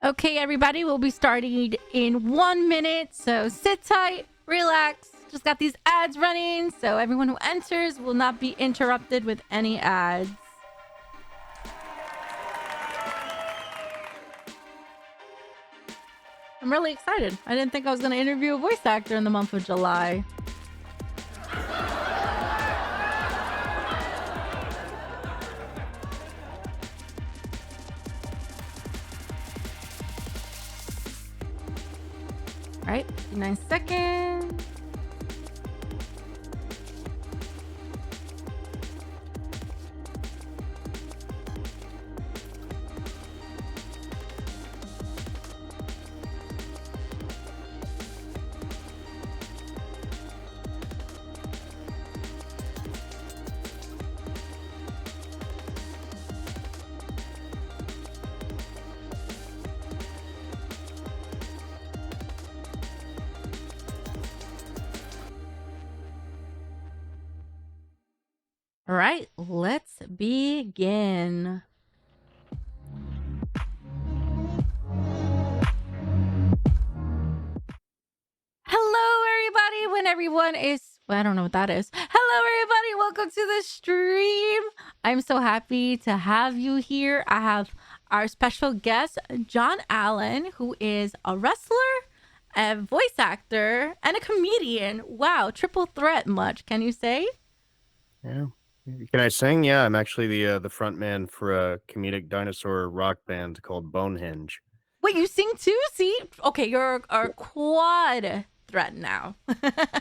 Okay, everybody, we'll be starting in 1 minute. So sit tight, relax. Just got these ads running, so everyone who enters will not be interrupted with any ads. I'm really excited. I didn't think I was going to interview a voice actor in the month of July. All right, 59 seconds. All right, let's begin. Hello, everybody. When everyone is, well, I don't know what that is. Hello, everybody. Welcome to the stream. I'm so happy to have you here. I have our special guest, Jon Allen, who is a wrestler, a voice actor, and a comedian. Wow, triple threat much, can you say? Yeah. Can I sing? Yeah, I'm actually the front man for a comedic dinosaur rock band called Bonehenge. Wait, you sing too? See? Okay, you're a quad threat now.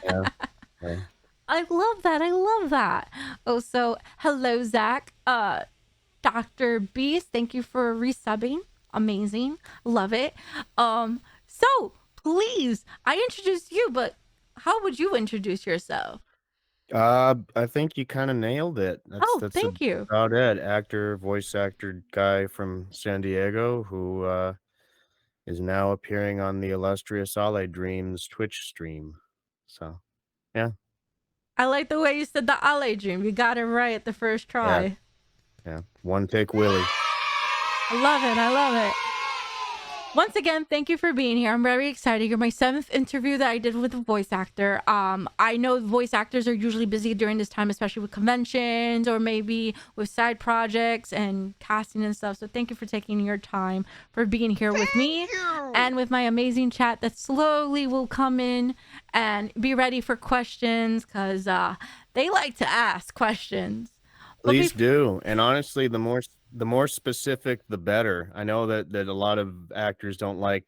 Yeah. Yeah. I love that. I love that. Oh, so hello, Zach. Dr. Beast, thank you for resubbing. Amazing. Love it. So please, I introduced you, but how would you introduce yourself? I think you kind of nailed it. Oh, thank you. About it. Actor, voice actor guy from San Diego who is now appearing on the illustrious Ale Dreams Twitch stream. So, yeah. I like the way you said the Ale dream. You got it right at the first try. Yeah. One take Willie. I love it. I love it. Once again, thank you for being here. I'm very excited. You're my 7th interview that I did with a voice actor. I know voice actors are usually busy during this time, especially with conventions or maybe with side projects and casting and stuff. So thank you for taking your time for being here with me and with my amazing chat that slowly will come in, and be ready for questions because they like to ask questions. Please do. And honestly, the more specific, the better. I know that a lot of actors don't like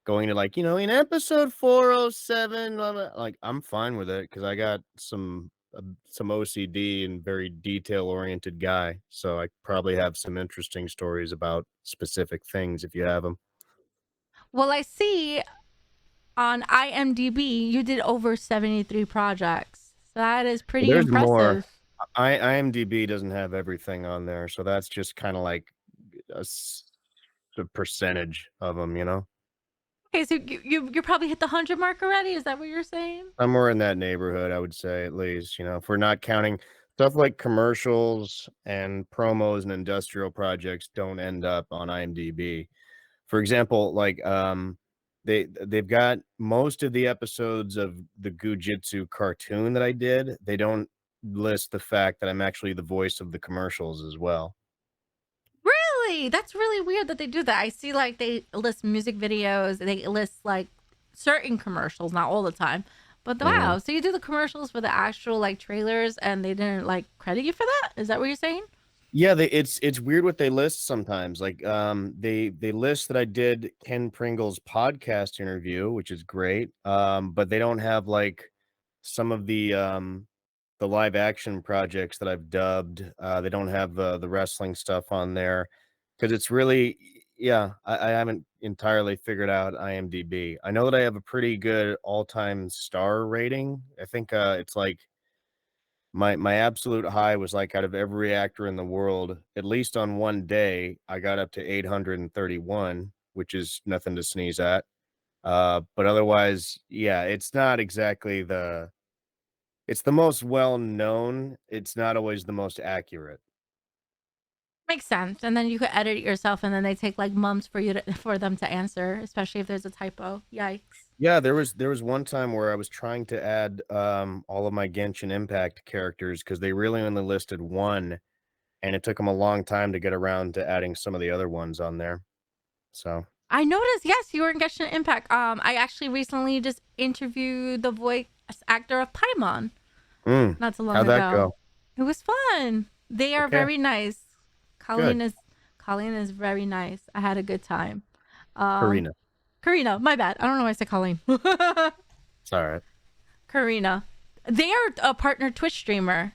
going to, like, in episode 407, blah, blah. Like, I'm fine with it because I got some some OCD and very detail-oriented guy, so I probably have some interesting stories about specific things if you have them. Well, I see on IMDb you did over 73 projects. So that is pretty There's more. impressive. IMDb doesn't have everything on there, so that's just kinda like a s the percentage of them, you know? Okay, so you probably hit the 100 mark already? Is that what you're saying? Somewhere in that neighborhood, I would say at least, you know, if we're not counting stuff like commercials and promos and industrial projects don't end up on IMDb. For example, like, they've got most of the episodes of the Gujitsu cartoon that I did, they don't list the fact that I'm actually the voice of the commercials as well. Really? That's really weird that they do that. I see like they list music videos, they list like certain commercials, not all the time. But Mhm. wow, so you do the commercials for the actual like trailers and they didn't like credit you for that? Is that what you're saying? Yeah, it's weird what they list sometimes, like, they list that I did Ken Pringle's podcast interview, which is great, but they don't have, like, some of the live action projects that I've dubbed, they don't have the wrestling stuff on there because it's really yeah, I haven't entirely figured out IMDb. I know that I have a pretty good all-time star rating. I think, it's like my absolute high was, like, out of every actor in the world, at least on one day, I got up to 831, which is nothing to sneeze at. But otherwise, yeah, it's not exactly it's the most well-known, it's not always the most accurate. Makes sense. And then you could edit it yourself and then they take like months for you to for them to answer, especially if there's a typo. Yikes. Yeah, there was one time where I was trying to add, all of my Genshin Impact characters because they really only listed 1, and it took them a long time to get around to adding some of the other ones on there, so I noticed, yes, you were in Genshin Impact. I actually recently just interviewed the voice actor of Paimon not so long How'd that ago. go? It was fun. They are Okay, very nice. good. Colleen is Colleen is very nice. I had a good time. Um, Karina. Karina, my bad. I don't know why I said Colleen. It's alright. Karina. They are a partner Twitch streamer.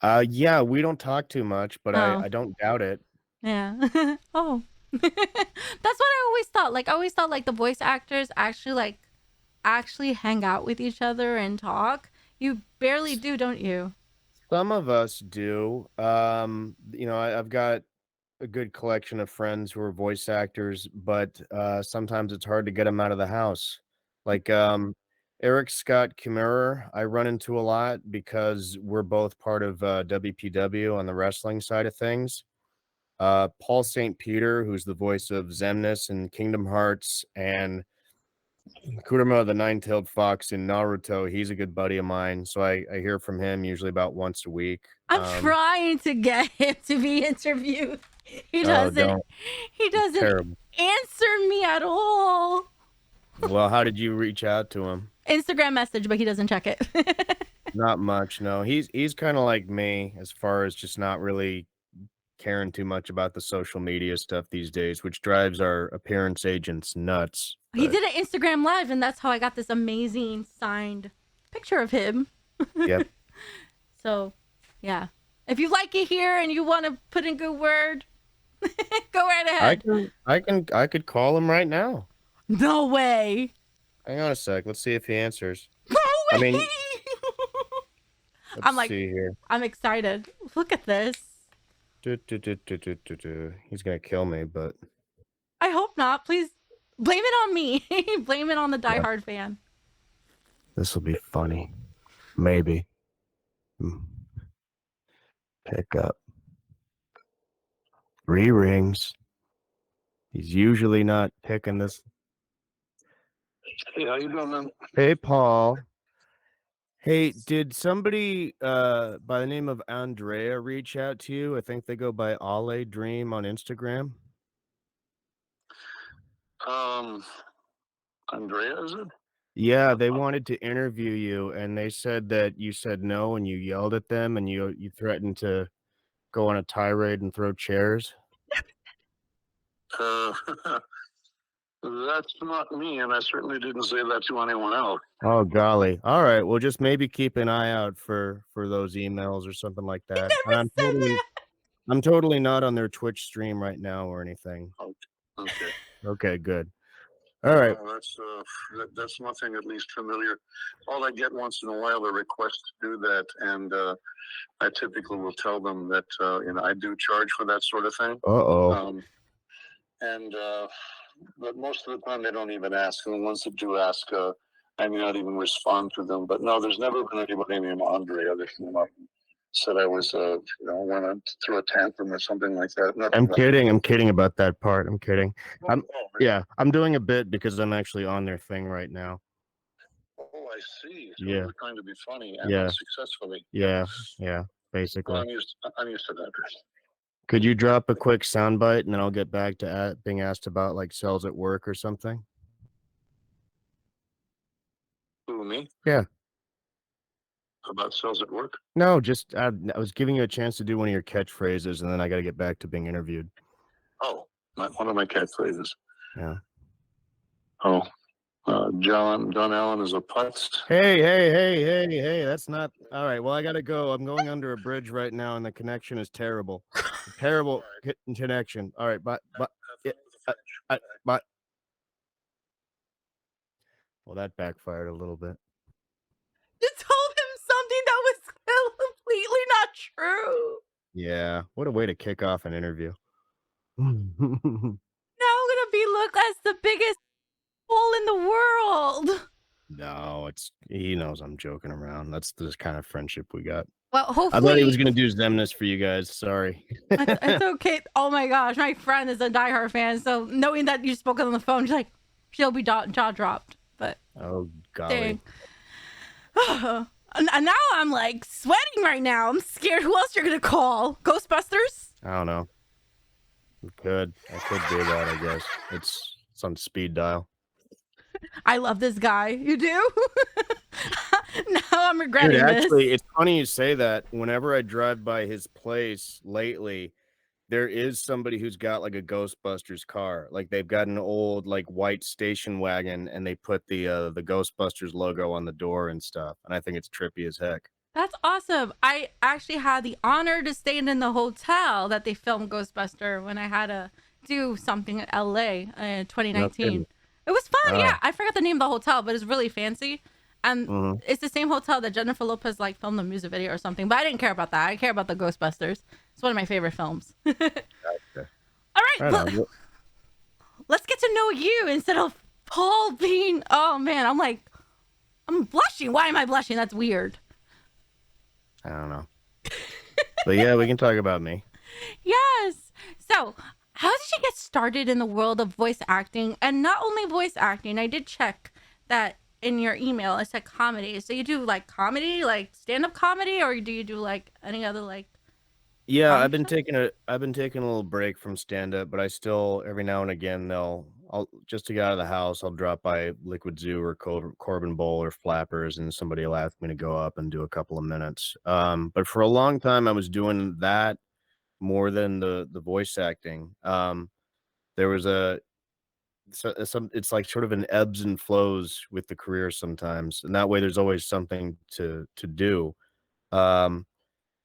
Yeah, we don't talk too much, but Oh, I don't doubt it. yeah. Oh. That's what I always thought. Like I always thought like the voice actors actually hang out with each other and talk. You barely S do, don't you? Some of us do, you know, I've got a good collection of friends who are voice actors, but, sometimes it's hard to get them out of the house. Like, Eric Scott Kimmerer, I run into a lot because we're both part of, WPW on the wrestling side of things. Paul St. Peter, who's the voice of Xemnas in Kingdom Hearts, and Kurama the Nine-Tailed Fox in Naruto, he's a good buddy of mine, so I hear from him usually about once a week. I'm trying to get him to be interviewed. He Oh, doesn't don't. he It's doesn't terrible. answer me at all. Well, how did you reach out to him? Instagram message, but he doesn't check it. Not much, no. He's kinda like me as far as just not really caring too much about the social media stuff these days, which drives our appearance agents nuts, He but did an Instagram live and that's how I got this amazing signed picture of him. yep. So, yeah. If you like it here and you want to put in good word, go right ahead. I could call him right now. No way. Hang on a sec, let's see if he answers. No I way. mean, let's I'm like, see here. I'm excited. Look at this. He's gonna kill me, but I hope not. Please blame it on me. Blame it on the yeah, diehard fan. this'll be funny. Maybe. Hmm, pick up. 3 rings. He's usually not picking this. Hey, how you doing, man? Hey, Paul. Hey, did somebody by the name of Andrea reach out to you? I think they go by Ale Dream on Instagram. Um, Andrea, is it? Yeah, they wanted to interview you and they said that you said no and you yelled at them and you threatened to go on a tirade and throw chairs. Uh, That's not me, and I certainly didn't say that to anyone else. Oh golly. All right. Well, just maybe keep an eye out for those emails or something like I that. And never said that. I'm totally not on their Twitch stream right now or anything. Okay. Okay, good. All right. That's nothing at least familiar. All I get once in a while are requests to do that, and I typically will tell them that I do charge for that sort of thing. Uh-oh. And but most of the time they don't even ask. And the ones that do ask, I may not even respond to them. But no, there's never been anybody named Andre other than said I was, went through a tantrum or something like that. I'm kidding. I'm kidding about that part. I'm kidding. Really? Yeah, I'm doing a bit because I'm actually on their thing right now. Oh, I see. So Yeah. you're trying to be funny and Yeah. unsuccessfully. Yeah, Well, basically. I'm used to that. Could you drop a quick soundbite and then I'll get back to being asked about like cells at work or something? Who, me? Yeah. About cells at work? No, just I was giving you a chance to do one of your catchphrases and then I got to get back to being interviewed. Oh, one of my catchphrases. Yeah. Oh, Jon Allen is a putz. Hey, that's not all right. Well, I gotta go. I'm going under a bridge right now and the connection is terrible. Terrible connection. All right, but but well, that backfired a little bit. You told him something that was completely not true. Yeah, what a way to kick off an interview. Now I'm gonna be looked as the biggest fool in the world. No, he knows I'm joking around. That's the kind of friendship we got. Well, I thought he hopefully was gonna do Zemnis for you guys. Sorry. it's okay. Oh my gosh, my friend is a diehard fan, so knowing that you spoke on the phone, she's like, she'll be jaw dropped. But Oh golly. dang. And now I'm like sweating right now. I'm scared. Who else you're gonna call? Ghostbusters? I don't know. I could do that, I guess. It's on speed dial. I love this guy. You do? Now I'm regretting Dude, actually, this. it's funny you say that. Whenever I drive by his place lately, there is somebody who's got like a Ghostbusters car. Like they've got an old like white station wagon and they put the Ghostbusters logo on the door and stuff. And I think it's trippy as heck. That's awesome. I actually had the honor to stay in the hotel that they filmed Ghostbuster when I had to do something in LA in 2019. It was fun. Yeah, I forgot the name of the hotel, but it's really fancy. And it's the same hotel that Jennifer Lopez like filmed the music video or something. But I didn't care about that. I care about the Ghostbusters. It's one of my favorite films. Gotcha. All right, let's get to know you instead of Paul being. Oh man, I'm blushing. Why am I blushing? That's weird. I don't know. But yeah, we can talk about me. Yes. So, how did you get started in the world of voice acting? And not only voice acting, I did check that in your email it said comedy. So you do like comedy, like stand-up comedy, or do you do like any other like? Yeah, I've been taking a little break from stand-up, but I still every now and again I'll just to get out of the house, I'll drop by Liquid Zoo or Corbin Bowl or Flappers, and somebody will ask me to go up and do a couple of minutes. But for a long time, I was doing that more than the voice acting. There was it's like sort of an ebbs and flows with the career sometimes, and that way there's always something to do.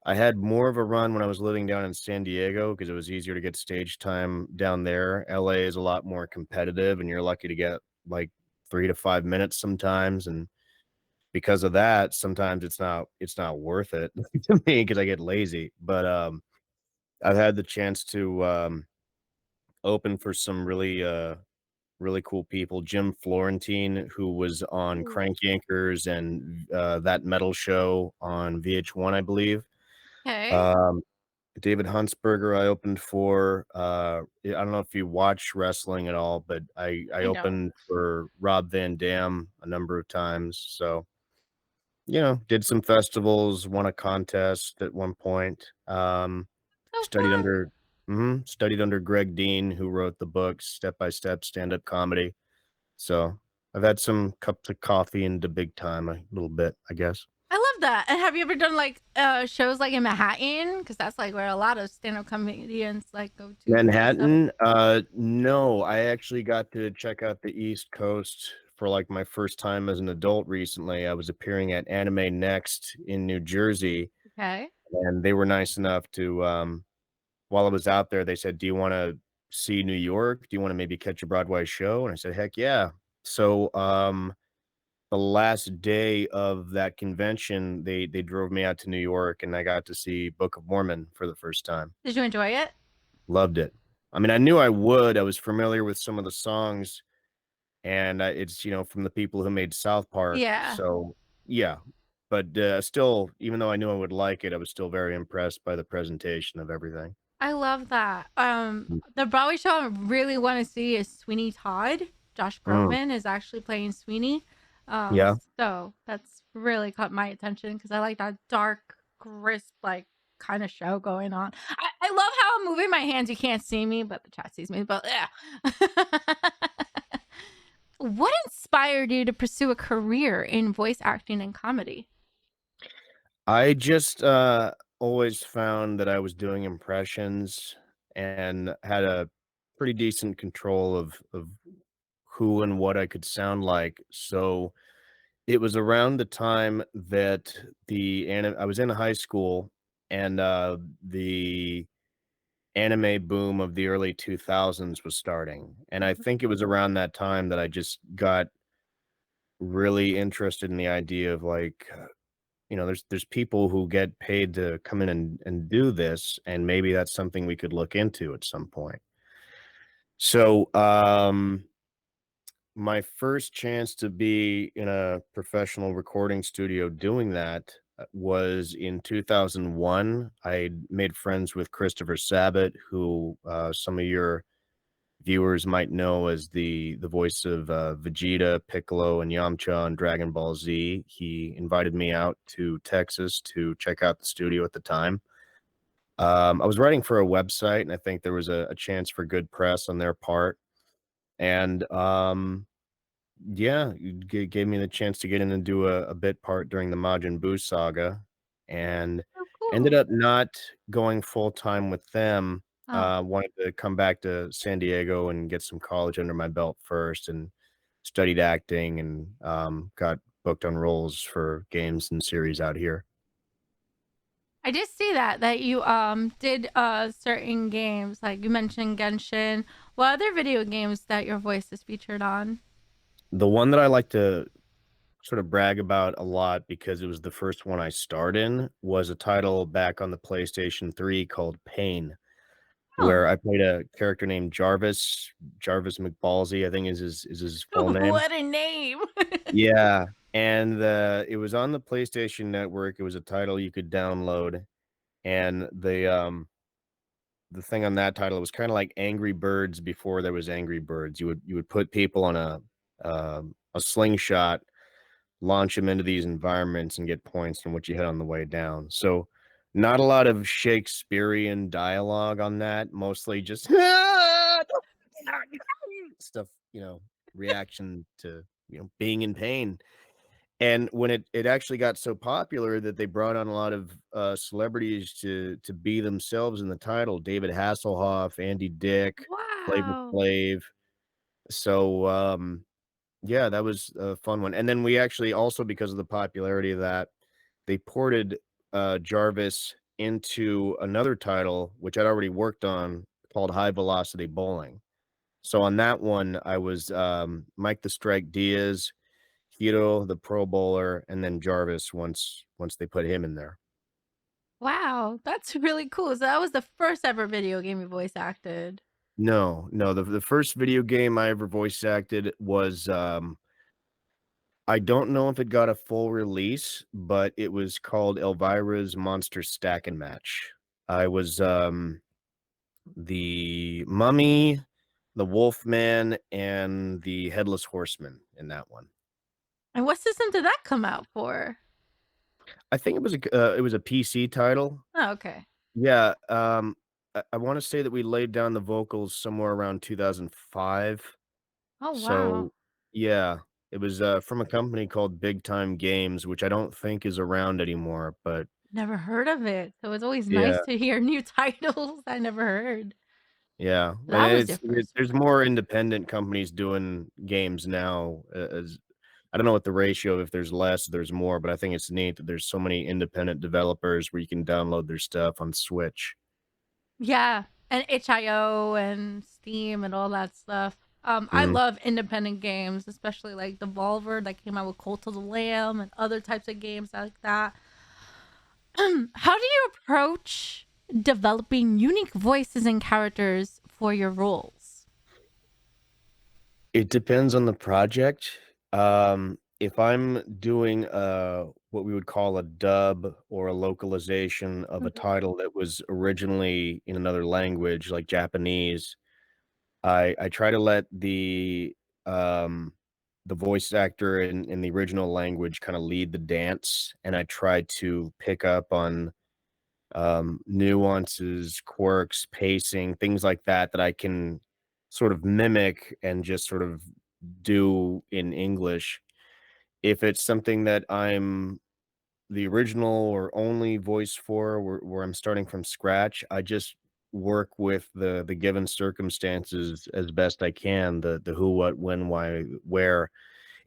I had more of a run when I was living down in San Diego because it was easier to get stage time down there. LA is a lot more competitive, and you're lucky to get like 3 to 5 minutes sometimes, and because of that, sometimes it's not worth it to me because I get lazy. But I've had the chance to open for some really cool people. Jim Florentine, who was on Crank Yankers and That Metal Show on VH1, I believe. Okay. David Huntsberger, I opened for. I don't know if you watch wrestling at all, but I opened for Rob Van Dam a number of times. So, did some festivals, won a contest at one point. Studied under Greg Dean, who wrote the book Step by Step Stand-Up Comedy. So I've had some cups of coffee into big time a little bit, I guess. I love that. And have you ever done like shows like in Manhattan? Because that's like where a lot of stand-up comedians like go to and stuff. Manhattan? No, I actually got to check out the East Coast for like my first time as an adult recently. I was appearing at Anime Next in New Jersey, Okay. and they were nice enough to, while I was out there, they said, "Do you want to see New York? Do you want to maybe catch a Broadway show?" And I said, "Heck yeah!" So, the last day of that convention, they drove me out to New York, and I got to see Book of Mormon for the first time. Did you enjoy it? Loved it. I mean, I knew I would. I was familiar with some of the songs, and, it's, from the people who made South Park, Yeah. so, yeah. But, still, even though I knew I would like it, I was still very impressed by the presentation of everything. I love that. Mm. The Broadway show I really want to see is Sweeney Todd. Josh Mm. Groban is actually playing Sweeney. Yeah. So that's really caught my attention because I like that dark, crisp, like kind of show going on. I love how I'm moving my hands. You can't see me, but the chat sees me. But yeah. What inspired you to pursue a career in voice acting and comedy? I just, always found that I was doing impressions and had a pretty decent control of who and what I could sound like, so it was around the time that I was in high school, and, the anime boom of the early 2000s was starting, and I Mhm. think it was around that time that I just got really interested in the idea of, like, there's people who get paid to come in and do this, and maybe that's something we could look into at some point. So, my first chance to be in a professional recording studio doing that, was in 2001. I made friends with Christopher Sabat, who, some of your viewers might know as the voice of, Vegeta, Piccolo, and Yamcha on Dragon Ball Z. He invited me out to Texas to check out the studio at the time. I was writing for a website, and I think there was a chance for good press on their part, and, yeah, it gave me the chance to get in and do a bit part during the Majin Buu saga, and Oh, ended cool. up not going full time with them. Oh, Wanted to come back to San Diego and get some college under my belt first, and studied acting and, got booked on roles for games and series out here. I did see that you did certain games like you mentioned Genshin. What other video games that your voice is featured on? The one that I like to sort of brag about a lot because it was the first one I starred in was a title back on the PlayStation 3 called Pain, Oh, where I played a character named Jarvis McBallsy, I think is his full name. what a name! Yeah, and, it was on the PlayStation Network, it was a title you could download, and the thing on that title, it was kinda like Angry Birds before there was Angry Birds. You would put people on a slingshot, launch them into these environments, and get points from what you hit on the way down. So, not a lot of Shakespearean dialogue on that, mostly just stuff, reaction to, being in pain. And when it actually got so popular that they brought on a lot of, celebrities to be themselves in the title, David Hasselhoff, Andy Dick, Flavor Wow. Flav. So, yeah, that was a fun one, and then we actually also, because of the popularity of that, they ported, Jarvis into another title, which I'd already worked on, called High Velocity Bowling. So on that one, I was, Mike the Strike Diaz, Hero, the Pro Bowler, and then Jarvis once they put him in there. Wow, that's really cool. So that was the first ever video game you voice acted. No, no, the first video game I ever voice acted was, I don't know if it got a full release, but it was called Elvira's Monster Stack and Match. I was, the Mummy, the Wolfman, and the Headless Horseman in that one. And what system did that come out for? I think it was a PC title. Oh, okay. Yeah, I wanna say that we laid down the vocals somewhere around 2005. Oh, wow. So, yeah. It was, from a company called Big Time Games, which I don't think is around anymore, but Never heard of it. So it's always nice yeah, to hear new titles I never heard. yeah, and That was your first there's one. more independent companies doing games now, as I don't know what the ratio, if there's less, there's more, but I think it's neat that there's so many independent developers where you can download their stuff on Switch. Yeah, and itch.io and Steam and all that stuff. I Mhm. love independent games, especially like Devolver that came out with Cult of the Lamb and other types of games like that. How do you approach developing unique voices and characters for your roles? It depends on the project. If I'm doing what we would call a dub or a localization of a Mhm. title that was originally in another language, like Japanese, I try to let the voice actor in the original language kind of lead the dance, and I try to pick up on nuances, quirks, pacing, things like that that I can sort of mimic and just sort of do in English. If it's something that I'm the original or only voice for, where I'm starting from scratch, I just work with the given circumstances as best I can, the who, what, when, why, where.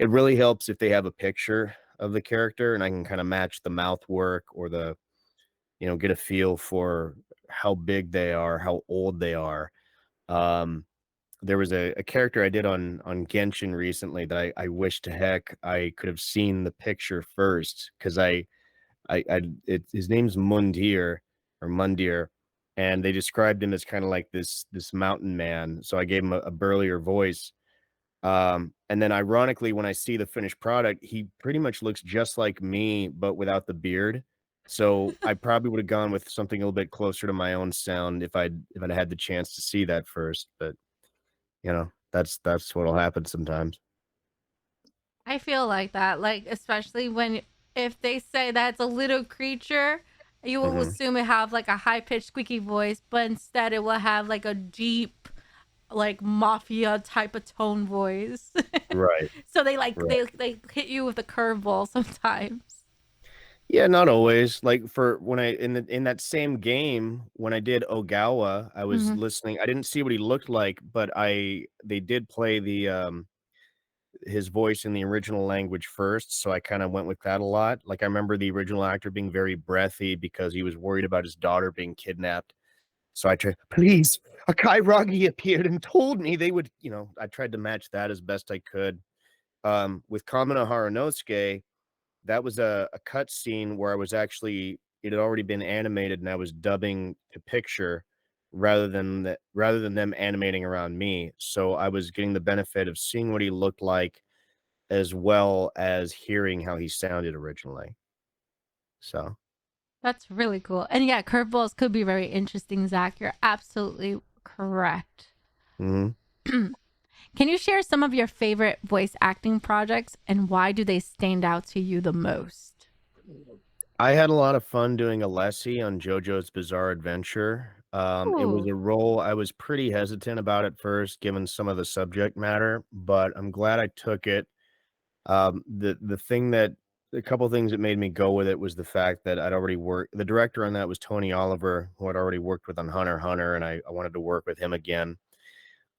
It really helps if they have a picture of the character and I can kind of match the mouth work or get a feel for how big they are, how old they are. Um, there was a character I did on Genshin recently that I wish to heck I could have seen the picture first because his name's Mundir or Mundir, and they described him as kind of like this mountain man. So I gave him a burlier voice. And then ironically, when I see the finished product, he pretty much looks just like me, but without the beard. So I probably would have gone with something a little bit closer to my own sound if I'd had the chance to see that first. But that's what'll happen sometimes. I feel like that, like especially when if they say that it's a little creature, you will Hmm. assume it have like a high pitched squeaky voice, but instead it will have like a deep, like mafia type of tone voice. Right, So they like right. they hit you with a curveball sometimes. Yeah, not always. Like for when I in that same game, when I did Ogawa, I was Hmm. listening. I didn't see what he looked like, but they did play his voice in the original language first, so I kinda went with that a lot. Like, I remember the original actor being very breathy because he was worried about his daughter being kidnapped. So I tried, "Please, a Kairagi appeared and told me they would," I tried to match that as best I could. With Kamina Haranosuke, that was a cut scene where I was actually it had already been animated and I was dubbing to picture rather than them animating around me. So I was getting the benefit of seeing what he looked like as well as hearing how he sounded originally. So, That's really cool. And yeah, curveballs could be very interesting, Zach. You're absolutely correct. mhm. Can you share some of your favorite voice acting projects and why do they stand out to you the most? I had a lot of fun doing Alessi on JoJo's Bizarre Adventure. It was Ooh, a role I was pretty hesitant about at first, given some of the subject matter, but I'm glad I took it. A couple things that made me go with it was the fact that I'd already worked. The director on that was Tony Oliver, who I'd already worked with on Hunter x Hunter, and I wanted to work with him again.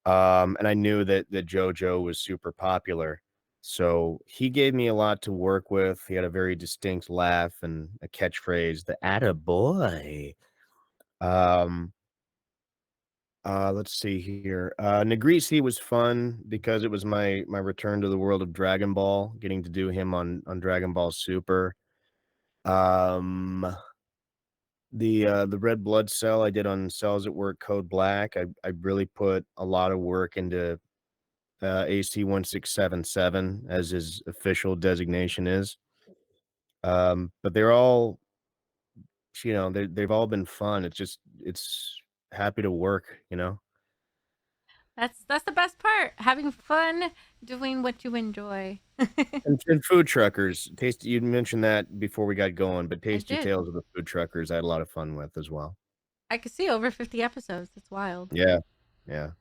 And I knew that JoJo was super popular. So he gave me a lot to work with. He had a very distinct laugh and a catchphrase, the "atta boy." Um, let's see here. Negrisi was fun because it was my return to the world of Dragon Ball, getting to do him on Dragon Ball Super. Um, the Red Blood Cell I did on Cells at Work Code Black. I really put a lot of work into AC-1677 as his official designation is. But they're all, they've all been fun. It's happy to work. that's the best part. Having fun doing what you enjoy. And food truckers, Tasty you mentioned that before we got going, but I Tasty did. Tales of the Food Truckers I had a lot of fun with as well. I could see over 50 episodes. That's wild. Yeah, yeah.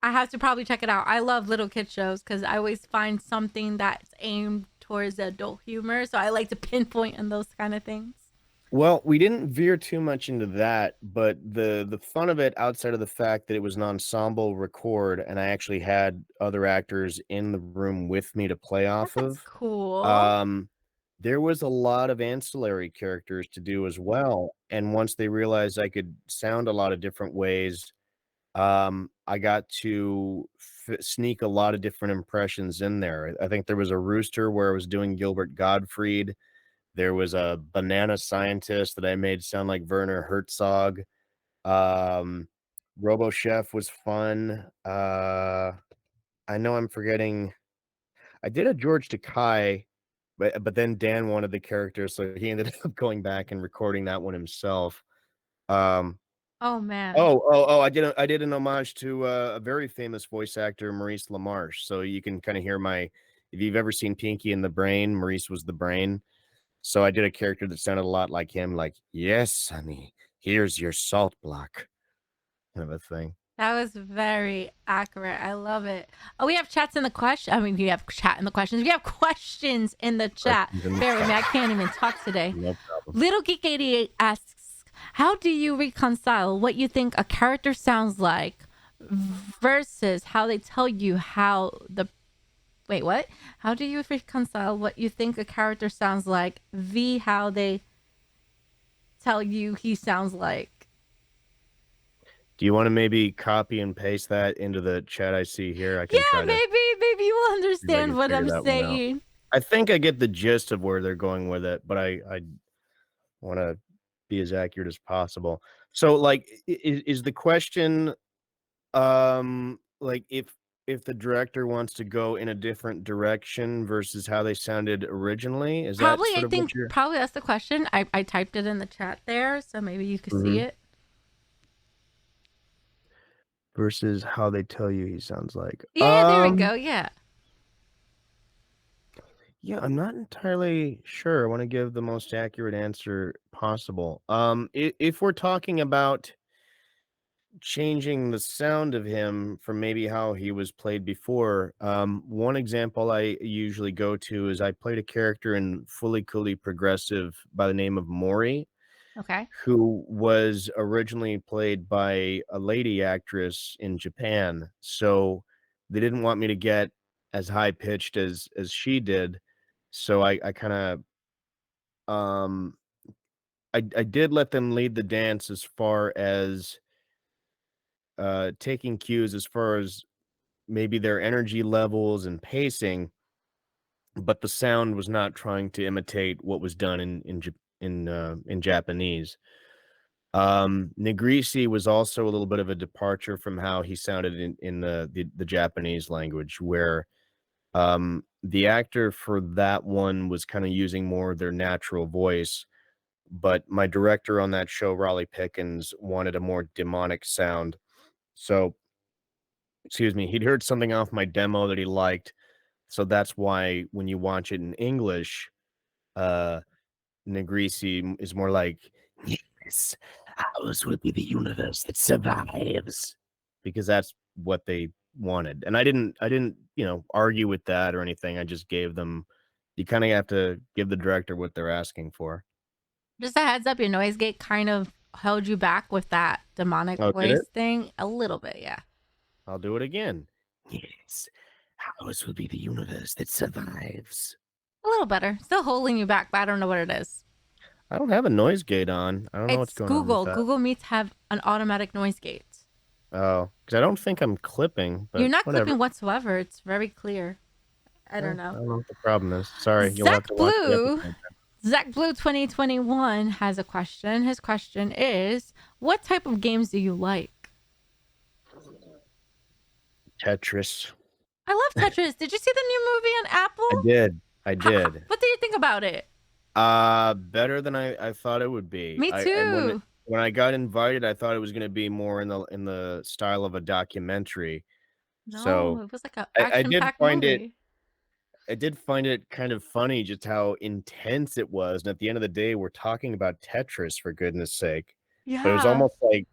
I have to probably check it out. I love little kid shows because I always find something that's aimed towards adult humor. So I like to pinpoint on those kind of things. Well, we didn't veer too much into that, but the fun of it, outside of the fact that it was an ensemble record and I actually had other actors in the room with me to play off That's of, cool. um, there was a lot of ancillary characters to do as well. And once they realized I could sound a lot of different ways, I got to sneak a lot of different impressions in there. I think there was a rooster where I was doing Gilbert Gottfried. There was a banana scientist that I made sound like Werner Herzog. Um, Robo Chef was fun. I know I'm forgetting. I did a George Takei, but then Dan wanted the character, so he ended up going back and recording that one himself. Um, Oh man. I did an homage to a very famous voice actor, Maurice LaMarche. So you can kind of hear my. If you've ever seen Pinky and the Brain, Maurice was the brain. So I did a character that sounded a lot like him, like, "Yes, honey, here's your salt block," kind of a thing. That was very accurate. I love it. Oh, we have chats in the question. I mean, we have chat in the questions. We have questions in the chat. Questions in the Bear with me. I chat. can't even talk today. No problem. Little Geek 88 asks, how do you reconcile what you think a character sounds like versus how they tell you how the wait, what? How do you reconcile what you think a character sounds like v how they tell you he sounds like? Do you wanna maybe copy and paste that into the chat I see here? I can Yeah, try to maybe you will see if I understand can what figure I'm that one out. saying. I think I get the gist of where they're going with it, but I wanna be as accurate as possible. So, like, is the question, like, if the director wants to go in a different direction versus how they sounded originally? Is that Probably, I sort of what think you're probably that's the question. I typed it in the chat there, so maybe you could see Mhm. it. Versus how they tell you he sounds like? Yeah, there we go. Yeah. Yeah, I'm not entirely sure. I wanna give the most accurate answer possible. If we're talking about changing the sound of him from maybe how he was played before, one example I usually go to is I played a character in Fully Coolly Progressive by the name of Maury, Okay. who was originally played by a lady actress in Japan. So they didn't want me to get as high pitched as she did. So I kind of um I did let them lead the dance as far as taking cues as far as maybe their energy levels and pacing, but the sound was not trying to imitate what was done in Japanese. Negrisi was also a little bit of a departure from how he sounded in the Japanese language, where the actor for that one was kind of using more of their natural voice, but my director on that show, Raleigh Pickens, wanted a more demonic sound. So, excuse me, he'd heard something off my demo that he liked. So that's why when you watch it in English, uh Negrisi is more like, "Yes, ours will be the universe that survives," because that's what they wanted, and I didn't, argue with that or anything. I just gave them. You kinda have to give the director what they're asking for. Just a heads up, your noise gate kind of held you back with that demonic Oh, did voice it? thing a little bit, yeah. I'll do it again. "Yes, ours will be the universe that survives." A little better. Still holding you back, but I don't know what it is. I don't have a noise gate on. I don't know what's It's going on with Google. that. Google Meets have an automatic noise gate. Oh, because I don't think I'm clipping, You're but not whatever. clipping whatsoever. It's very clear. I don't I know. don't know what the problem is. Sorry, you'll have Zach to watch the Blue, episode. Zach Blue 2021 has a question. His question is, what type of games do you like? Tetris. I love Tetris. Did you see the new movie on I Apple? did. I did. What do you think about it? Better than I thought it would be. Me I too. when I got invited, I thought it was gonna be more in the style of a documentary. No, So it was like an I did action-packed find it movie. I did find it kind of funny just how intense it was. And at the end of the day, we're talking about Tetris for goodness sake. But it was Yeah. almost like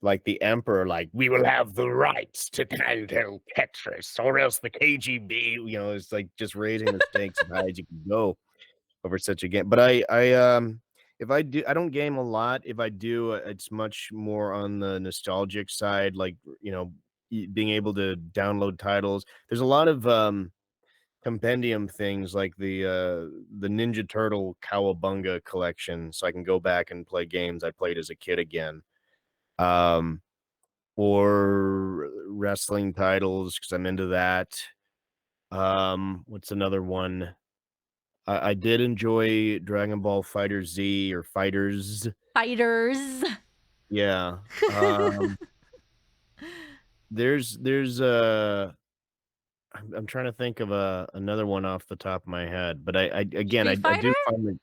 like the emperor, like, "We will have the rights to handle Tetris, or else the KGB," it's like just raising the stakes of how high as you can go over such a game. But if I don't game a lot. If I do, it's much more on the nostalgic side, like, being able to download titles. There's a lot of, compendium things like the Ninja Turtle Cowabunga collection, so I can go back and play games I played as a kid again. Um, or wrestling titles because 'cause I'm into that. What's another one? I did enjoy Dragon Ball Fighter Z or Fighters. Fighters. Yeah. There's, I'm trying to think of, another one off the top of my head, but I again, Street I Fighter? do find that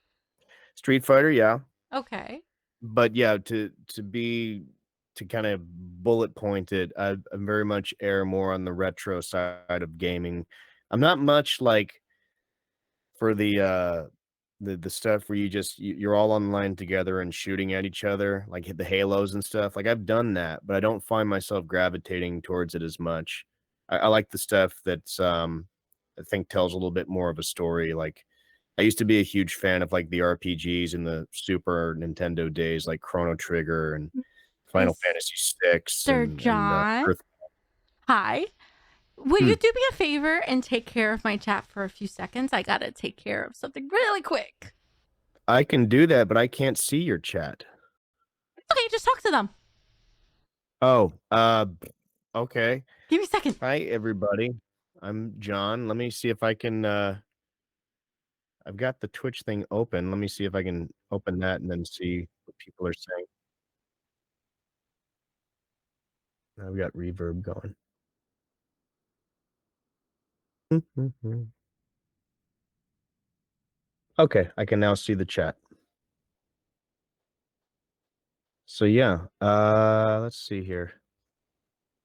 Street Fighter, yeah. Okay. But yeah, to kind of bullet point it, I'm very much err more on the retro side of gaming. I'm not much like for the stuff where you're all online together and shooting at each other, like hit the halos and stuff. Like I've done that, but I don't find myself gravitating towards it as much. I like the stuff that's I think tells a little bit more of a story. Like I used to be a huge fan of like the RPGs in the Super Nintendo days, like Chrono Trigger and Final Fantasy VI Mr. and John. Earth. Hi. Will Hmm. you do me a favor and take care of my chat for a few seconds? I gotta take care of something really quick. I can do that, but I can't see your chat. Okay, just talk to them. Oh, okay. Give me a second. Hi, everybody. I'm John. Let me see if I can, I've got the Twitch thing open. Let me see if I can open that and then see what people are saying. I've got reverb going. Okay, I can now see the chat. So yeah, let's see here.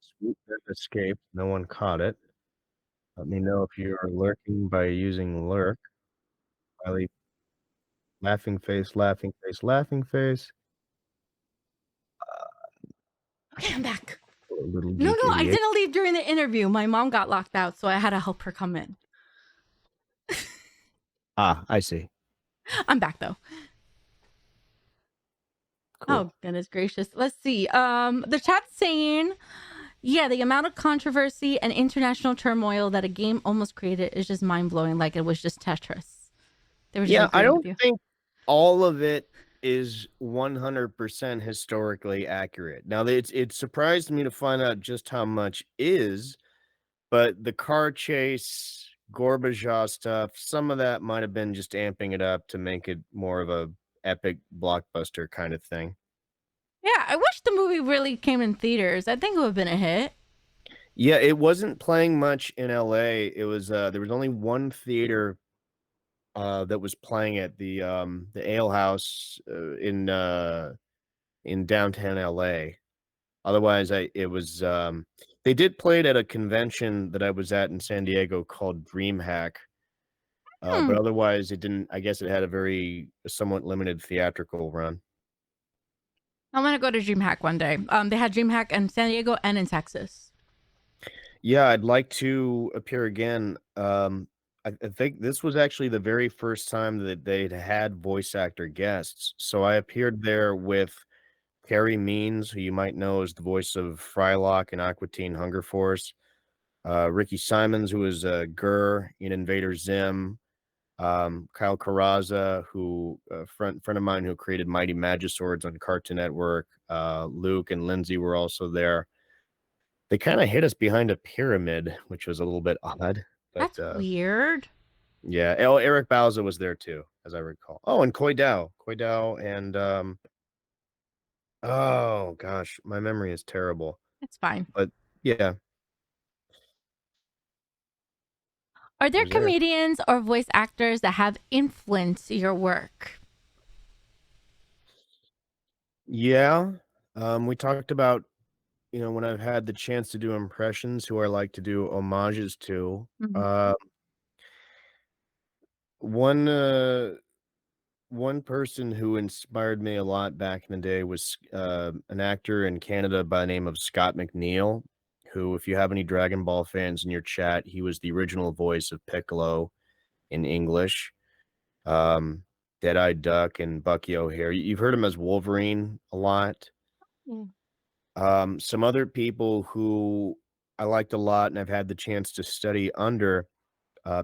Swoop escaped. No one caught it. Let me know if you are lurking by using lurk. Smiley, laughing face, laughing face, laughing face. Okay, I'm back. Poor little No, geek no, I idiot. didn't leave during the interview. My mom got locked out, so I had to help her come in. Ah, I see. I'm back though. Cool. Oh, goodness gracious. Let's see. The chat's saying, yeah, the amount of controversy and international turmoil that a game almost created is just mind blowing, like it was just Tetris. They were just Yeah, I agreeing with don't you. think all of it is 100% historically accurate. Now, it surprised me to find out just how much is, but the car chase, Gorbachev stuff, some of that might have been just amping it up to make it more of a epic blockbuster kind of thing. Yeah, I wish the movie really came in theaters. I think it would have been a hit. Yeah, it wasn't playing much in LA. It was there was only one theater that was playing it, the Ale House in downtown LA. Otherwise, they did play it at a convention that I was at in San Diego called DreamHack, Hmm. but otherwise it didn't. I guess it had a somewhat limited theatrical run. I want to go to DreamHack one day. They had DreamHack in San Diego and in Texas. Yeah, I'd like to appear again. I think this was actually the very first time that they'd had voice actor guests. So I appeared there with Carrie Means, who you might know as the voice of Frylock in Aqua Teen Hunger Force. Ricky Simons, who was Gurr in Invader Zim. Kyle Carrazza, who friend of mine who created Mighty Magiswords on Cartoon Network. Luke and Lindsay were also there. They kind of hit us behind a pyramid, which was a little bit odd, but That's weird. yeah. Oh, Eric Bauza was there too, as I recall. Oh, and Koi Dao, and oh gosh, my memory is terrible. It's fine. But yeah, Are he there was there. comedians or voice actors that have influenced your work? Yeah. We talked about, when I've had the chance to do impressions, who I like to do homages to. Mhm. Uh, one one person who inspired me a lot back in the day was an actor in Canada by the name of Scott McNeil, who, if you have any Dragon Ball fans in your chat, he was the original voice of Piccolo in English. Um, Dead-Eyed Duck and Bucky O'Hare. You've heard him as Wolverine a lot. Mm. Some other people who I liked a lot and I've had the chance to study under,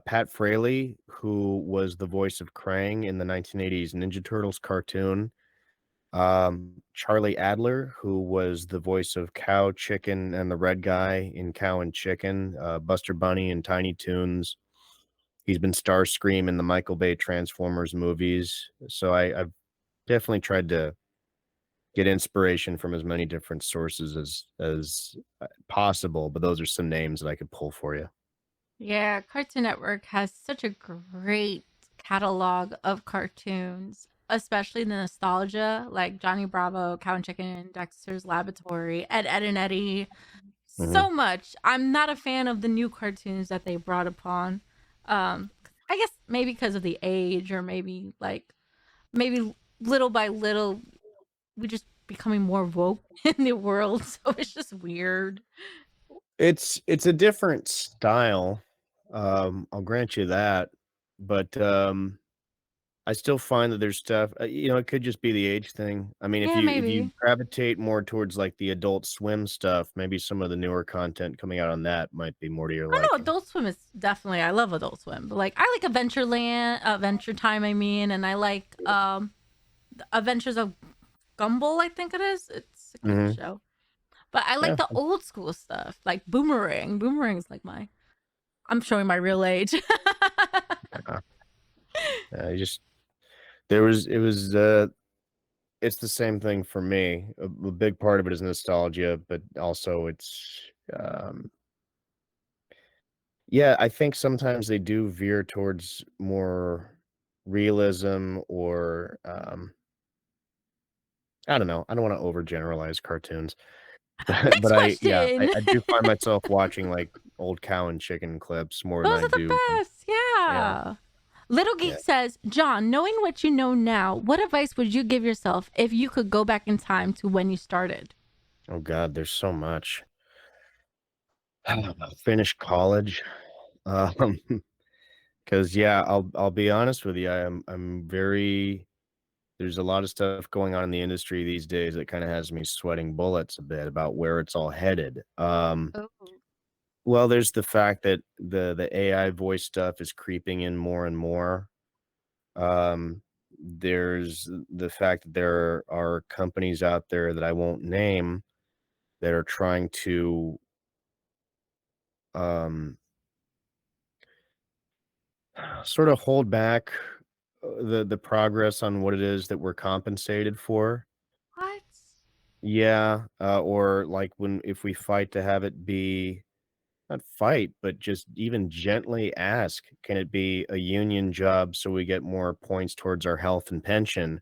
Pat Fraley, who was the voice of Krang in the 1980s Ninja Turtles cartoon. Charlie Adler, who was the voice of Cow, Chicken, and the Red Guy in Cow and Chicken, Buster Bunny in Tiny Toons. He's been Starscream in the Michael Bay Transformers movies. So I've definitely tried to get inspiration from as many different sources as possible, but those are some names that I could pull for you. Yeah, Cartoon Network has such a great catalog of cartoons, especially the nostalgia, like Johnny Bravo, Cow and Chicken, Dexter's Laboratory, Ed, and Eddie. Mhm. So much. I'm not a fan of the new cartoons that they brought upon. I guess maybe because of the age, or maybe little by little, we just becoming more woke in the world. So it's just weird. It's a different style, I'll grant you that, but, I still find that there's stuff it could just be the age thing. I mean, Yeah, if you maybe. gravitate more towards, like, the Adult Swim stuff, maybe some of the newer content coming out on that might be more to your Oh no, liking. Adult Swim is definitely, I love Adult Swim, but like I like Adventureland, Adventure Time, I mean, and I like the Adventures of Gumball, I think it is. It's a cute Mhm. show. But I like Yeah. the old school stuff, like Boomerang. Boomerang is like my I'm showing my real age. Yeah. I just it's the same thing for me. A big part of it is nostalgia, but also um yeah, I think sometimes they do veer towards more realism or, I don't know. I don't wanna overgeneralize cartoons, Next but question. I do find myself watching, like, old Cow and Chicken clips more than Those I are the do best. yeah, Yeah. Little yeah. Geek says, John, knowing what you know now, what advice would you give yourself if you could go back in time to when you started? Oh god, there's so much. Finish college, um, 'cause, yeah, I'll be honest with you, I'm very there's a lot of stuff going on in the industry these days that kinda has me sweating bullets a bit about where it's all headed. Oh. Well, there's the fact that the AI voice stuff is creeping in more and more. There's the fact that there are companies out there that I won't name that are trying to, um, sort of hold back, the progress on what it is that we're compensated for. What? Yeah, or like when if we fight to have it be not fight, but just even gently ask, can it be a union job so we get more points towards our health and pension?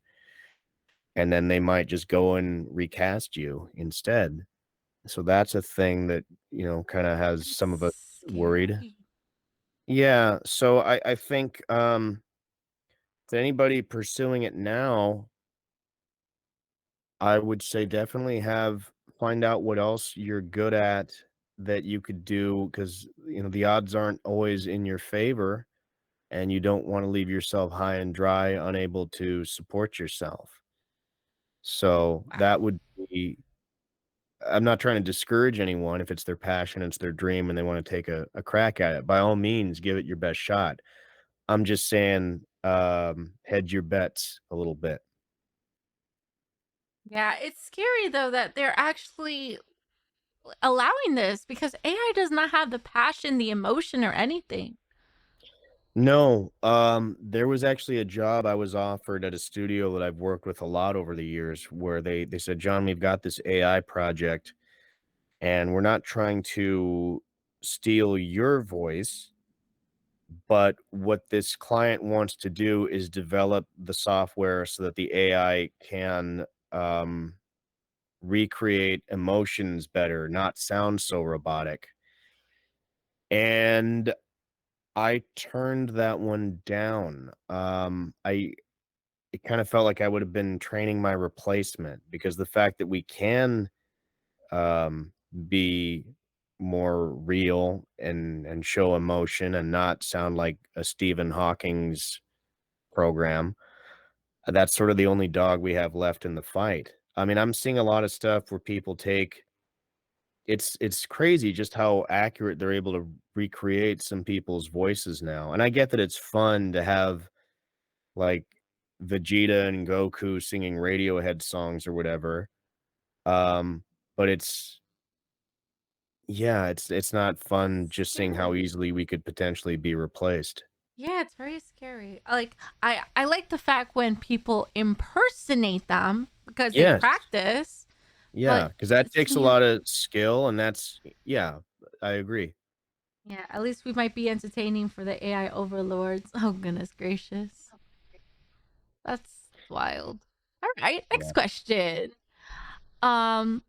And then they might just go and recast you instead. So that's a thing that, kinda has some of us That's worried. scary. Yeah, so I think, to anybody pursuing it now, I would say definitely find out what else you're good at that you could do because the odds aren't always in your favor, and you don't wanna leave yourself high and dry, unable to support yourself. So, that Wow. would be I'm not trying to discourage anyone if it's their passion, it's their dream, and they wanna take a crack at it. By all means, give it your best shot. I'm just saying, hedge your bets a little bit. Yeah, it's scary though that they're actually allowing this because AI does not have the passion, the emotion, or anything. No, there was actually a job I was offered at a studio that I've worked with a lot over the years where they said, "John, we've got this AI project, and we're not trying to steal your voice, but what this client wants to do is develop the software so that the AI can, recreate emotions better, not sound so robotic." And I turned that one down. it kind of felt like I would have been training my replacement, because the fact that we can um, be more real and show emotion and not sound like a Stephen Hawking's program. That's sort of the only dog we have left in the fight. I mean, I'm seeing a lot of stuff where people take it's crazy just how accurate they're able to recreate some people's voices now. And I get that it's fun to have like Vegeta and Goku singing Radiohead songs or whatever. But it's not fun just seeing how Scary. easily we could potentially be replaced. Yeah, it's very scary. Like I like the fact when people impersonate them because they Yes. practice, Yeah, but because that takes a seeing, lot of skill, and that's yeah, I agree. yeah, at least we might be entertaining for the AI overlords. Oh goodness gracious. That's wild. All right, Yeah. next question. Um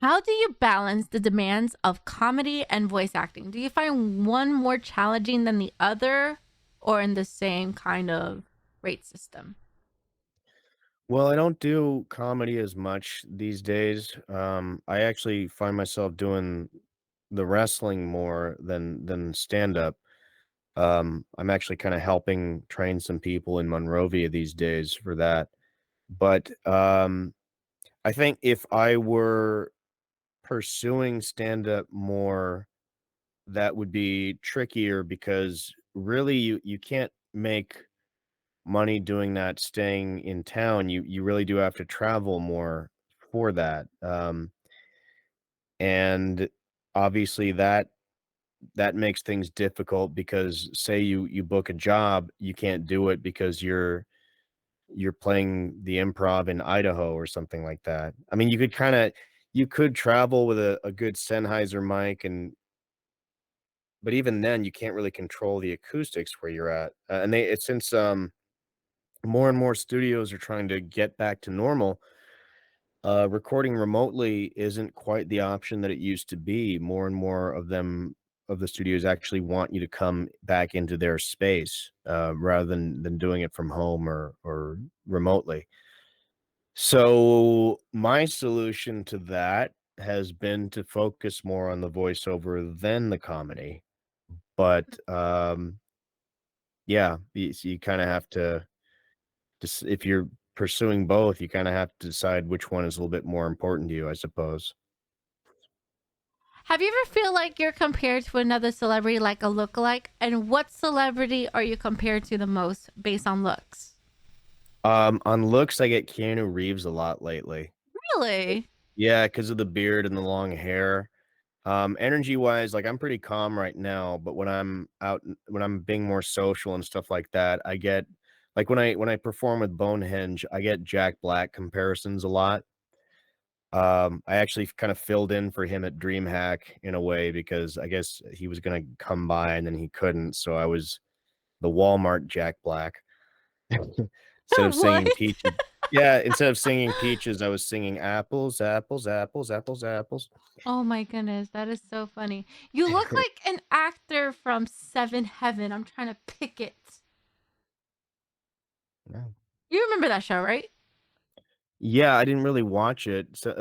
how do you balance the demands of comedy and voice acting? Do you find one more challenging than the other or in the same kind of rate system? Well, I don't do comedy as much these days. I actually find myself doing the wrestling more than stand up. I'm actually kind of helping train some people in Monrovia these days for that. But I think if I were pursuing stand up more, that would be trickier, because really you can't make money doing that staying in town. You really do have to travel more for that. And obviously that makes things difficult, because say you book a job, you can't do it because you're playing the improv in Idaho or something like that. I mean, you could travel with a good Sennheiser mic, but even then you can't really control the acoustics where you're at. And since more and more studios are trying to get back to normal, recording remotely isn't quite the option that it used to be. More and more of the studios actually want you to come back into their space, rather than doing it from home or remotely. So my solution to that has been to focus more on the voiceover than the comedy. But yeah, so you kind of have to if you're pursuing both, you kind of have to decide which one is a little bit more important to you, I suppose. Have you ever feel like you're compared to another celebrity like a lookalike? And what celebrity are you compared to the most based on looks? On looks, I get Keanu Reeves a lot lately. Really? Yeah, because of the beard and the long hair. Energy wise, like I'm pretty calm right now, but when I'm being more social and stuff like that, I get like when I perform with Bonehenge, I get Jack Black comparisons a lot. I actually kind of filled in for him at DreamHack in a way, because I guess he was gonna come by and then he couldn't, so I was the Walmart Jack Black. Instead of What? singing peaches, yeah, instead of singing peaches, I was singing apples, apples, apples, apples, apples. Oh my goodness, that is so funny. You look like an actor from Seven Heaven. I'm trying to pick it. Yeah. You remember that show, right? Yeah, I didn't really watch it. So,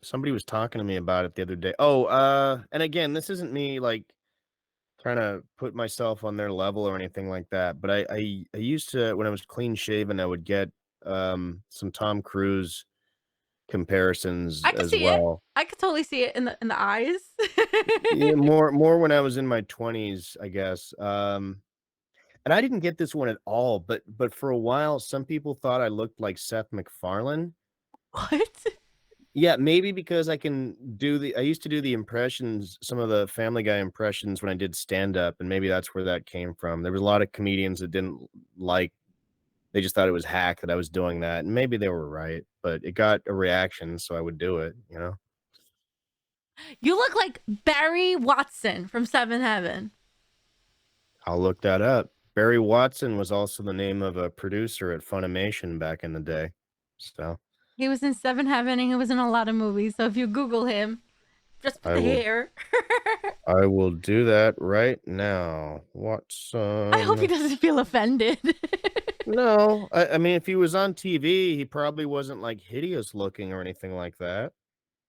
somebody was talking to me about it the other day. Oh, and again, this isn't me like trying to put myself on their level or anything like that, but I used to, when I was clean shaven, I would get some Tom Cruise comparisons I could as see it. well. I could totally see it in the eyes. Yeah, more when I was in my 20s, I guess. And I didn't get this one at all, but for a while, some people thought I looked like Seth MacFarlane. What? Yeah, maybe because I used to do the impressions, some of the Family Guy impressions when I did stand up, and maybe that's where that came from. There was a lot of comedians that didn't like they just thought it was hack that I was doing that, and maybe they were right, but it got a reaction, so I would do it, you know? You look like Barry Watson from Seven Heaven. I'll look that up. Barry Watson was also the name of a producer at Funimation back in the day. So, He was in Seven Heaven and he was in a lot of movies. So if you Google him, just put I the will hair. I will do that right now. I hope he Watson. doesn't feel offended. No, I mean, if he was on TV, he probably wasn't like hideous looking or anything like that.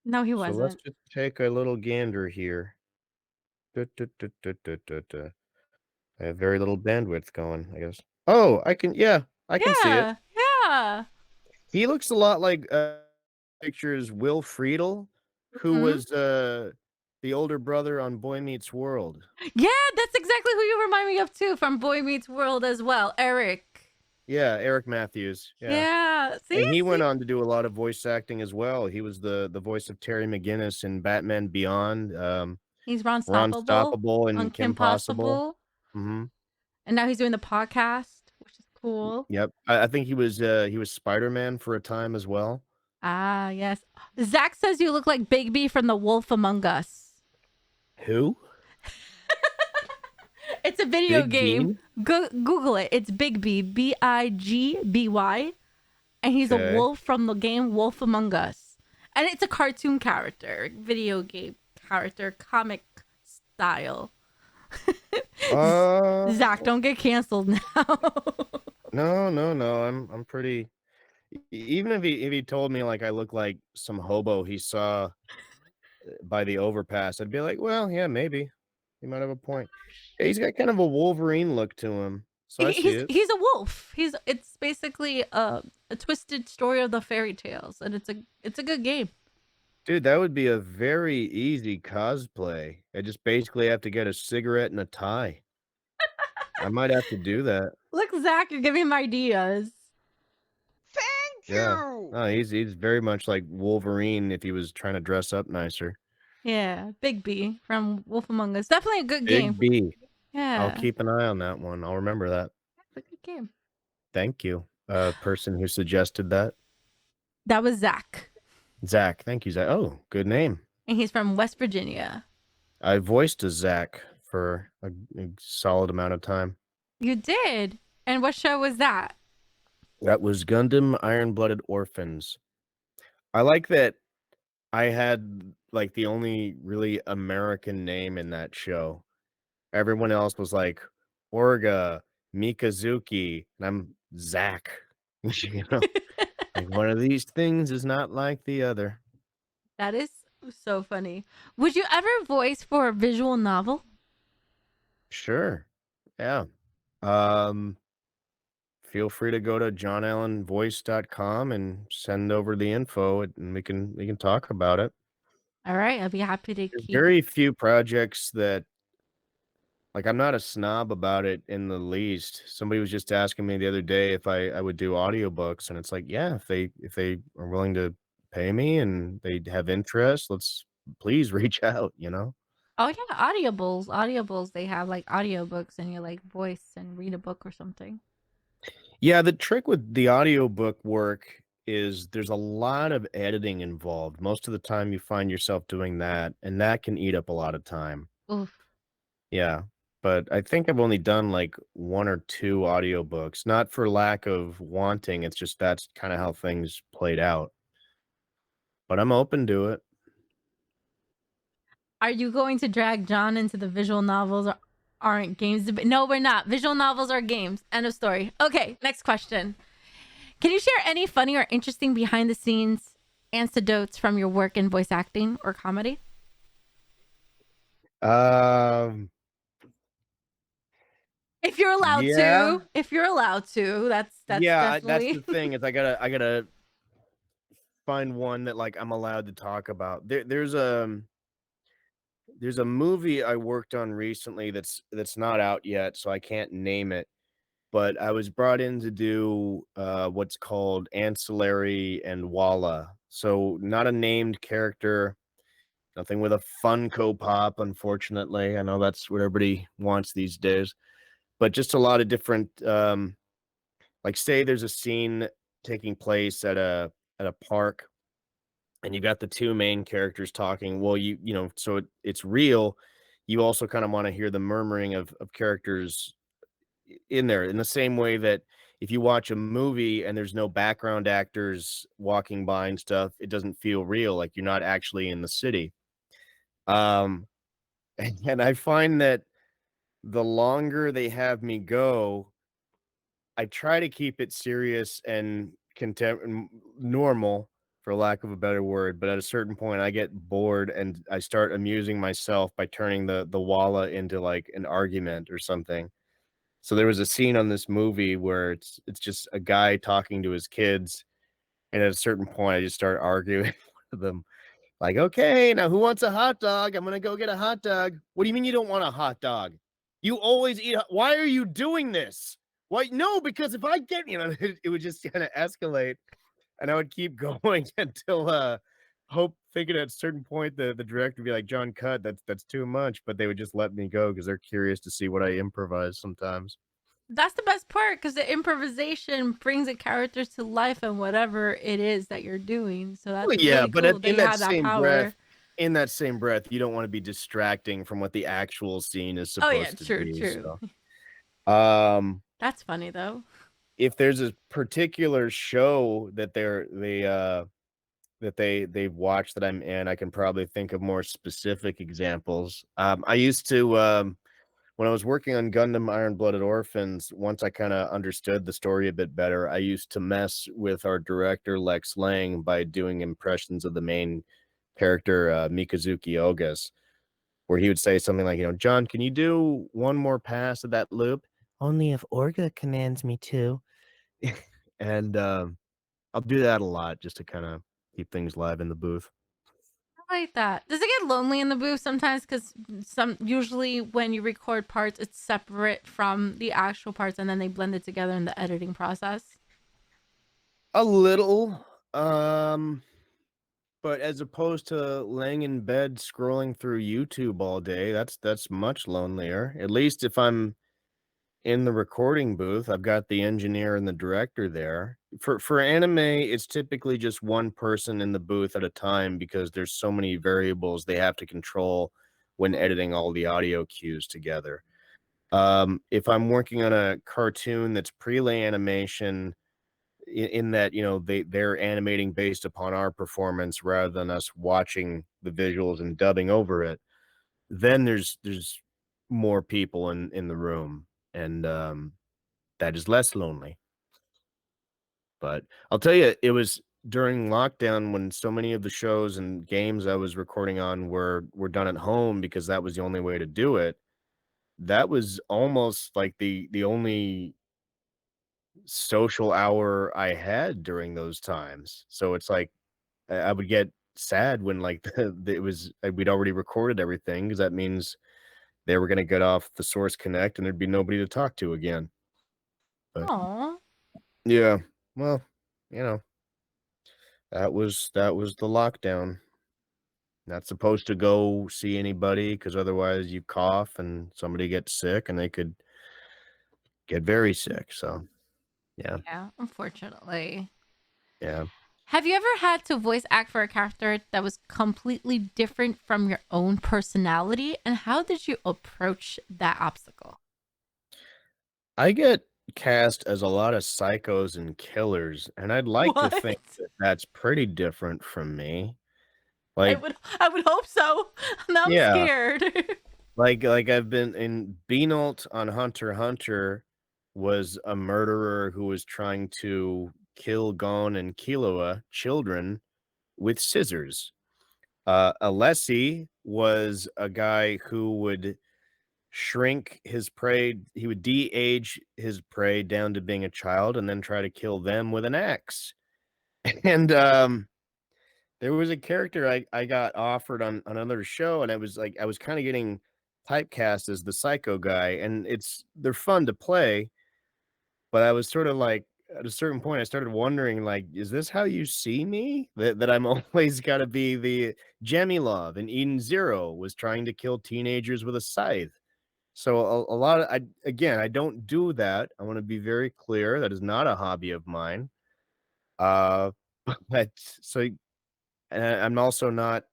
No, he So let's wasn't. just take a little gander here. Duh, duh, duh, duh, duh, duh, duh. I have very little bandwidth going, I guess. Oh, yeah, I can see it. Yeah, yeah. He looks a lot like pictures Will Friedle, who Hmm. was the older brother on Boy Meets World. Yeah, that's exactly who you remind me of too from Boy Meets World as well. Eric. Yeah, Eric Matthews. Yeah. Yeah. See? And he See? went on to do a lot of voice acting as well. He was the voice of Terry McGinnis in Batman Beyond, He's Ron Ron Stoppable Stoppable on and Kim Kim Possible. Possible. Mhm. And now he's doing the podcast, which is cool. Yep. I think he was Spider-Man for a time as well. Ah, yes. Zach says you look like Bigby from The Wolf Among Us. Who? It's a video Big game. Bean? Google it. It's Bigby, Bigby, and he's a Okay. wolf from the game Wolf Among Us. And it's a cartoon character, video game character, comic style. Uh, Zach, don't get canceled now. no, no, no. I'm pretty even if he told me like I look like some hobo he saw by the overpass, I'd be like, well, yeah, maybe. He might have a point. Yeah, he's got kind of a Wolverine look to him. So I see it. He's a wolf. It's basically a twisted story of the fairy tales, and it's a good game. Dude, that would be a very easy cosplay. I just basically have to get a cigarette and a tie. I might have to do that. Look, Zach, you're giving him ideas. Thank Yeah. you. No, he's very much like Wolverine if he was trying to dress up nicer. Yeah, Big B from Wolf Among Us. Definitely a good game. Big B. I'll Yeah, keep an eye on that one. I'll remember that. it's a good game. Thank you, person who suggested that. That was Zach, Zach. Thank you, Zach. Oh, good name. and he's from West Virginia. I voiced a Zach for a solid amount of time. You did. And what show was that? That was Gundam Iron-Blooded Orphans. I like that I had like the only really American name in that show. Everyone else was like Orga, Mikazuki, and I'm Zach. You know, like one of these things is not like the other. That is so funny. Would you ever voice for a visual novel? Sure. Yeah. Um, feel free to go to jonallenvoice.com and send over the info and we can talk about it. All right, I'll be happy to There's keep. very few projects that like I'm not a snob about it in the least. Somebody was just asking me the other day if I would do audiobooks, and it's like, yeah, if they are willing to pay me and they have interest, let's please reach out, you know? Oh yeah, audibles. They have like audiobooks, and you like voice and read a book or something. Yeah, the trick with the audiobook work is there's a lot of editing involved. Most of the time you find yourself doing that, and that can eat up a lot of time. Oof. Yeah. But I think I've only done like 1 or 2 audiobooks, not for lack of wanting, it's just that's kinda how things played out. But I'm open to it. Are you going to drag John into the visual novels or aren't games? No, we're not. Visual novels are games. End of story. Okay, next question. Can you share any funny or interesting behind the scenes anecdotes from your work in voice acting or comedy? Um, If you're allowed yeah. to. If you're allowed to. That's Yeah, that's definitely. the thing is I gotta find one that, like, I'm allowed to talk about. There's a movie I worked on recently that's not out yet, so I can't name it, but I was brought in to do, what's called ancillary and Walla. So, not a named character, nothing with a Funko Pop, unfortunately. I know that's what everybody wants these days, but just a lot of different, like, say there's a scene taking place at a park, and you got the 2 main characters talking. Well, you know, so it's real. You also kinda wanna hear the murmuring of characters in there in the same way that if you watch a movie and there's no background actors walking by and stuff, it doesn't feel real, like you're not actually in the city. Um, And I find that the longer they have me go, I try to keep it serious and normal, for lack of a better word, but at a certain point, I get bored and I start amusing myself by turning the walla into, like, an argument or something. So there was a scene on this movie where it's just a guy talking to his kids, and at a certain point, I just start arguing with them. Like, "Okay, now who wants a hot dog? I'm gonna go get a hot dog." "What do you mean you don't want a hot dog? You always eat why are you doing this?" "Why no, because if I get" it would just kinda escalate, and I would keep going until, hope thinking at a certain point, the director would be like, "John, cut, that's too much," but they would just let me go because 'cause they're curious to see what I improvise sometimes. That's the best part because the improvisation brings the characters to life and whatever it is that you're doing. So Well, that's yeah, really but at cool that you have that power. in that same breath, you don't wanna be distracting from what the actual scene is Oh yeah, supposed to true, be, true. so, um, That's funny though. if there's a particular show that they've watched that I'm in, I can probably think of more specific examples. I used to, when I was working on Gundam Iron-Blooded Orphans, once I kinda understood the story a bit better, I used to mess with our director, Lex Lang, by doing impressions of the main character, Mikazuki Ogas, where he would say something like, "John, can you do one more pass of that loop?" "Only if Orga commands me to." And, I'll do that a lot just to kinda keep things live in the booth. I like that. Does it get lonely in the booth sometimes? Because some usually when you record parts, it's separate from the actual parts, and then they blend it together in the editing process. A little, um, but as opposed to laying in bed scrolling through YouTube all day, that's much lonelier. At least if I'm in the recording booth, I've got the engineer and the director there. For anime, it's typically just one person in the booth at a time because there's so many variables they have to control when editing all the audio cues together. If I'm working on a cartoon that's prelay animation, in that they're animating based upon our performance rather than us watching the visuals and dubbing over it, then there's more people in the room, and that is less lonely. But I'll tell you, it was during lockdown when so many of the shows and games I was recording on were done at home because that was the only way to do it. That was almost like the only social hour I had during those times. So it's like I would get sad when, like, it was we'd already recorded everything because that means they were gonna get off the Source Connect and there'd be nobody to talk to again. But Oh, yeah, well, you know, that was the lockdown. Not supposed to go see anybody because otherwise you cough and somebody gets sick and they could get very sick. So yeah, yeah, unfortunately. yeah. Have you ever had to voice act for a character that was completely different from your own personality? And how did you approach that obstacle? I get cast as a lot of psychos and killers, and I'd like to What? think that that's pretty different from me. I Like, would I would hope so. Now I'm yeah, scared. like I've been in Beanolt on Hunter x Hunter was a murderer who was trying to kill Gon and Killua children with scissors. Alessi was a guy who would shrink his prey. He would de-age his prey down to being a child and then try to kill them with an axe. And there was a character I got offered on another show, and I was like, I was kind of getting typecast as the psycho guy, and they're fun to play, but I was sort of like at a certain point I started wondering, like, is this how you see me? That I'm always gotta be the Love in Eden Zero was trying to kill teenagers with a scythe. So a lot of I don't do that. I want to be very clear. That is not a hobby of mine. Uh, but so I'm also not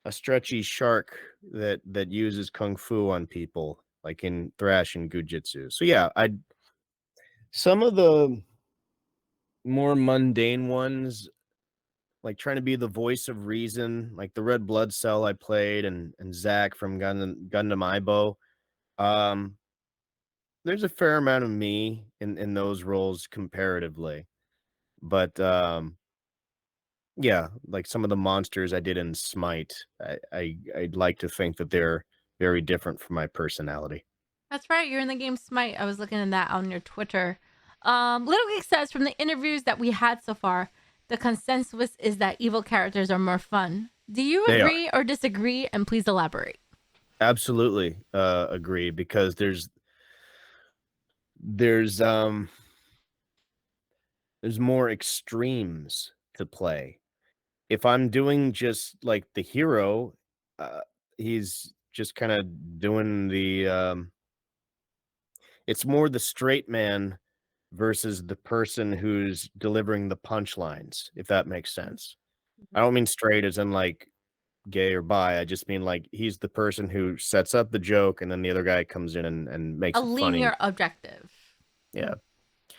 a stretchy shark that uses kung fu on people like in thrash and gujitsu. So yeah, I some of the more mundane ones like trying to be the voice of reason, like the red blood cell I played, and Zach from Gundam Ibo. Um, there's a fair amount of me in those roles comparatively, but yeah, like some of the monsters I did in Smite, I'd like to think that they're very different from my personality. That's right. You're in the game Smite. I was looking at that on your Twitter. Little Geek says from the interviews that we had so far, the consensus is that evil characters are more fun. Do you They are. agree or disagree? And please elaborate. Absolutely agree, because there's um there's more extremes to play. If I'm doing just like the hero, uh, he's just kind of doing it's more the straight man versus the person who's delivering the punchlines, if that makes sense. I don't mean straight as in like gay or bi. I just mean like he's the person who sets up the joke and then the other guy comes in and A makes it funny. linear objective. Yeah.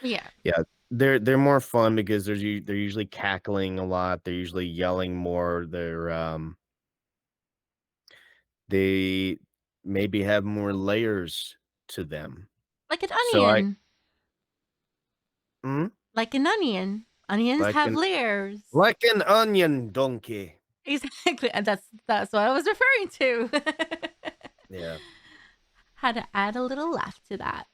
Yeah. Yeah. They're more fun because they're usually cackling a lot. They're usually yelling more. They maybe have more layers to them. Like an So I onion. Mhm. Like an onion. Onions like have an layers. like an onion donkey. Exactly. And that's what I was referring to. Yeah. Had to add a little laugh to that.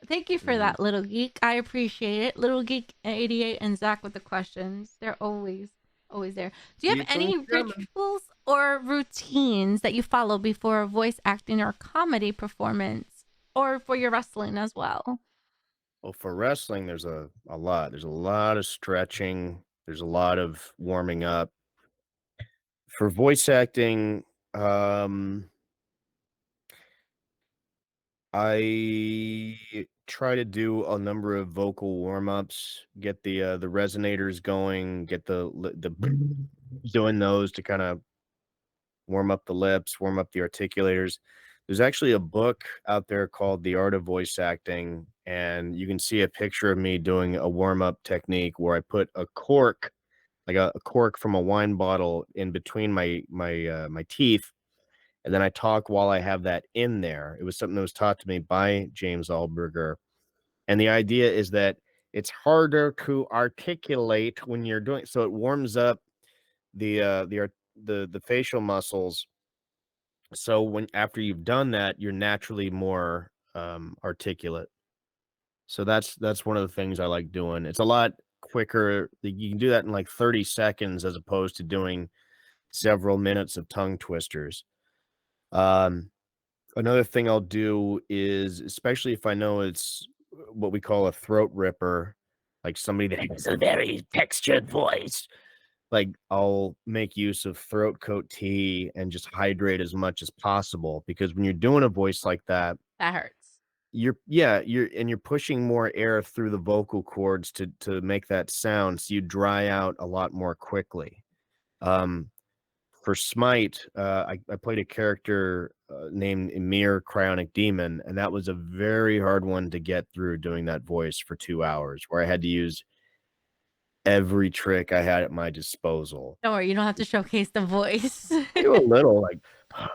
Thank you for Mhm. that, Little Geek. I appreciate it. Little Geek 88 and Zach with the questions. They're always there. Do you have Keep 'em any coming. rituals or routines that you follow before a voice acting or comedy performance, or for your wrestling as well? Well, for wrestling, there's a lot. There's a lot of stretching. There's a lot of warming up. For voice acting, I try to do a number of vocal warm-ups, get the resonators going, get the doing those to kind of warm up the lips, warm up the articulators. There's actually a book out there called The Art of Voice Acting, and you can see a picture of me doing a warm-up technique where I put a cork, like a cork from a wine bottle in between my teeth, and then I talk while I have that in there. It was something that was taught to me by James Alberger, and the idea is that it's harder to articulate when you're doing so it warms up the facial muscles, so when after you've done that, you're naturally more, articulate. So that's one of the things I like doing. It's a lot quicker. You can do that in like 30 seconds as opposed to doing several minutes of tongue twisters. Um, Another thing I'll do is, especially if I know it's what we call a throat ripper, like somebody that has a very textured voice, like, I'll make use of throat coat tea and just hydrate as much as possible, because when you're doing a voice like that, That hurts. you're pushing more air through the vocal cords to make that sound, so you dry out a lot more quickly. Um, for Smite, I played a character, named Emir Cryonic Demon, and that was a very hard one to get through doing that voice for 2 hours, where I had to use every trick I had at my disposal. Don't worry, you don't have to showcase the voice. Do a little like, "I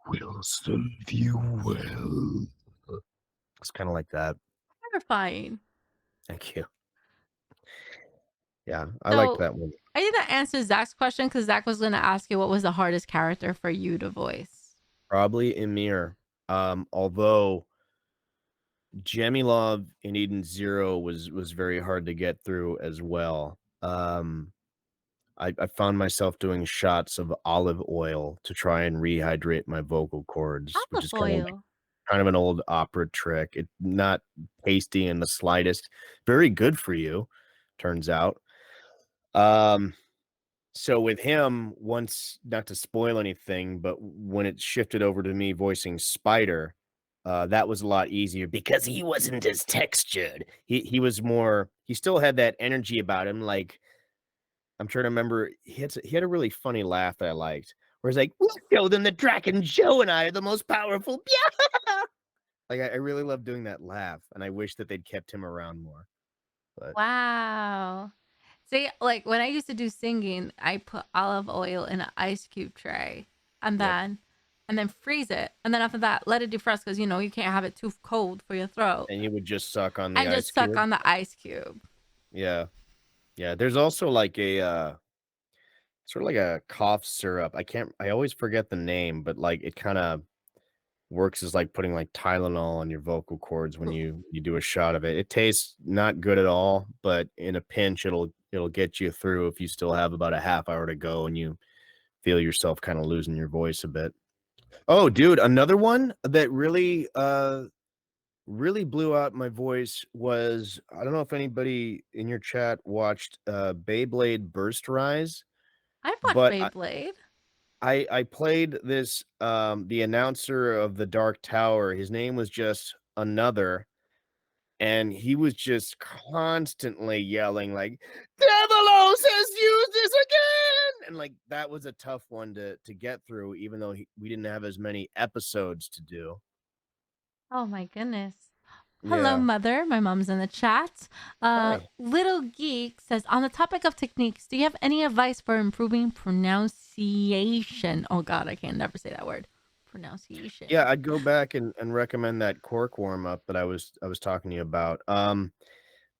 will serve you well." It's kinda like that. Terrifying. Thank you. Yeah, I liked So that one. I think that answers Zach's question because Zach was going to ask you what was the hardest character for you to voice. Probably Emir. Although Gemilov in Eden Zero was very hard to get through as well. I found myself doing shots of olive oil to try and rehydrate my vocal cords, which Olive is oil. kind of an old opera trick. It's not tasty in the slightest. Very good for you, turns out. Um, so with him, once not to spoil anything, but when it shifted over to me voicing Spider, that was a lot easier because he wasn't as textured. He was more. He still had that energy about him. Like I'm trying to remember, he had a really funny laugh that I liked, where he's like, "We'll show them that Draken Joe and I are the most powerful." Like I really love doing that laugh, and I wish that they'd kept him around more. But Wow. See, like when I used to do singing, I put olive oil in an ice cube tray and Yep. then freeze it. And then after that, let it defrost because you can't have it too cold for your throat. And you would just suck on the And ice just suck cube. on the ice cube. Yeah. Yeah. There's also like a sort of like a cough syrup. I always forget the name, but like it kind of works as like putting like Tylenol on your vocal cords when you do a shot of it. It tastes not good at all, but in a pinch it'll get you through if you still have about a half hour to go and you feel yourself kind of losing your voice a bit. Oh, dude, another one that really blew out my voice was I don't know if anybody in your chat watched Beyblade Burst Rise, I've watched but Beyblade. I played this the announcer of the Dark Tower. His name was just Another, and he was just constantly yelling like Devilos has used this again, and like that was a tough one to get through, even though we didn't have as many episodes to do. Oh my goodness. Hello, Yeah. mother. My mom's in the chat. Hi. Little Geek says, on the topic of techniques, do you have any advice for improving pronunciation? Oh God, I can never say that word. Yeah, Pronunciation. I'd go back and recommend that cork warm up that I was talking to you about.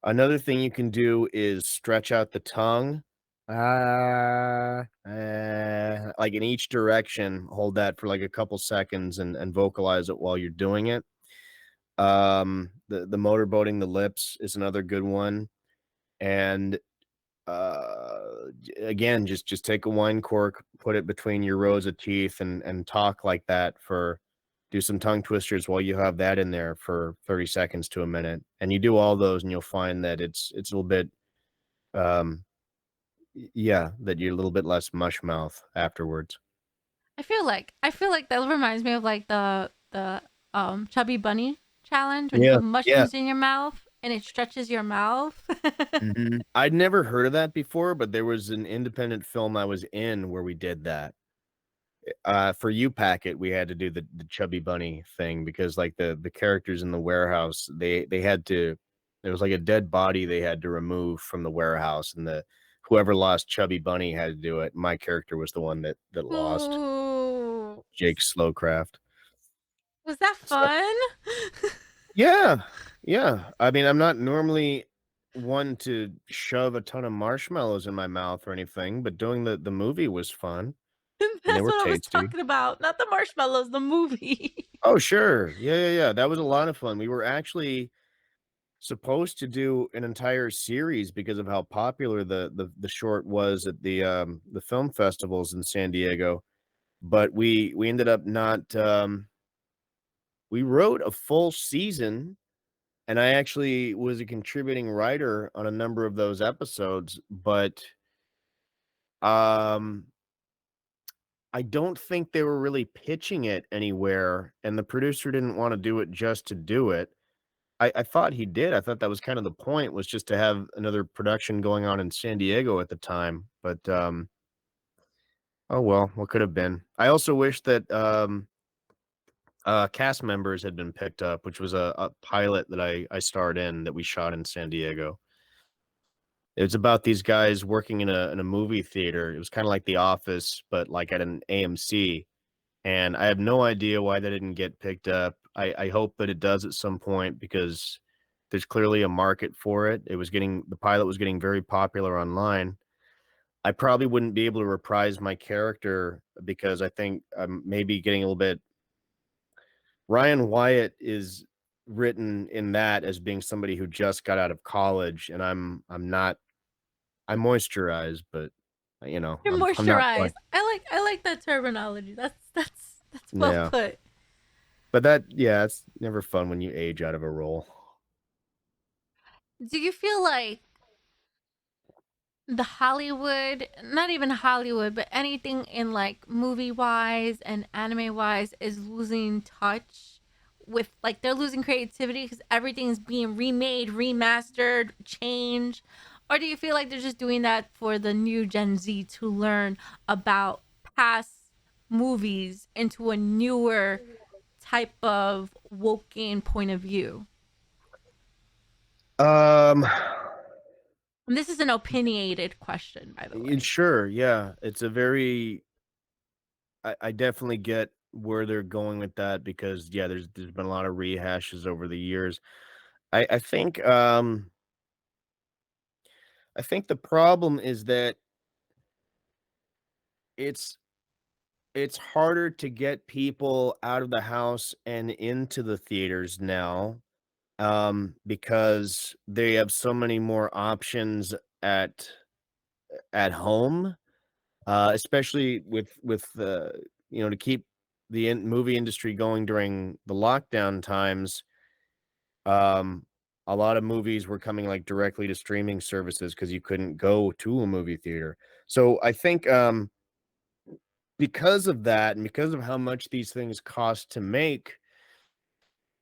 Another thing you can do is stretch out the tongue. Like in each direction, hold that for like a couple seconds and vocalize it while you're doing it. The motorboating the lips is another good one. And again, just take a wine cork, put it between your rows of teeth and talk like that for do some tongue twisters while you have that in there for 30 seconds to a minute. And you do all those and you'll find that it's a little bit um yeah, that you're a little bit less mush mouth afterwards. I feel like that reminds me of like the chubby bunny challenge when you Yeah, put yeah. mushrooms in your mouth and it stretches your mouth. I'd never heard of that before, but there was an independent film I was in where we did that. For you packet, we had to do the chubby bunny thing because like the characters in the warehouse, they had to there was like a dead body they had to remove from the warehouse, and the whoever lost Chubby Bunny had to do it. My character was the one that lost, Ooh. Jake Slowcraft. Was that So fun? yeah, yeah. I mean, I'm not normally one to shove a ton of marshmallows in my mouth or anything, but doing the movie was fun and they That's were what I was tasty. talking about. Not the marshmallows, the movie. Oh, sure. Yeah, yeah, yeah. That was a lot of fun. We were actually supposed to do an entire series because of how popular the short was at the film festivals in San Diego, but we ended up not we wrote a full season and I actually was a contributing writer on a number of those episodes, but um I don't think they were really pitching it anywhere and the producer didn't want to do it just to do it. I thought he did. I thought that was kind of the point was just to have another production going on in San Diego at the time, but, oh well, what could have been. I also wish that, cast members had been picked up, which was a pilot that I starred in that we shot in San Diego. It was about these guys working in a movie theater. It was kinda like The Office, but, like, at an AMC, and I have no idea why that didn't get picked up. I hope that it does at some point because there's clearly a market for it. The pilot was getting very popular online. I probably wouldn't be able to reprise my character because I think I'm maybe getting a little bit Ryan Wyatt is written in that as being somebody who just got out of college, and I'm not I moisturize, but, You're I'm not quite. moisturized. I like that terminology. That's well Yeah. put. But it's never fun when you age out of a role. Do you feel like the Hollywood, not even Hollywood, but anything in like movie wise and anime wise is losing touch with like they're losing creativity because everything's being remade, remastered, changed? Or do you feel like they're just doing that for the new Gen Z to learn about past movies into a newer type of woken point of view? Um And this is an opinionated question, by the way. Sure, yeah. It's a very I definitely get where they're going with that because yeah, there's been a lot of rehashes over the years. I think I think the problem is that it's it's harder to get people out of the house and into the theaters now, because they have so many more options at at home, especially to keep the movie industry going during the lockdown times. Um, a lot of movies were coming like directly to streaming services because you couldn't go to a movie theater. So I think because of that and because of how much these things cost to make,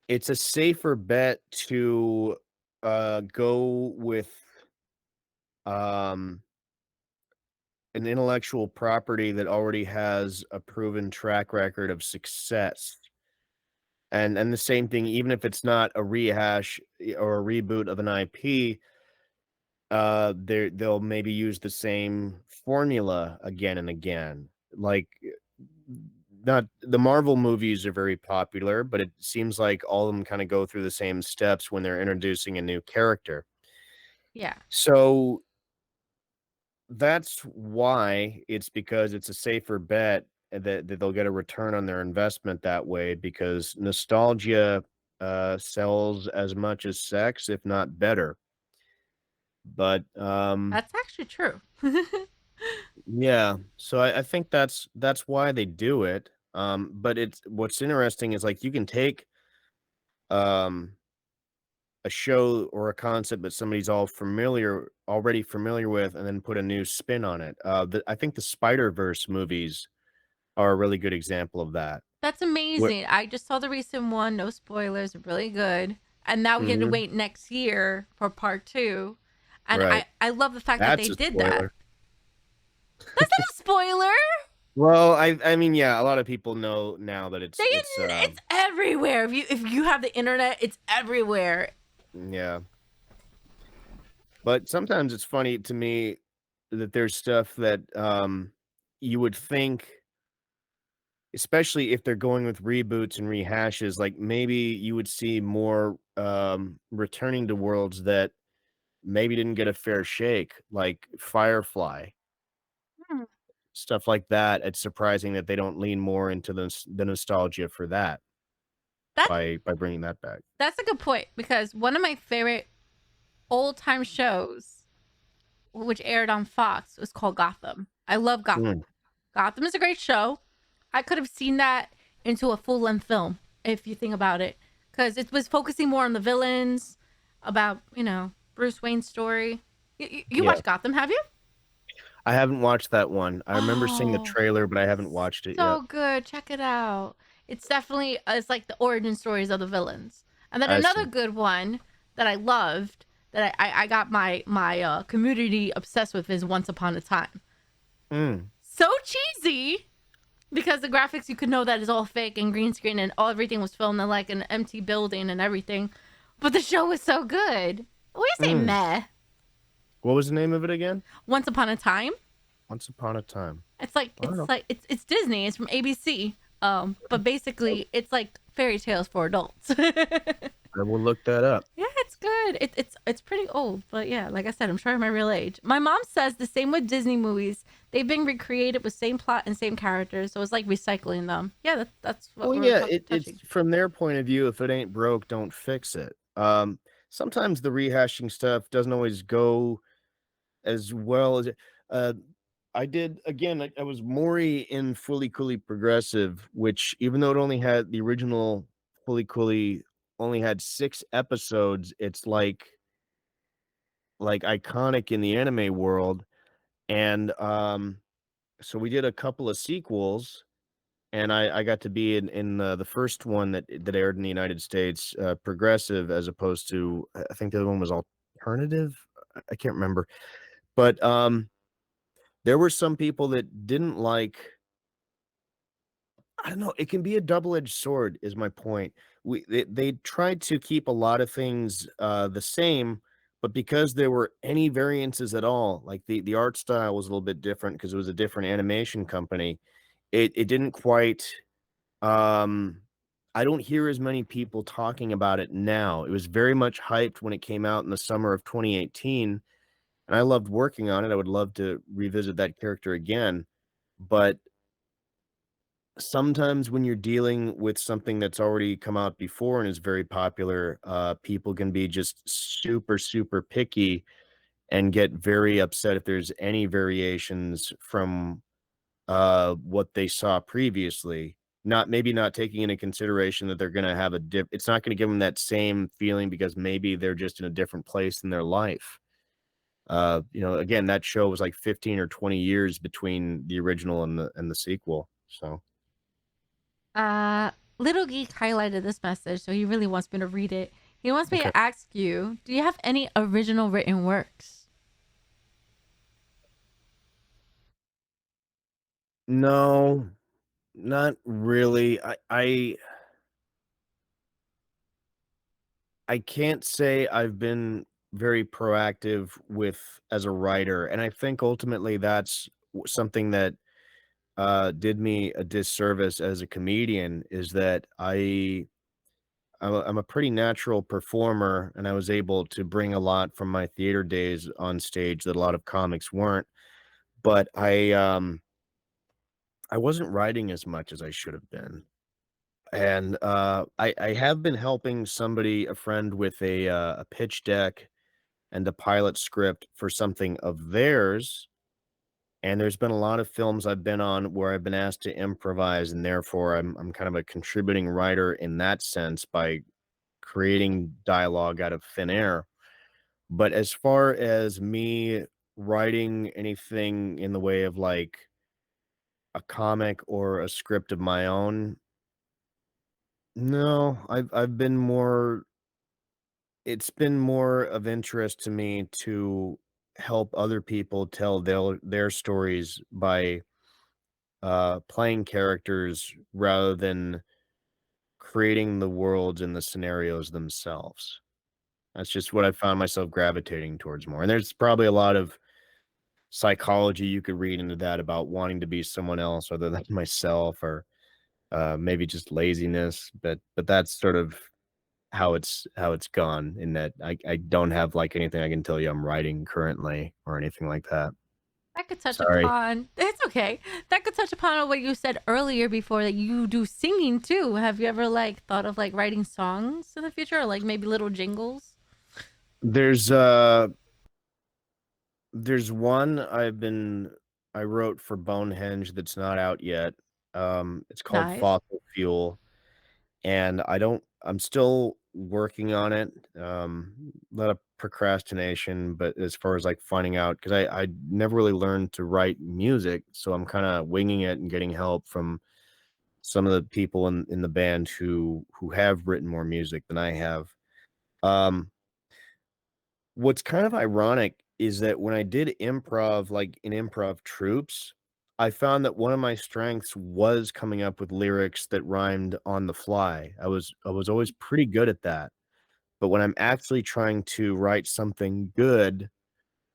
it's a safer bet to go with um an intellectual property that already has a proven track record of success. And the same thing, even if it's not a rehash or a reboot of an IP, they'll maybe use the same formula again and again. Like not the Marvel movies are very popular, but it seems like all of them kind of go through the same steps when they're introducing a new character. Yeah. So that's why it's because it's a safer bet that they'll get a return on their investment that way because nostalgia sells as much as sex, if not better. But That's actually true. yeah, so I think that's why they do it. But it's what's interesting is like you can take um a show or a concept that somebody's already familiar with, and then put a new spin on it. I think the Spider-Verse movies are a really good example of that. That's Where amazing. I just saw the recent one, no spoilers, really good. And now we get to Mhm, wait next year for part 2. And right. I love the fact that they That's a did that. spoiler. That's not a spoiler. Well, I mean, yeah, a lot of people know now that It's everywhere. If you have the internet, it's everywhere. yeah. But sometimes it's funny to me that there's stuff that, you would think, especially if they're going with reboots and rehashes, like, maybe you would see more, returning to worlds that maybe didn't get a fair shake, like Firefly, Hmm. stuff like that. It's surprising that they don't lean more into the nostalgia for that That's by bringing that back. that's a good point because one of my favorite old time shows, which aired on Fox, was called Gotham. I love Gotham. Mm, Gotham is a great show. I could have seen that into a full length film if you think about it, because it was focusing more on the villains, about Bruce Wayne's story. You yeah. watch Gotham, have you? I haven't watched that one. I remember seeing the Oh, trailer, but I haven't watched it yet. so good. Check it out. It's definitely it's like the origin stories of the villains. And then I another see. good one that I loved that I got my community obsessed with is Once Upon a Time. Mm, So cheesy because the graphics you could know that is all fake and green screen and everything was filmed in like an empty building and everything. But the show was so good. What do you say mm. meh? What was the name of it again? Once Upon a Time? Once Upon a Time. It's like I don't know. it's Disney. It's from ABC. But basically it's like fairy tales for adults. Yeah, I will look that up. it's good. It's pretty old, but yeah, like I said, I'm showing my real age. My mom says the same with Disney movies. They've been recreated with same plot and same characters, so it's like recycling them. Yeah, that's what Well, we're yeah, it's touching. from their point of view, if it ain't broke, don't fix it. Sometimes the rehashing stuff doesn't always go as well as it. Uh, I did again. I was Maury in Fully Cooley Progressive, which even though it only had the original Fully Cooley only had 6 episodes, it's like iconic in the anime world. And so we did a couple of sequels, and I got to be in the first one that aired in the United States, Progressive, as opposed to I think the other one was Alternative. I can't remember, but there were some people that didn't like. I don't know. It can be a double-edged sword, is my point. They tried to keep a lot of things the same, but because there were any variances at all, like the art style was a little bit different because it was a different animation company. It didn't quite um I don't hear as many people talking about it now. It was very much hyped when it came out in the summer of 2018, and I loved working on it. I would love to revisit that character again, but sometimes when you're dealing with something that's already come out before and is very popular, people can be just super, super picky and get very upset if there's any variations from what they saw previously. Not maybe not taking into consideration that they're gonna have a it's not gonna give them that same feeling because maybe they're just in a different place in their life. Again, that show was like 15 or 20 years between the original and the sequel. So Uh, Little Geek highlighted this message, so he really wants me to read it. He wants me okay. to ask you, do you have any original written works? No, not really. I can't say I've been very proactive with as a writer, and I think ultimately that's something that did me a disservice as a comedian is that I'm a pretty natural performer, and I was able to bring a lot from my theater days on stage that a lot of comics weren't. But I wasn't writing as much as I should have been. And I have been helping somebody, a friend, with a pitch deck and a pilot script for something of theirs. And there's been a lot of films I've been on where I've been asked to improvise, and therefore I'm kind of a contributing writer in that sense by creating dialogue out of thin air. But as far as me writing anything in the way of like a comic or a script of my own, no, I've been more it's been more of interest to me to help other people tell their stories by playing characters rather than creating the worlds and the scenarios themselves. That's just what I found myself gravitating towards more. And there's probably a lot of psychology you could read into that about wanting to be someone else other than myself, or maybe just laziness. But that's sort of how it's gone in that I don't have like anything I can tell you I'm writing currently or anything like that. That could touch Sorry. upon, it's okay. That could touch upon what you said earlier before that you do singing too. Have you ever like thought of like writing songs in the future or like maybe little jingles? There's uh there's one I wrote for Bonehenge that's not out yet. It's called Nice. Fossil Fuel, and I'm still working on it. A lot of procrastination, but as far as like finding out, because I never really learned to write music, so I'm kind of winging it and getting help from some of the people in the band who have written more music than I have. Um, what's kind of ironic is that when I did improv, like in improv troops, I found that one of my strengths was coming up with lyrics that rhymed on the fly. I was always pretty good at that. But when I'm actually trying to write something good,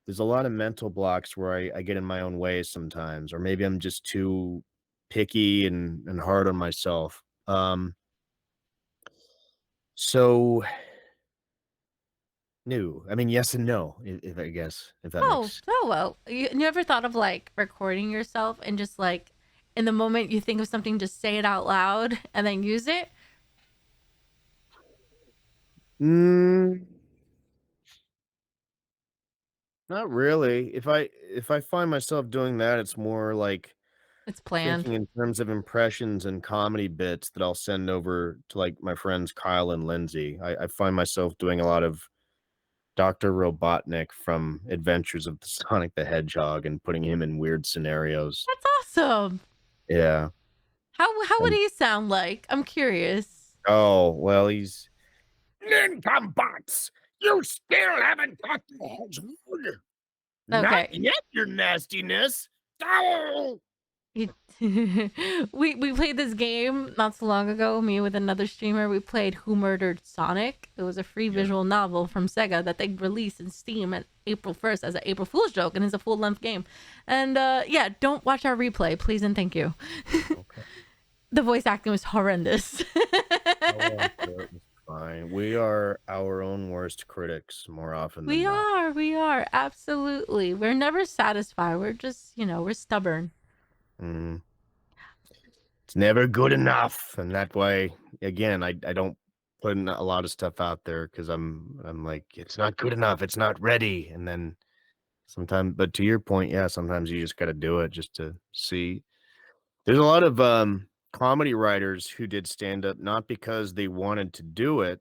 there's a lot of mental blocks where I get in my own way sometimes, or maybe I'm just too picky and hard on myself. So no, I mean yes and no, if I guess if that Oh, makes. so well. You ever thought of like recording yourself and just like in the moment you think of something, just say it out loud and then use it? Mm, not really. If I find myself doing that, it's more like It's planned. thinking in terms of impressions and comedy bits that I'll send over to like my friends Kyle and Lindsay. I find myself doing a lot of Dr. Robotnik from Adventures of the Sonic the Hedgehog and putting him in weird scenarios. That's awesome. Yeah. How would And he sound like? I'm curious. oh, well, he's Nincompoops! You still haven't got the hedgehog? Not Okay. yet, your nastiness. Oh! It- we played this game not so long ago. Me with another streamer, we played Who Murdered Sonic. It was a free Yeah. visual novel from Sega that they released in Steam at April 1st as an April Fool's joke, and it's a full length game. And yeah, don't watch our replay, please and thank you. Okay. The voice acting was horrendous. Oh, I'm sure it was fine. We are our own worst critics more often than We not. are, we are, absolutely. We're never satisfied. We're just, we're stubborn. Mhm. It's never good enough, and that way, again, I don't put in a lot of stuff out there because I'm like, it's not good enough, it's not ready, and then sometimes, but to your point, yeah, sometimes you just got to do it just to see. There's a lot of comedy writers who did stand up not because they wanted to do it,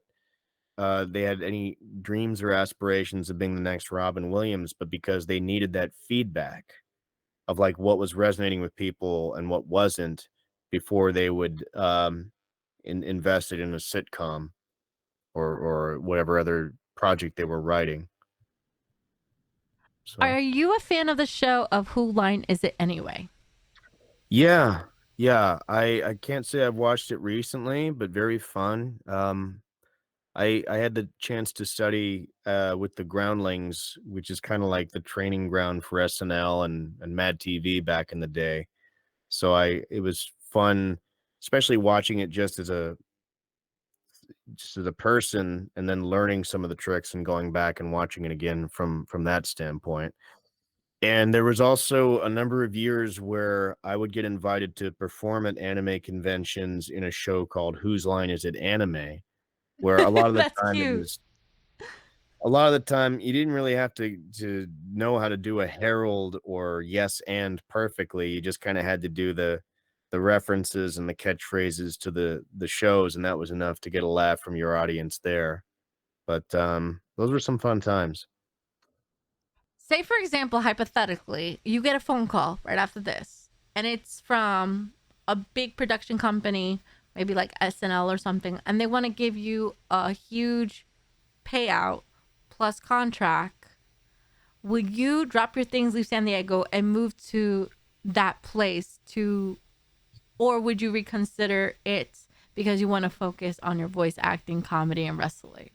they had any dreams or aspirations of being the next Robin Williams, but because they needed that feedback of like what was resonating with people and what wasn't before they would invest it in a sitcom or whatever other project they were writing. So Are you a fan of the show of Who Line Is It Anyway? yeah, yeah. I can't say I've watched it recently, but very fun. I had the chance to study with the Groundlings, which is kind of like the training ground for SNL and Mad TV back in the day. So it was fun, especially watching it just as a person and then learning some of the tricks and going back and watching it again from that standpoint. And there was also a number of years where I would get invited to perform at anime conventions in a show called Whose Line Is It Anime, where a lot of the That's time it cute. was a lot of the time you didn't really have to know how to do a herald or yes and perfectly. You just kind of had to do the references and the catchphrases to the shows, and that was enough to get a laugh from your audience there. But those were some fun times. Say, for example, hypothetically, you get a phone call right after this, and it's from a big production company, maybe like SNL or something, and they want to give you a huge payout plus contract. Would you drop your things, leave San Diego, and move to that place to, or would you reconsider it because you want to focus on your voice acting, comedy, and wrestling?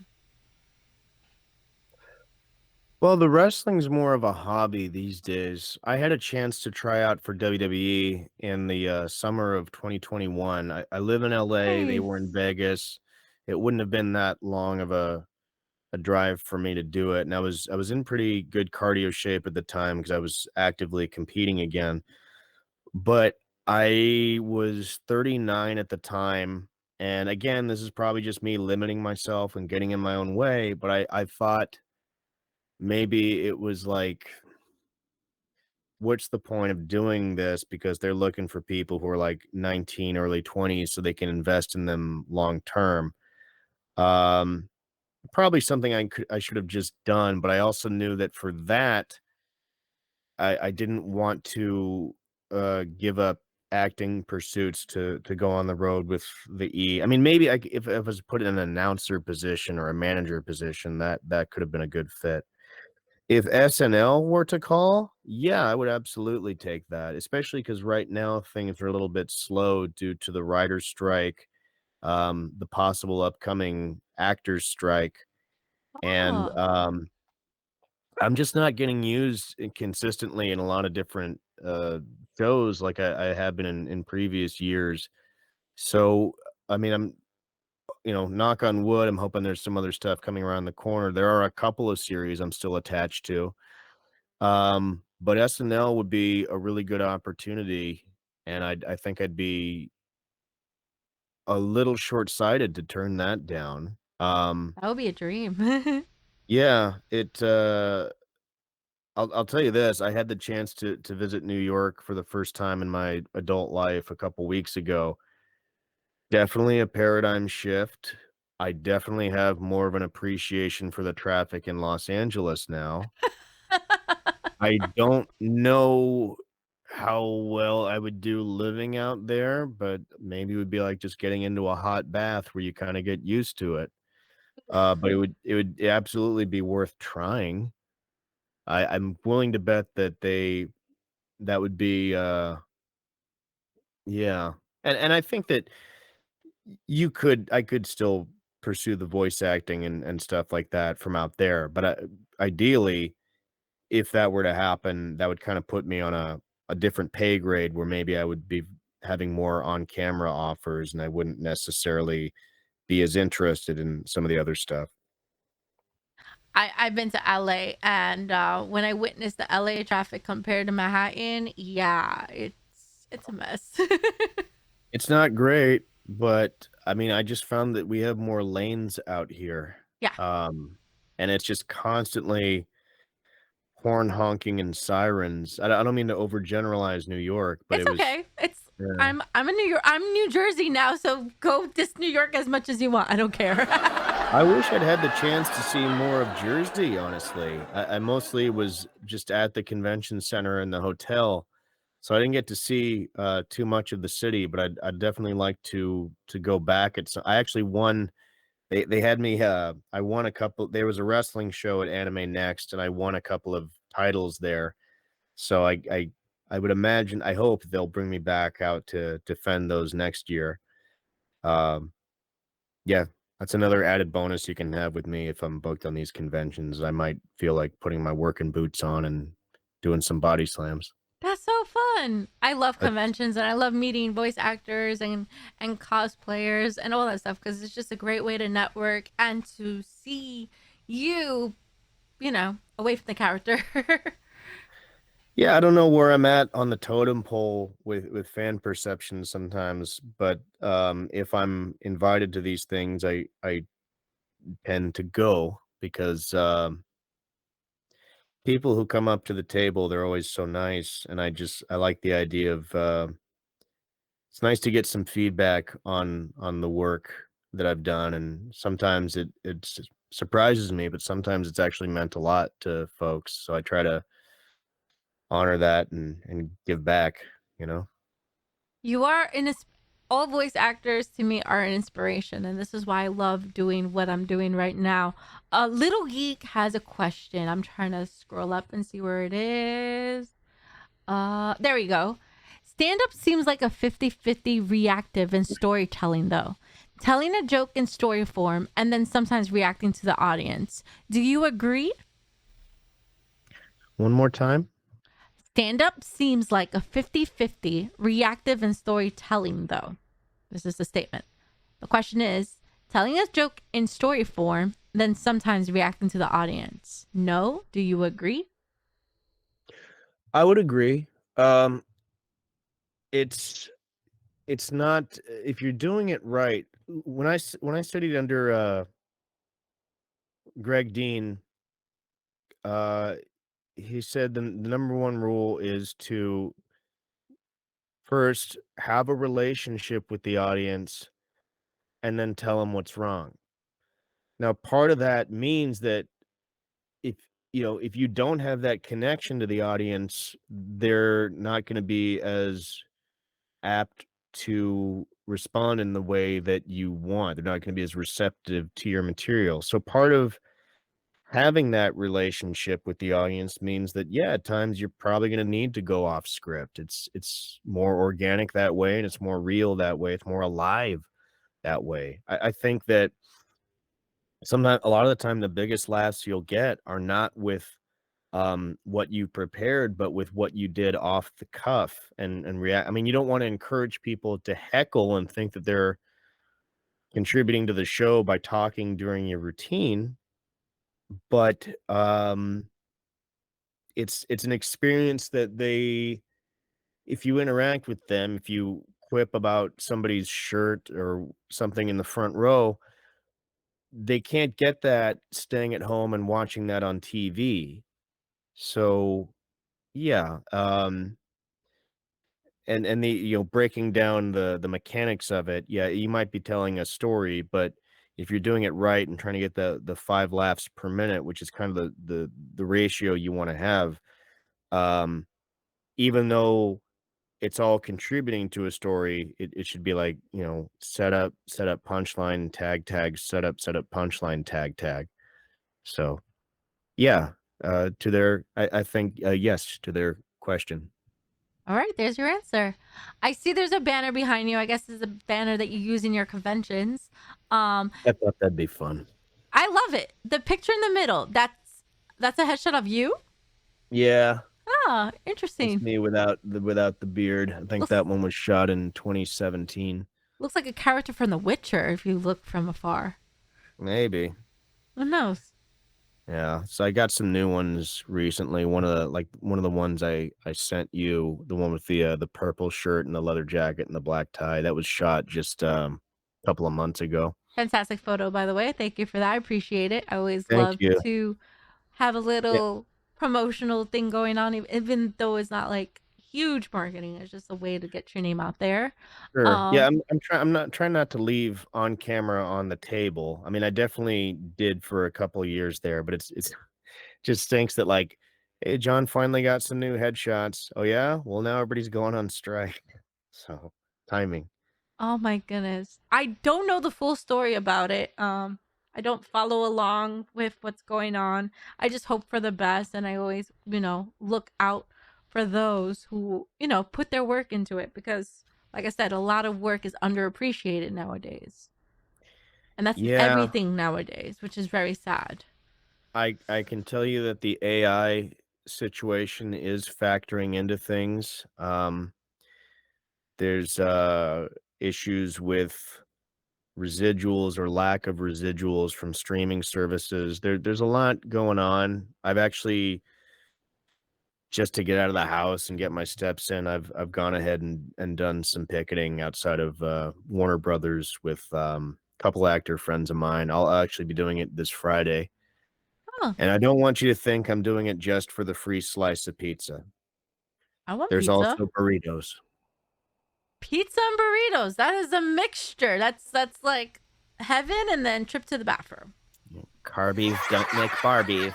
Well, the wrestling's more of a hobby these days. I had a chance to try out for WWE in the summer of 2021. I live in LA. They were in Nice. Vegas. It wouldn't have been that long of a drive for me to do it, and I was in pretty good cardio shape at the time because I was actively competing again. But I was 39 at the time, and again, this is probably just me limiting myself and getting in my own way, but I thought maybe it was like, what's the point of doing this? Because they're looking for people who are like 19, early 20s so they can invest in them long term. Um, Probably something I should have just done, but I also knew that for that, I didn't want to, give up acting pursuits to go on the road with the E. I mean, maybe if I was put in an announcer position or a manager position, that could have been a good fit. If SNL were to call, yeah, I would absolutely take that, especially because right now things are a little bit slow due to the writers' strike, the possible upcoming actors' strike, and, Oh, I'm just not getting used consistently in a lot of different, shows like I have been in previous years. So, I mean, knock on wood, I'm hoping there's some other stuff coming around the corner. There are a couple of series I'm still attached to. But SNL would be a really good opportunity, and I think I'd be a little short-sighted to turn that down. that would be a dream. Yeah, I'll tell you this, I had the chance to visit New York for the first time in my adult life a couple weeks ago. Definitely a paradigm shift. I definitely have more of an appreciation for the traffic in Los Angeles now. I don't know how well I would do living out there, but maybe it would be like just getting into a hot bath where you kinda get used to it. But it would absolutely be worth trying. I'm willing to bet that would be, Yeah. And I think that I could still pursue the voice acting and stuff like that from out there, but, ideally, if that were to happen, that would kinda put me on a different pay grade where maybe I would be having more on-camera offers, and I wouldn't necessarily be as interested in some of the other stuff. I've been to LA, and when I witnessed the LA traffic compared to Manhattan, yeah, it's a mess. It's not great, but, I mean, I just found that we have more lanes out here, Yeah, um, and it's just constantly horn honking and sirens. I don't mean to overgeneralize New York, but it it's was okay. It's yeah. I'm in New York. I'm New Jersey now, so go diss New York as much as you want. I don't care. I wish I'd had the chance to see more of Jersey, honestly. I mostly was just at the convention center and the hotel, so I didn't get to see, too much of the city, but I'd definitely like to go back. I actually won they had me, I won a couple there was a wrestling show at Anime Next, and I won a couple of titles there. So I would imagine I hope they'll bring me back out to defend those next year. Um, yeah, that's another added bonus you can have with me if I'm booked on these conventions. I might feel like putting my working boots on and doing some body slams. That's so fun. I love But conventions, and I love meeting voice actors and cosplayers and all that stuff because it's just a great way to network and to see you, away from the character. yeah, I don't know where I'm at on the totem pole with fan perception sometimes, but if I'm invited to these things, I tend to go because people who come up to the table, they're always so nice, and I like the idea of, it's nice to get some feedback on the work that I've done, and sometimes it surprises me, but sometimes it's actually meant a lot to folks, so I try to honor that and give back, you know? You are all voice actors to me are an inspiration, and this is why I love doing what I'm doing right now. Little Geek has a question. I'm trying to scroll up and see where it is. There we go. Stand up seems like a 50-50 reactive in storytelling, though. Telling a joke in story form and then sometimes reacting to the audience. Do you agree? One more time? Stand up seems like a 50-50 reactive in storytelling, though. This is the statement. The question is telling a joke in story form, then sometimes reacting to the audience. No? Do you agree? I would agree. Um, it's it's not if you're doing it right. When I studied under Greg Dean, uh, he said the number one rule is to first have a relationship with the audience and then tell them what's wrong. Now, part of that means that if if you don't have that connection to the audience, they're not going to be as apt to respond in the way that you want. They're not going to be as receptive to your material. So part of having that relationship with the audience means that yeah, at times you're probably going to need to go off script. It's more organic that way, and it's more real that way. It's more alive that way. I think that sometimes a lot of the time the biggest laughs you'll get are not with what you prepared, but with what you did off the cuff and react. I mean, you don't want to encourage people to heckle and think that they're contributing to the show by talking during your routine, but it's an experience that if you interact with them, if you quip about somebody's shirt or something in the front row, they can't get that staying at home and watching that on TV. So yeah, and the breaking down the mechanics of it, yeah, you might be telling a story, but if you're doing it right and trying to get the 5 laughs per minute, which is kind of the ratio you wanna have, um, even though it's all contributing to a story, it should be like, set up, punchline, tag, tag, set up, punchline, tag, tag. So, yeah, to their I think, yes, to their question. All right, there's your answer. I see there's a banner behind you. I guess it's a banner that you use in your conventions. Um, I thought that'd be fun. I love it. The picture in the middle, that's a headshot of you? Yeah, Ah, it's interesting. me without the beard. I think Looks that one was shot in 2017. looks like a character from The Witcher if you look from afar. Maybe. Who knows? Yeah. So I got some new ones recently. One of the ones I sent you, the one with the purple shirt and the leather jacket and the black tie, that was shot just a couple of months ago. Fantastic photo, by the way. Thank you for that. I appreciate it. I always Thank love you. to have a Yeah, little promotional thing going on, even though it's not like huge marketing. It's just a way to get your name out there. sure. Yeah, Um, I'm not trying not to leave on camera on the table. I mean, I definitely did for a couple of years there, but it's just stinks that like, hey, John finally got some new headshots. Oh yeah? Well, now everybody's going on strike. So, timing. Oh my goodness. I don't know the full story about it. I don't follow along with what's going on. I just hope for the best and I always, look out for those who, put their work into it because like I said, a lot of work is underappreciated nowadays. And that's Yeah, everything nowadays, which is very sad. I can tell you that the AI situation is factoring into things. There's issues with residuals or lack of residuals from streaming services. There's a lot going on. I've actually, just to get out of the house and get my steps in, I've gone ahead and done some picketing outside of Warner Brothers with a couple actor friends of mine. I'll actually be doing it this Friday. Oh, And I don't want you to think I'm doing it just for the free slice of pizza. I want There's pizza. also burritos. Pizza and burritos. That is a mixture. That's like heaven and then trip to the bathroom. Carbies don't make Barbies.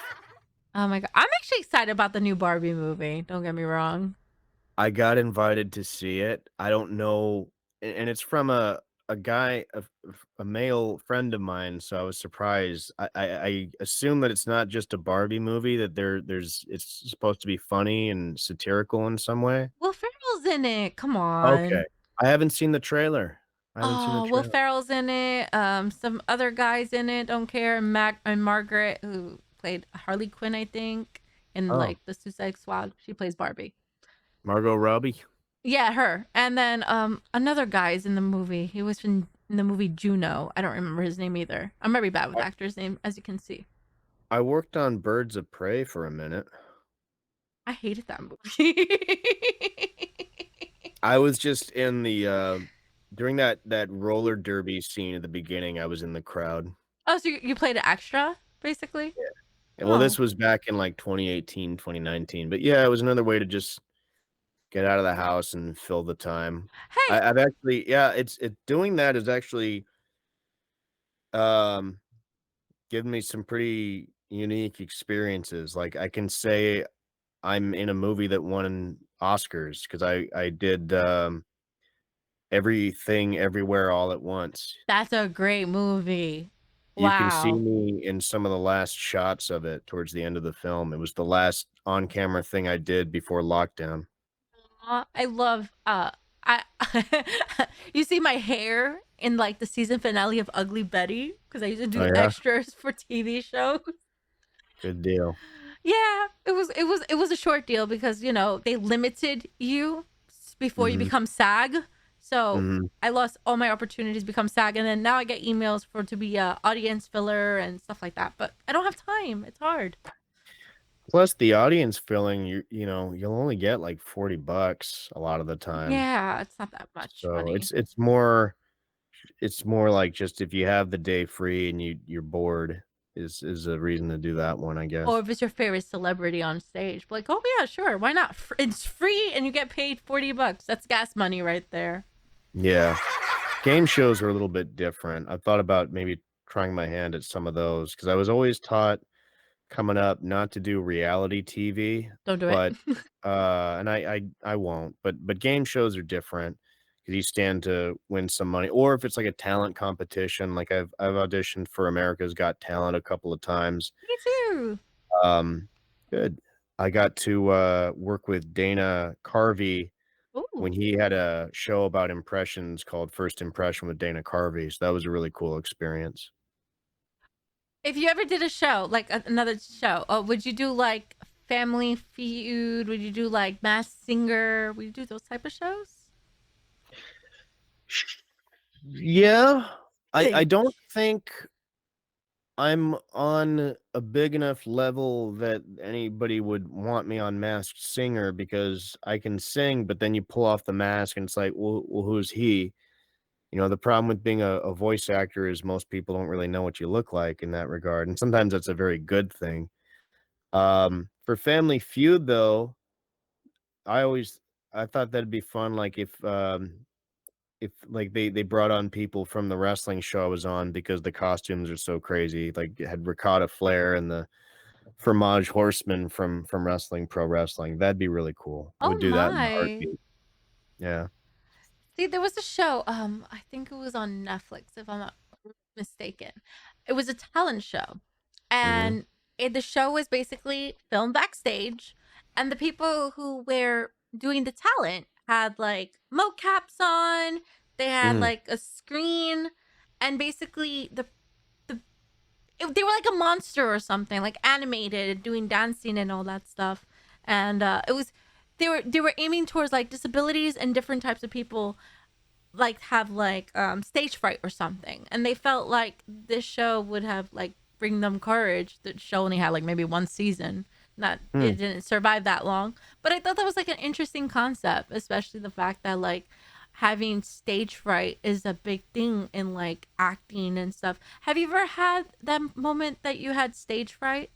Oh my god. I'm actually excited about the new Barbie movie. Don't get me wrong. I got invited to see it. I don't know, and it's from a guy, a male friend of mine, so I was surprised. I assume that it's not just a Barbie movie, that there's it's supposed to be funny and satirical in some way? Will Ferrell's in it. Come Okay. on. I haven't seen the trailer. I haven't seen the Oh, Will trailer. Ferrell's in it. Some other guys in it. Don't care. And Margaret, who played Harley Quinn, I think, in Oh, like the Suicide Squad. She plays Barbie. Margot Robbie? Yeah, her. And then another guy's in the movie. He was in the movie Juno. I don't remember his name either. I'm very bad with I actors' name, as you can see. I worked on Birds of Prey for a minute. I hated that movie. I was just in during that roller derby scene at the beginning, I was in the crowd. Oh, so you played an extra, basically? Yeah. And well, Oh, this was back in like 2018, 2019. But yeah, it was another way to just get out of the house and fill the time. hey, I've actually, yeah, it doing that has actually um given me some pretty unique experiences. Like I can say I'm in a movie that won Oscars because I did Everything Everywhere All at Once. that's a great movie. You can see Wow. me in some of the last shots of it towards the end of the film. It was the last on-camera thing I did before lockdown. I love I you see my hair in like the season finale of Ugly Betty because I used to Oh, do yeah? extras for TV shows. Good deal. Yeah, it was a short deal because they limited you before you Mhm, become SAG. So mhm. I lost all my opportunities to become SAG, and then now I get emails for to be a audience filler and stuff like that. But I don't have time. It's hard. Plus the audience filling, you'll only get like $40 a lot of the time. Yeah, it's not that much So money. it's more like just if you have the day free and you're bored is a reason to do that one, I Or guess. if it's your favorite celebrity on stage, like, oh yeah, sure, why not? It's free and you get paid $40. That's gas money right there. Yeah. Game shows are a little bit different. I've thought about maybe trying my hand at some of those because I was always taught coming up not to do reality TV, Don't do it. but, and I won't, but game shows are different because you stand to win some money, or if it's like a talent competition, like I've auditioned for America's Got Talent a couple of times. Me too. Um, good. I got to, work with Dana Carvey when Ooh. he had a show about impressions called First Impression with Dana Carvey, so that was a really cool experience. If you ever did a show, like another show, would you do like Family Feud? Would you do like Masked Singer? Would you do those type of shows? Yeah, I Think. don't think I'm on a big enough level that anybody would want me on Masked Singer because I can sing, but then you pull off the mask and it's like, well, who's he? You know, the problem with being a voice actor is most people don't really know what you look like in that regard, and sometimes that's a very good thing. For Family Feud, though, I always I thought that'd be fun, like if like they brought on people from the wrestling show I was on because the costumes are so crazy. Like it had Ricotta Flair and the Fromage Horseman from Wrestling Pro Wrestling. That'd be really cool. Oh Would do that in a my. heartbeat. Yeah. See, there was a show, I think it was on Netflix, if I'm not mistaken. It was a talent show. Mhm. And the show was basically filmed backstage. And the people who were doing the talent had like mocaps on, they had Mhm. like a screen, and basically they were like a monster or something, like animated, doing dancing and all that stuff. And it was they were aiming towards like disabilities and different types of people like have like stage fright or something, and they felt like this show would have like bring them courage. The show only had like maybe one season, not it Mm. didn't survive that long, but I thought that was like an interesting concept, especially the fact that like having stage fright is a big thing in like acting and stuff. Have you ever had that moment that you had stage fright?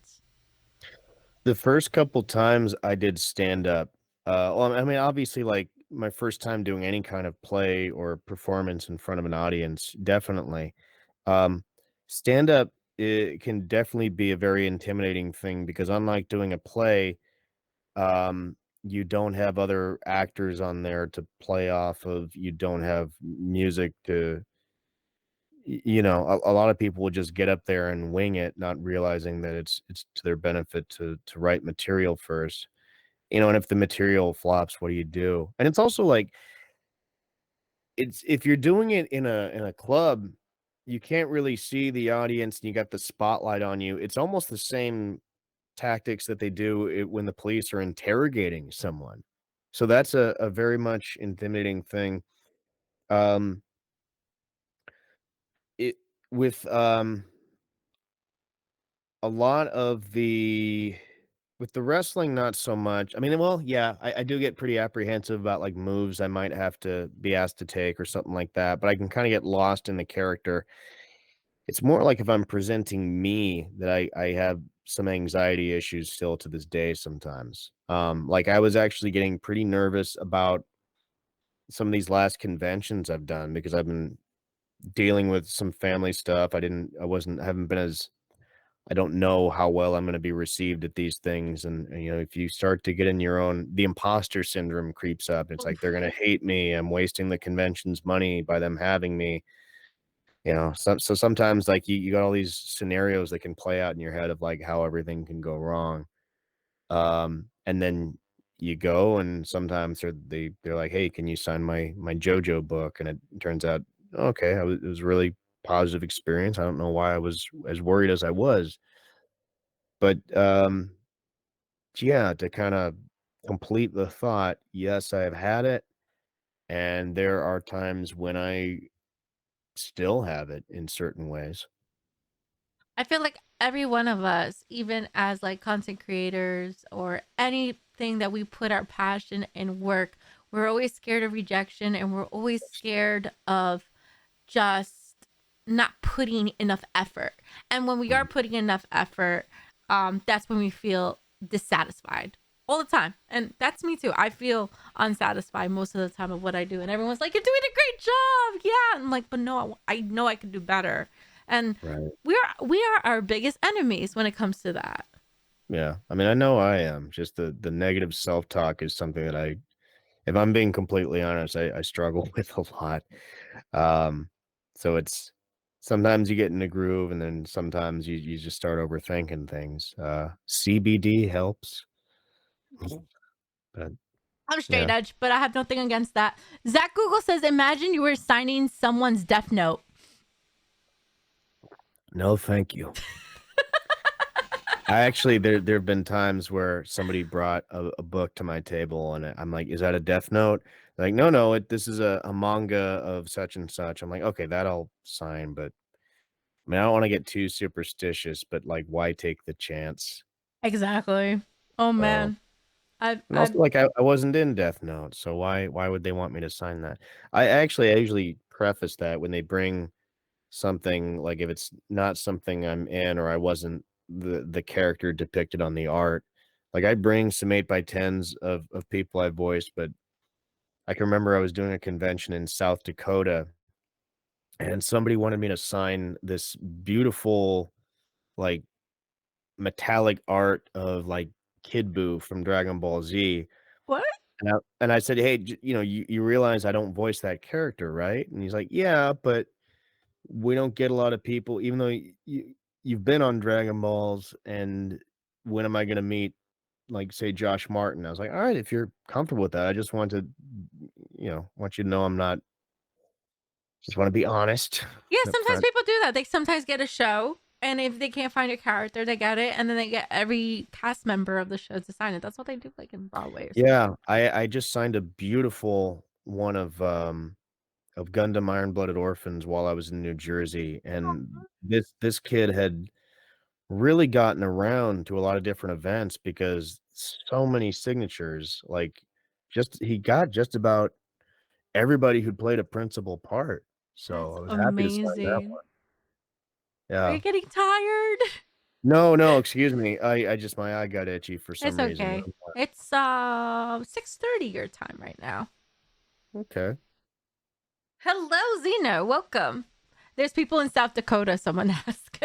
The first couple times I did stand up, well, I mean, obviously, like, my first time doing any kind of play or performance in front of an audience, definitely. Um, stand up, it can definitely be a very intimidating thing because unlike doing a play, you don't have other actors on there to play off of, you don't have music to you know, a lot of people will just get up there and wing it, not realizing that it's to their benefit to write material first. You know, and if the material flops, what do you do? And it's also like it's if you're doing it in a club, you can't really see the audience and you got the spotlight on you. It's almost the same tactics that they do when the police are interrogating someone. So that's a very much intimidating thing. Um, it with a lot of the with the wrestling, not so much. I mean, well, yeah, I do get pretty apprehensive about like moves I might have to be asked to take or something like that, but I can kind of get lost in the character. It's more like if I'm presenting me that I have some anxiety issues still to this day sometimes. Like I was actually getting pretty nervous about some of these last conventions I've done because I've been dealing with some family stuff. I wasn't haven't been as I don't know how well I'm gonna be received at these things, and, you know, if you start to get in your own the imposter syndrome creeps up. It's like, they're gonna hate me, I'm wasting the convention's money by them having me, you know? So sometimes, like, you got all these scenarios that can play out in your head of, like, how everything can go wrong, and then you go, and sometimes they're like, "Hey, can you sign my JoJo book?" And it turns out, okay, it was a really positive experience. I don't know why I was as worried as I was. But, yeah, to kinda complete the thought, yes, I have had it, and there are times when I still have it in certain ways. I feel like every one of us, even as like content creators or anything that we put our passion and work, we're always scared of rejection, and we're always scared of just not putting enough effort. And when we are Mhm. putting enough effort, that's when we feel dissatisfied all the time. And that's me too. I feel unsatisfied most of the time of what I do. And everyone's like, "You're doing a great job." Yeah. I'm like, but no, I know I can do better. And Right. we are our biggest enemies when it comes to that. Yeah. I mean, I know I am. Just the negative self-talk is something that if I'm being completely honest, I struggle with a lot. Um, so it's sometimes you get in a groove and then sometimes you just start overthinking things. CBD helps. But I'm straight Yeah. edge, but I have nothing against that. Zach Google says, imagine you were signing someone's death note. No, thank you. I actually there have been times where somebody brought a book to my table and I'm like, "Is that a Death Note?" They're like, "No, no, this is a manga of such and such." I'm like, "Okay, that I'll sign, but I mean, I don't want to get too superstitious, but like, why take the chance?" Exactly. Oh So, man. and I've also like I wasn't in Death Note, so why would they want me to sign that? I usually preface that when they bring something, like if it's not something I'm in or I wasn't the character depicted on the art, like I bring some 8 by 10s of people I voiced, but I can remember I was doing a convention in South Dakota and somebody wanted me to sign this beautiful, like, metallic art of, like, Kid Buu from Dragon Ball Z, what? and I said, "Hey, you realize I don't voice that character, right?" And he's like, "Yeah, but we don't get a lot of people, even though you've been on Dragon Balls, and when am I gonna meet, like, say, Josh Martin?" I was like, "Alright, if you're comfortable with that, I just want to, want you to know I'm not just wanna be honest Yeah, and sometimes upfront." people do that. They sometimes get a show, and if they can't find a character, they get it, and then they get every cast member of the show to sign it. That's what they do, like in Broadway or something. Yeah, I just signed a beautiful one of Gundam Iron-Blooded Orphans while I was in New Jersey, and this kid had really gotten around to a lot of different events because so many signatures, like, just he got just about everybody who played a principal part, so That's I was happy to sign that amazing. one. Are Yeah. you getting tired? No, no, excuse me, I just my eye got itchy for It's some reason. okay. It's 6:30 your time right now. Okay. Hello, Zeno. Welcome. There's people in South Dakota, someone asked.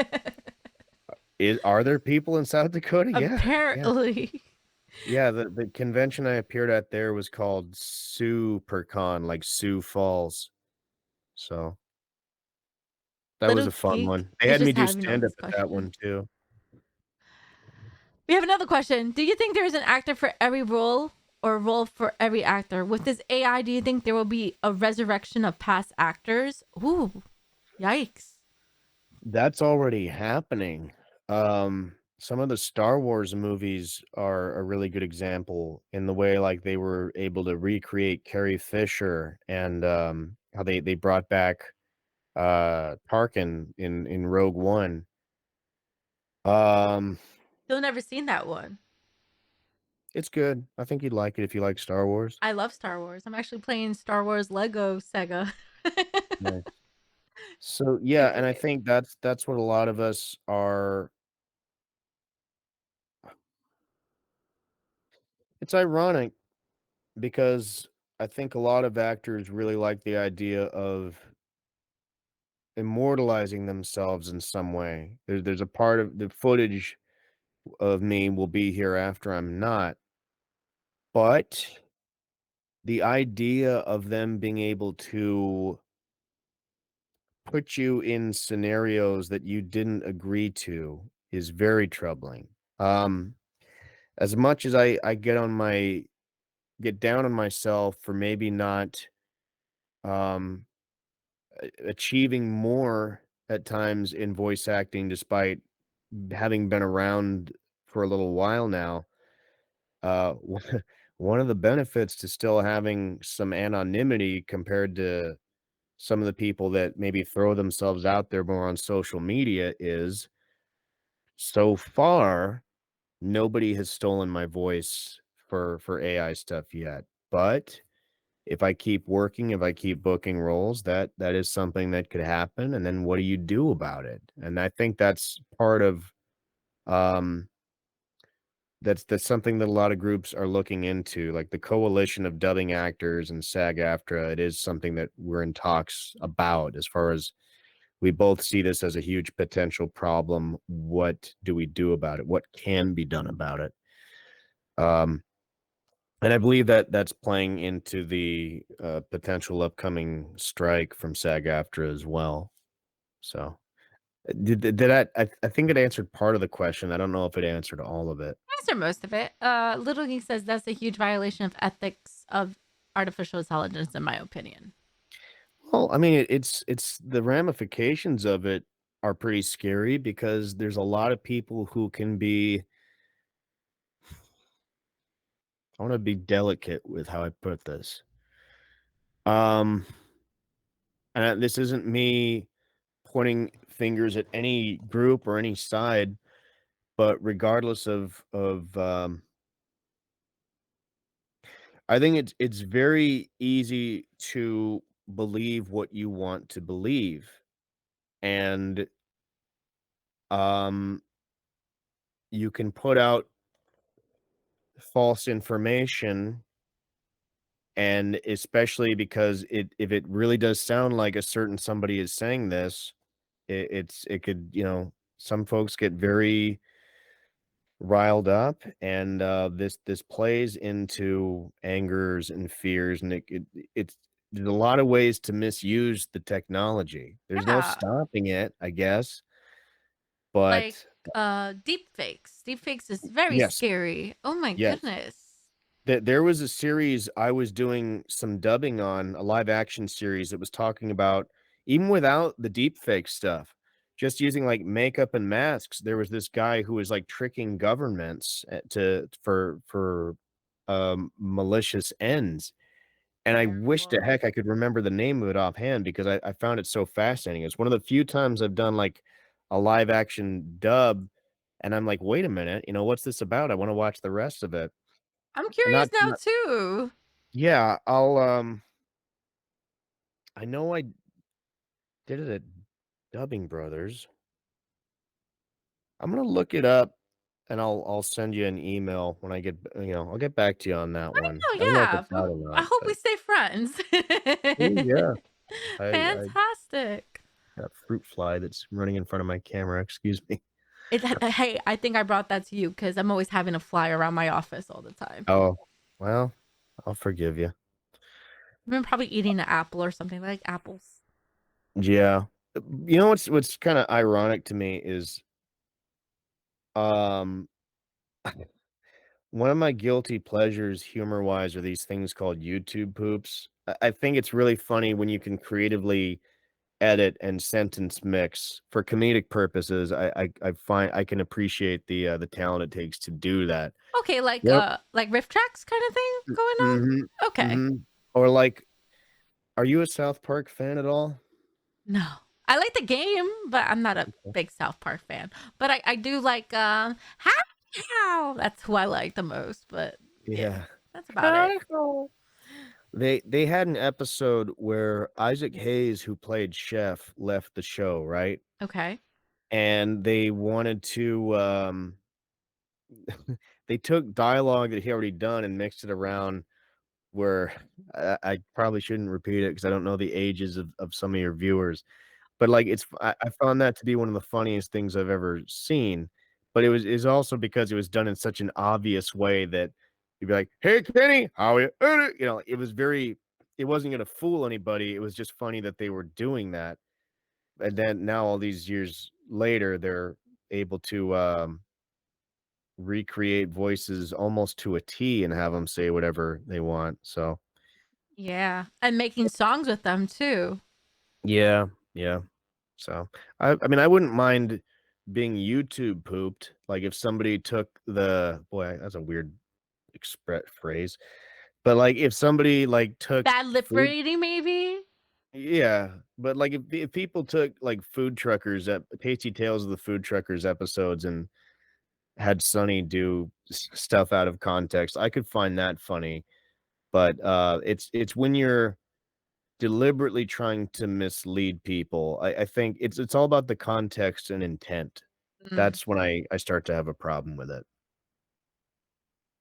Are there people in South Dakota? Yeah, yeah. Apparently. Yeah, the convention I appeared at there was called SuperCon, like Sioux Falls, so that was Little a fun cake one. They is had me just do having all stand-up these at that questions. one too. We have another question. Do you think there is an actor for every role or a role for every actor? With this AI, do you think there will be a resurrection of past actors? Ooh, yikes. That's already happening. Some of the Star Wars movies are a really good example in the way, like, they were able to recreate Carrie Fisher and, how they brought back, Tarkin in Rogue One. Um, Still never seen that one. it's good. I think you'd like it if you like Star Wars. I love Star Wars. I'm actually playing Star Wars Lego Sega. Nice. So, yeah, Video and I game. think that's what a lot of us are. It's ironic because I think a lot of actors really like the idea of immortalizing themselves in some way. There's a part of the footage of me will be here after I'm not, but the idea of them being able to put you in scenarios that you didn't agree to is very troubling. Um, as much as I get down on myself for maybe not um achieving more at times in voice acting despite having been around for a little while now. One of the benefits to still having some anonymity compared to some of the people that maybe throw themselves out there more on social media is so far nobody has stolen my voice for AI stuff yet. But if I keep working, if I keep booking roles, that is something that could happen, and then what do you do about it? And I think that's part of, um that's something that a lot of groups are looking into, like the coalition of dubbing actors and SAG-AFTRA, it is something that we're in talks about as far as we both see this as a huge potential problem. What do we do about it? What can be done about it? Um, and I believe that that's playing into the, potential upcoming strike from SAG-AFTRA as well. So, did I think it answered part of the question. I don't know if it answered all of it. Answer most of it. Little Geek says that's a huge violation of ethics of artificial intelligence, in my opinion. Well, I mean, it's the ramifications of it are pretty scary because there's a lot of people who can be. I want to be delicate with how I put this. Um, and this isn't me pointing fingers at any group or any side, but regardless of I think it's very easy to believe what you want to believe. And um you can put out false information, and especially because if it really does sound like a certain somebody is saying this, it could, some folks get very riled up, and this plays into angers and fears, and it's there's a lot of ways to misuse the technology. There's no Yeah. stopping it, I guess, Like but deep fakes. Deep fakes is very yes, scary. Oh my yes. goodness. There was a series I was doing some dubbing on, a live action series that was talking about, even without the deep fake stuff, just using, like, makeup and masks, there was this guy who was, like, tricking governments, to for malicious ends, and I wish to Terrible. heck I could remember the name of it offhand because I found it so fascinating. It's one of the few times I've done, like, a live action dub, and I'm like, "Wait a minute, what's this about? I wanna watch the rest of it." I'm And curious not now not too. yeah, I know I did it at Dubbing Brothers. I'm gonna look it up, and I'll send you an email when I get I'll get back to you on that one. I Oh don't know if yeah. it's out or I not, hope but we stay friends. ooh, yeah, I Fantastic. got fruit fly that's running in front of my camera, excuse me. Hey, I think I brought that to you because I'm always having a fly around my office all the time. Oh, well, I'll forgive you. I've been probably eating an apple or something. I like apples. Yeah. You know what's kinda ironic to me is, um, one of my guilty pleasures humor-wise are these things called YouTube poops. I think it's really funny when you can creatively edit and sentence mix for comedic purposes. I find I can appreciate the talent it takes to do that. Okay, Yep. like riff tracks kind of thing going on? Mhm, Okay. mhm. Or, like, are you a South Park fan at all? No. I like the game, but I'm not a Okay. big South Park fan. But I do like how that's who I like the most, but yeah, Yeah. that's about it. They had an episode where Isaac Hayes, who played Chef, left the show, right? Okay. And they wanted to, they took dialogue that he already done and mixed it around where I probably shouldn't repeat it because I don't know the ages of some of your viewers, but, like, I found that to be one of the funniest things I've ever seen, but it's also because it was done in such an obvious way that you'd be like, "Hey, Kenny, how you?" It wasn't gonna fool anybody, it was just funny that they were doing that, and then now all these years later, they're able to, recreate voices almost to a T and have them say whatever they want, so Yeah. And making songs with them too. yeah, yeah. So, I mean, I wouldn't mind being YouTube pooped, like, if somebody took the boy, that's a weird express phrase, but, like, if somebody, like, took Bad lip food reading, maybe? yeah, but, like, if people took, like, food truckers at Tasty Tales of the Food Truckers episodes and had Sonny do stuff out of context, I could find that funny, but, it's when you're deliberately trying to mislead people. I think it's all about the context and intent. Mm. That's when I start to have a problem with it.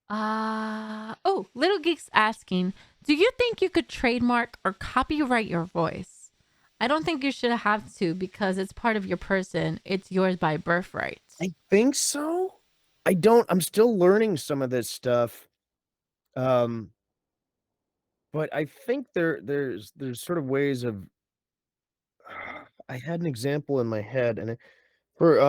Oh, Little Geek's asking, do you think you could trademark or copyright your voice? I don't think you should have to because it's part of your person. It's yours by birthright. I think so. I'm still learning some of this stuff, um, but I think there's sort of ways of I had an example in my head, and for,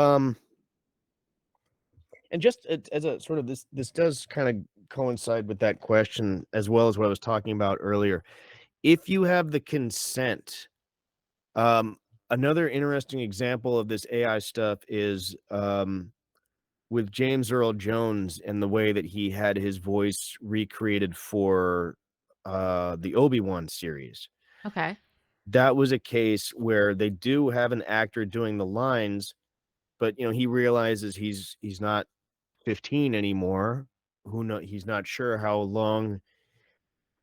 And just as a sort of this does kind of coincide with that question as well as what I was talking about earlier. If you have the consent, um, another interesting example of this AI stuff is with James Earl Jones and the way that he had his voice recreated for the Obi-Wan series. Okay. That was a case where they do have an actor doing the lines, but he realizes he's not 15 anymore. He's not sure how long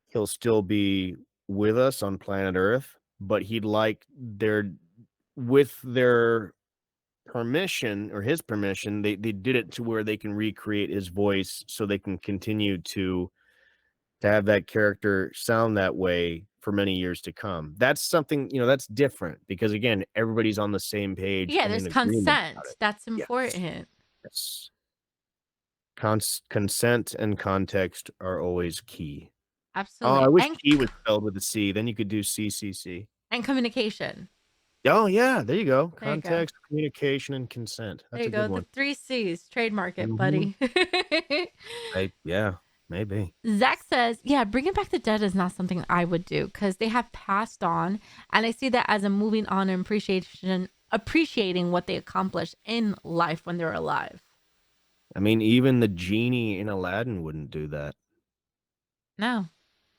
he'll still be with us on planet Earth, but he'd like with their permission or his permission, they did it to where they can recreate his voice so they can continue to have that character sound that way for many years to come. That's something, that's different because again, everybody's on the same page Yeah, and there's in agreement about consent. it. That's Yes. important. Yes. Consent and context are always key. Oh, I Absolutely. wish key was spelled with a C, then you could do CCC. And communication. Oh, yeah, there you go. There you go. Context, communication, and consent. There That's you a go. good The one. 3 C's. Trademark it, Mhm. buddy. Yeah, maybe. Zach says, yeah, bringing back the dead is not something I would do because they have passed on. And I see that as a moving on and appreciating what they accomplished in life when they're alive. I mean, even the genie in Aladdin wouldn't do that. No,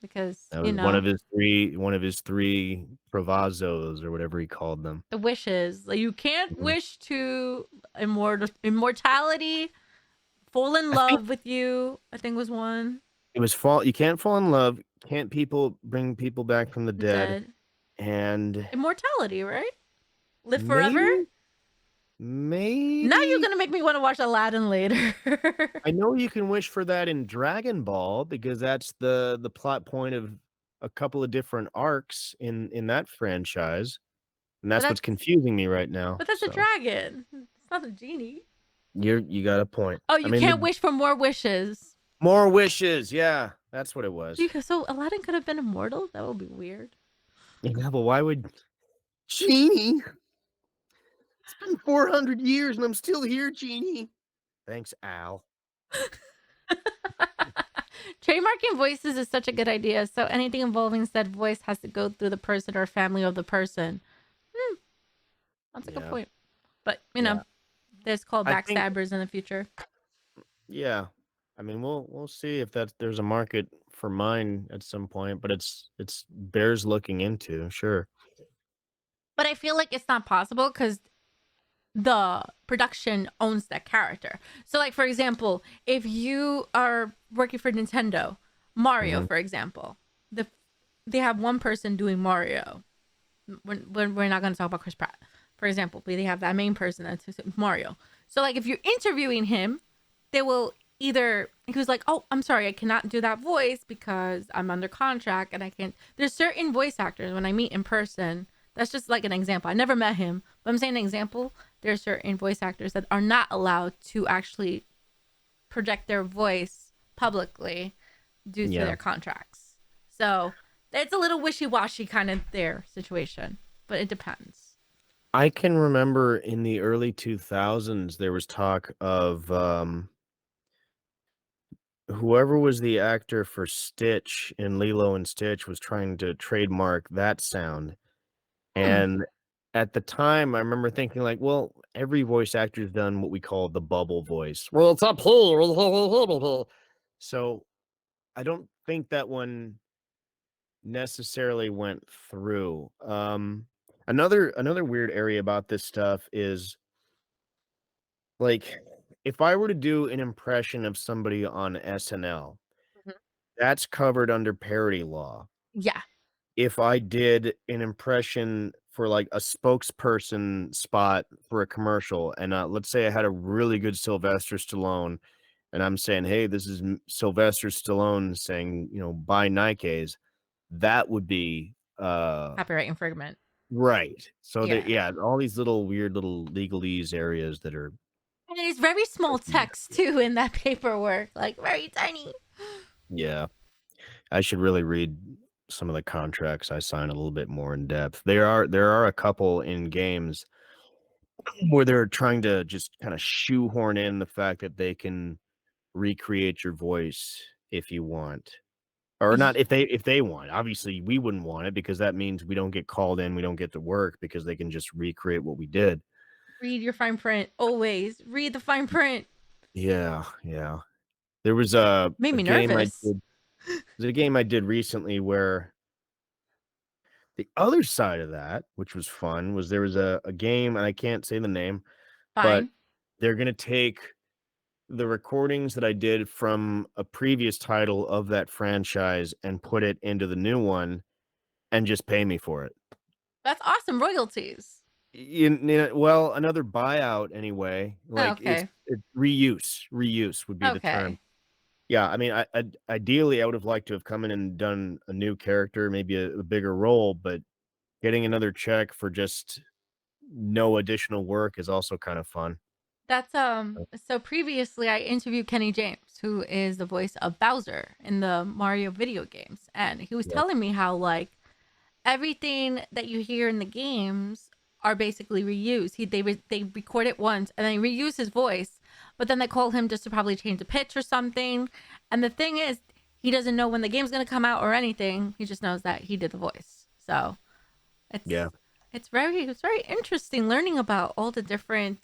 because, That was one of his three provisos or whatever he called them. the wishes, like, you can't Mhm. wish to immortality, fall in I think love with you, I think was one. it was you can't fall in love, can't people bring people back from the The dead, dead. and Immortality, right? Live forever? maybe Now you're maybe going to make me want to watch Aladdin later. I know you can wish for that in Dragon Ball because that's the plot point of a couple of different arcs in that franchise, and But that's what's that's confusing me right now. but that's a So dragon. It's not a genie. you got a point. Oh, I you mean, can't the wish for more wishes. more wishes, yeah, that's what it was. So Aladdin could have been immortal? That would be weird. Yeah, but why would Genie? It's been 400 years and I'm still here, Genie. Thanks, Al. Trademarking voices is such a good idea. So anything involving said voice has to go through the person or family of the person. That's a good Yeah, point. But yeah. there's called I think, backstabbers in the future. yeah. I mean, we'll see if there's a market for mine at some point, but it's bears looking into, sure. But I feel like it's not possible because the production owns that character. So, like, for example, if you are working for Nintendo, Mario, Mhm. for example, they have one person doing Mario. We're not going to talk about Chris Pratt, for example, but they have that main person that's Mario. So, like, if you're interviewing him, they will either, he was like, oh, I'm sorry, I cannot do that voice because I'm under contract and I can't. There's certain voice actors when I meet in person. That's just like an example. I never met him, but I'm saying an example. There are certain voice actors that are not allowed to actually project their voice publicly due to Yeah. their contracts. So it's a little wishy-washy kind of their situation, but it depends. I can remember in the early 2000s there was talk of whoever was the actor for Stitch in Lilo and Stitch was trying to trademark that sound. Hmm. And at the time, I remember thinking like, well, every voice actor's done what we call the bubble voice. Well, it's up here. So I don't think that one necessarily went through. Another weird area about this stuff is like if I were to do an impression of somebody on SNL, Mhm. that's covered under parody law. Yeah. If I did an impression for like a spokesperson spot for a commercial, and let's say I had a really good Sylvester Stallone, and I'm saying, "Hey, this is Sylvester Stallone saying, buy Nikes," that would be Copyright infringement. right. So Yeah. yeah, all these little weird little legalese areas that are And it's very small text too in that paperwork, like very tiny. yeah. I should really read some of the contracts I sign a little bit more in depth. There are a couple in games where they're trying to just kind of shoehorn in the fact that they can recreate your voice if you want. Or not Y- if they want. Obviously, we wouldn't want it because that means we don't get called in, we don't get to work because they can just recreate what we did. Read your fine print. Always read the fine print. Yeah, yeah. There was Made a me game I nervous. did there's a game I did recently where the other side of that, which was fun, was there was a game, and I can't say the name, but Fine. they're gonna take the recordings that I did from a previous title of that franchise and put it into the new one and just pay me for it. That's awesome. Royalties. Well, another buyout anyway. Oh, Like okay. it's reuse would be the term. Okay. Yeah, I mean, I ideally I would have liked to have come in and done a new character, maybe a bigger role, but getting another check for just no additional work is also kind of fun. That's so previously I interviewed Kenny James, who is the voice of Bowser in the Mario video games, and he was Yeah. telling me how like everything that you hear in the games are basically reused. They record it once and then reuse his voice, but then they call him just to probably change the pitch or something. And the thing is, he doesn't know when the game's gonna come out or anything. He just knows that he did the voice. So it's Yeah. it's very interesting learning about all the different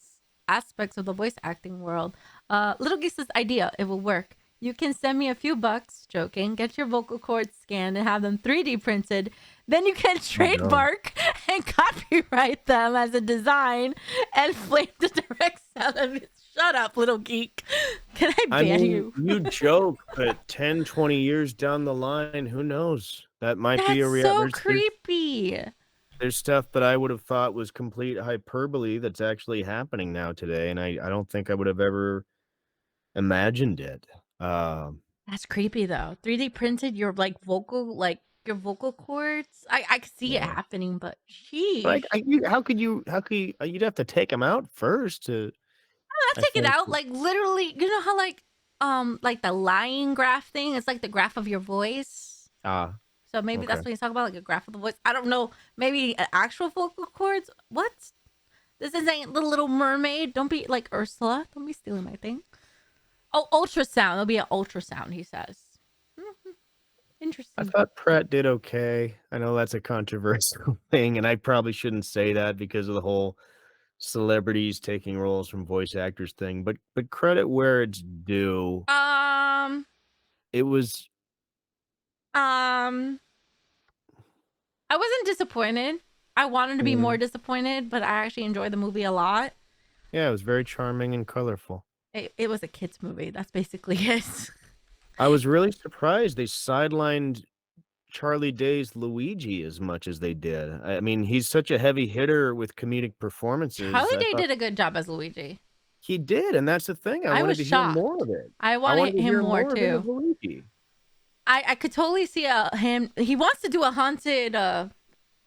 aspects of the voice acting world. Little Geese's idea, it will work. You can send me a few bucks, joking, get your vocal cords scanned and have them 3D printed. Then you can Oh, no. trademark and copyright them as a design and flame the direct sound of it. Shut up, little geek. Can I I ban mean, you? you joke, but 10, 20 years down the line, who knows? That might be That's a so there's creepy. there's stuff that I would have thought was complete hyperbole that's actually happening now today, and I don't think I would have ever imagined it. That's creepy though. 3D printed your vocal cords. I could see it Yeah. happening, but Like, sheesh. how could you you'd have to take them out first to I'll I take it think. out. Like literally, you know how like the lying graph thing? It's like the graph of your voice. Ah, So maybe okay. that's what he's talking about, like a graph of the voice. I don't know. Maybe actual vocal cords. What? This isn't the Little Mermaid. Don't be like Ursula. Don't be stealing my thing. Oh, ultrasound. It'll be an ultrasound. He says. Mhm. I Interesting. thought Pratt did okay. I know that's a controversial thing, and I probably shouldn't say that because of the whole celebrities taking roles from voice actors thing, but credit where it's due. Um. It was Um. I wasn't disappointed. I wanted to be more disappointed, but I actually enjoyed the movie a lot. yeah, it was very charming and colorful. It was a kids movie. That's basically it. I was really surprised they sidelined Charlie Day's Luigi as much as they did. I mean, he's such a heavy hitter with comedic performances. Charlie I Day thought did a good job as Luigi. he did, and that's the thing. I I wanted was to hear shocked. more of it. I I wanted wanted to him hear more more of him as too. Luigi. I could totally see him. He wants to do a haunted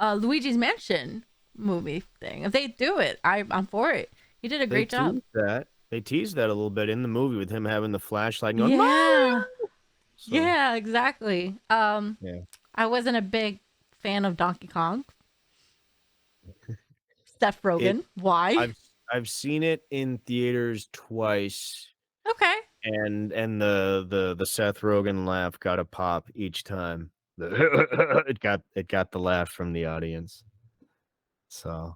Luigi's Mansion movie thing. If they do it, I'm for it. He did a They great job. teased that. They teased that a little bit in the movie with him having the flashlight and going, Yeah. Mario! So, Yeah, exactly. yeah. I wasn't a big fan of Donkey Kong. Seth It Rogen. Why? I've seen it in theaters twice, Okay. and the Seth Rogen laugh got a pop each time. It got the laugh from the audience. So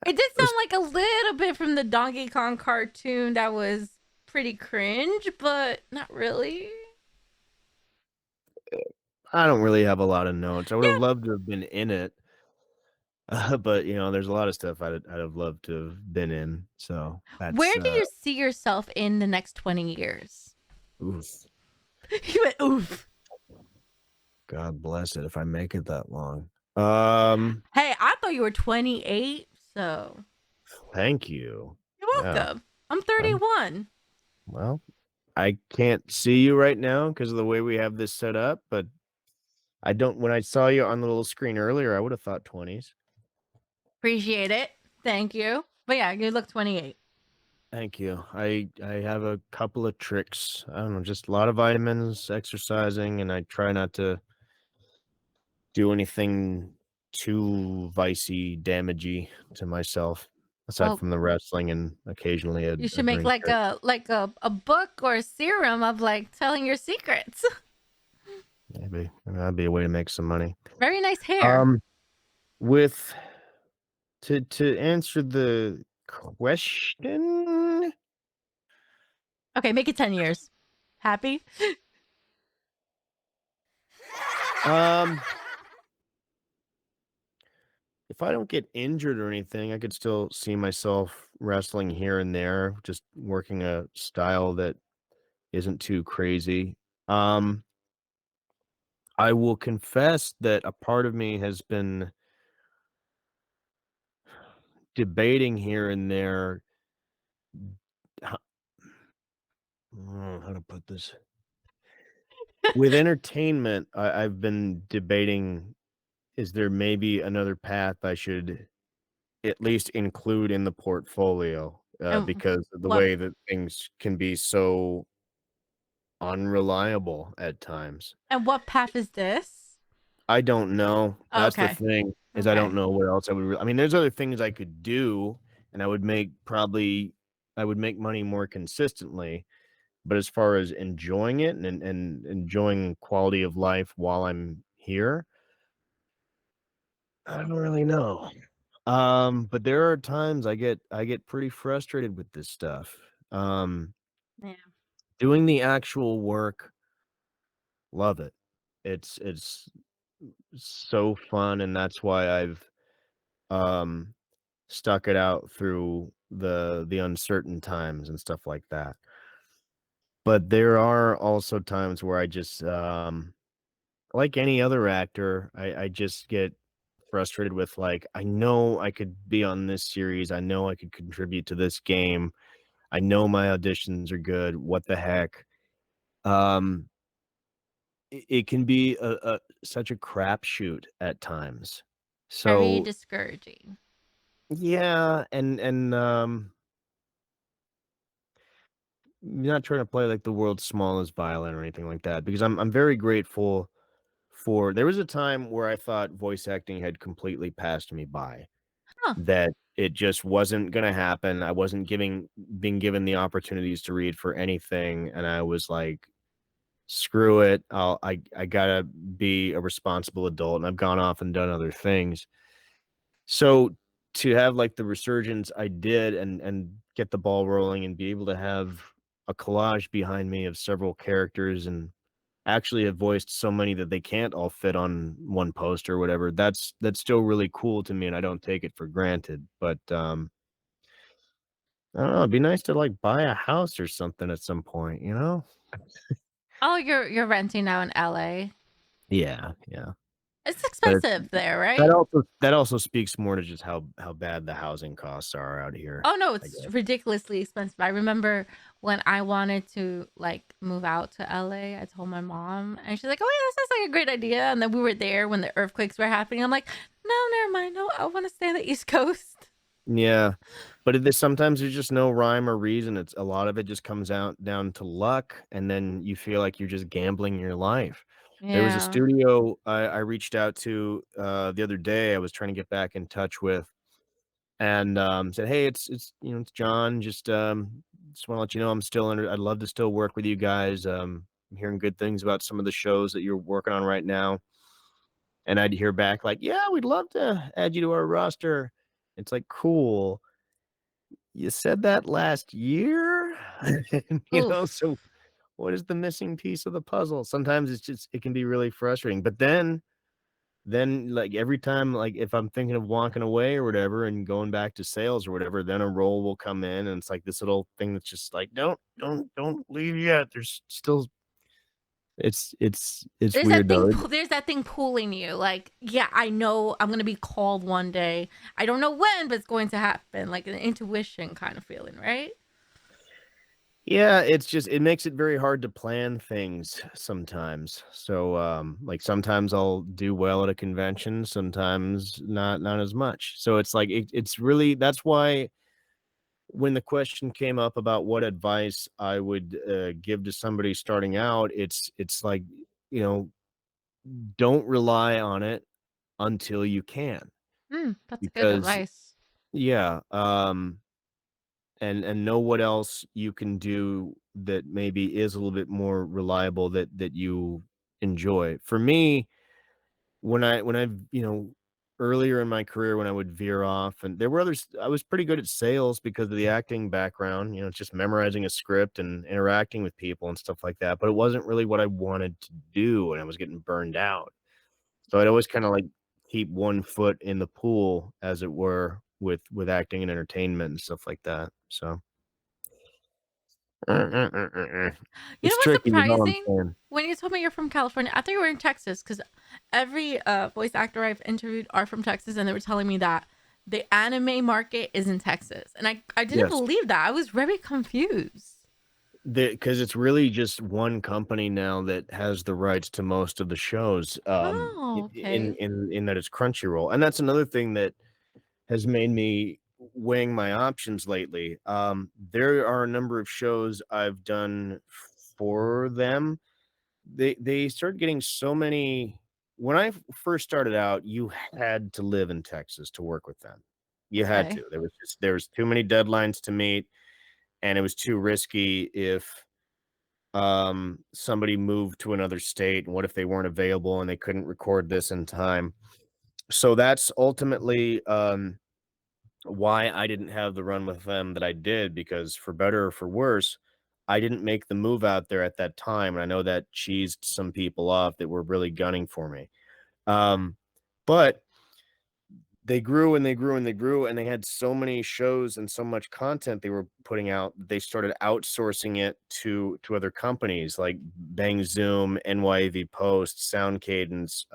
It did there's sound like a little bit from the Donkey Kong cartoon that was pretty cringe, but not really. I don't really have a lot of notes. I would have Yeah. loved to have been in it, but there's a lot of stuff I'd have loved to have been in. So Where that's do you see yourself in the next 20 years? oof. You went oof. God bless it if I make it that long. Hey, I thought you were 28, so Thank you. you're Yeah. welcome. I'm 31. Well, I can't see you right now because of the way we have this set up, but I don't. When I saw you on the little screen earlier, I would have thought 20s. Appreciate it. Thank you. But yeah, you look 28. Thank you. I have a couple of tricks. I don't know, just a lot of vitamins, exercising, and I try not to do anything too vicey, damagey to myself. aside Well, from the wrestling and occasionally a you should make drink like here. a book or a serum of like telling your secrets. Maybe that'd be a way to make some money. Very nice hair. Um, with to answer the question, Okay, make it 10 years. Happy? um, if I don't get injured or anything, I could still see myself wrestling here and there, just working a style that isn't too crazy. Um, I will confess that a part of me has been debating here and there ho how to put this? With entertainment, I've been debating, is there maybe another path I should at least include in the portfolio, And because of the what way that things can be so unreliable at times. and what path is this? I don't know. Oh, That's the okay. thing, is I don't Okay. know what else I would I mean, there's other things I could do, and I would make money more consistently, but as far as enjoying it and enjoying quality of life while I'm here, I don't really know. But there are times I get pretty frustrated with this stuff. Um, Yeah. Doing the actual work, love it. It's so fun, and that's why I've um stuck it out through the uncertain times and stuff like that. But there are also times where I just like any other actor, I just get frustrated with, like, I know I could be on this series, I know I could contribute to this game, I know my auditions are good, what the heck? Um, it can be a such a crapshoot at times. Very So, discouraging. yeah, and not trying to play like the world's smallest violin or anything like that, because I'm very grateful for there was a time where I thought voice acting had completely passed me by. Huh. That it just wasn't gonna happen. I wasn't being given the opportunities to read for anything, and I was like, "Screw it. I gotta be a responsible adult," and I've gone off and done other things. So, to have, like, the resurgence I did and get the ball rolling and be able to have a collage behind me of several characters and actually have voiced so many that they can't all fit on one post or whatever, that's still really cool to me, and I don't take it for granted, but, I don't know, it'd be nice to, like, buy a house or something at some point, you know? Oh, you're renting now in LA. Yeah, yeah, It's but expensive there, that right? also that also speaks more to just how bad the housing costs are out here, Oh no, I it's guess. ridiculously expensive. I remember when I wanted to like move out to LA, I told my mom and she's like, "Oh yeah, that sounds like a great idea." And then we were there when the earthquakes were happening. I'm like, "No, never mind. No, I want to stay on the East Coast." Yeah, but sometimes there's just no rhyme or reason, it's a lot of it just comes out down to luck, and then you feel like you're just gambling your life. There was a Yeah. studio I reached out to, the other day, I was trying to get back in touch with, and, said, "Hey, it's John, just wanna let you know I'm still under I'd love to still work with you guys, I'm hearing good things about some of the shows that you're working on right now." And I'd hear back like, "Yeah, we'd love to add you to our roster." It's like, "Cool. You said that last year?" Oof. So what is the missing piece of the puzzle? Sometimes it can be really frustrating, but then, like, every time, like, if I'm thinking of walking away or whatever and going back to sales or whatever, then a role will come in, and it's like this little thing that's just like, "Don't leave yet. There's still" it's weird though. There's that thing pulling you. Like, yeah, I know I'm gonna be called one day. I don't know when, but it's going to happen. Like an intuition kind of feeling, right? Yeah, it's just it makes it very hard to plan things sometimes. So, like, sometimes I'll do well at a convention, sometimes not as much. So it's like it's really that's why when the question came up about what advice I would, give to somebody starting out, it's like, you know, don't rely on it until you can, That's a good because advice. Yeah, and know what else you can do that maybe is a little bit more reliable that you enjoy. For me, when I earlier in my career when I would veer off, and there were others, I was pretty good at sales because of the acting background, just memorizing a script and interacting with people and stuff like that, but it wasn't really what I wanted to do, and I was getting burned out. So I'd always kinda, like, keep one foot in the pool, as it were, with acting and entertainment and stuff like that, so You know it's what's tricky, you know what I'm surprising? saying. When you told me you're from California, I thought you were in Texas because every voice actor I've interviewed are from Texas, and they were telling me that the anime market is in Texas, and I didn't Yes. believe that. I was very confused. Because it's really just one company now that has the rights to most of the shows, I Oh, okay. in that it's Crunchyroll, and that's another thing that has made me weighing my options lately. There are a number of shows I've done for them. They started getting so many. When I first started out, you had to live in Texas to work with them. You had Okay. to. There was too many deadlines to meet, and it was too risky if somebody moved to another state, and what if they weren't available and they couldn't record this in time. So that's ultimately why I didn't have the run with them that I did, because for better or for worse, I didn't make the move out there at that time, and I know that cheesed some people off that were really gunning for me. Um, but they grew and they grew and they grew, and they had so many shows and so much content they were putting out, they started outsourcing it to other companies like Bang Zoom, NYAV Post, Sound Cadence.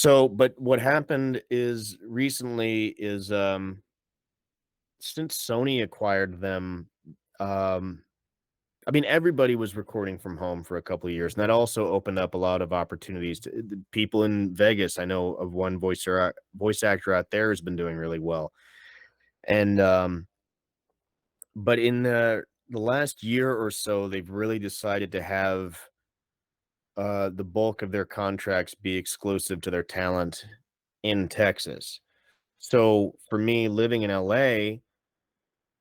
But what happened is recently is since Sony acquired them, um, I mean, everybody was recording from home for a couple of years, and that also opened up a lot of opportunities to the people in Vegas. I know of one voice actor out there has been doing really well. And but in the last year or so, they've really decided to have the bulk of their contracts be exclusive to their talent in Texas. So for me, living in LA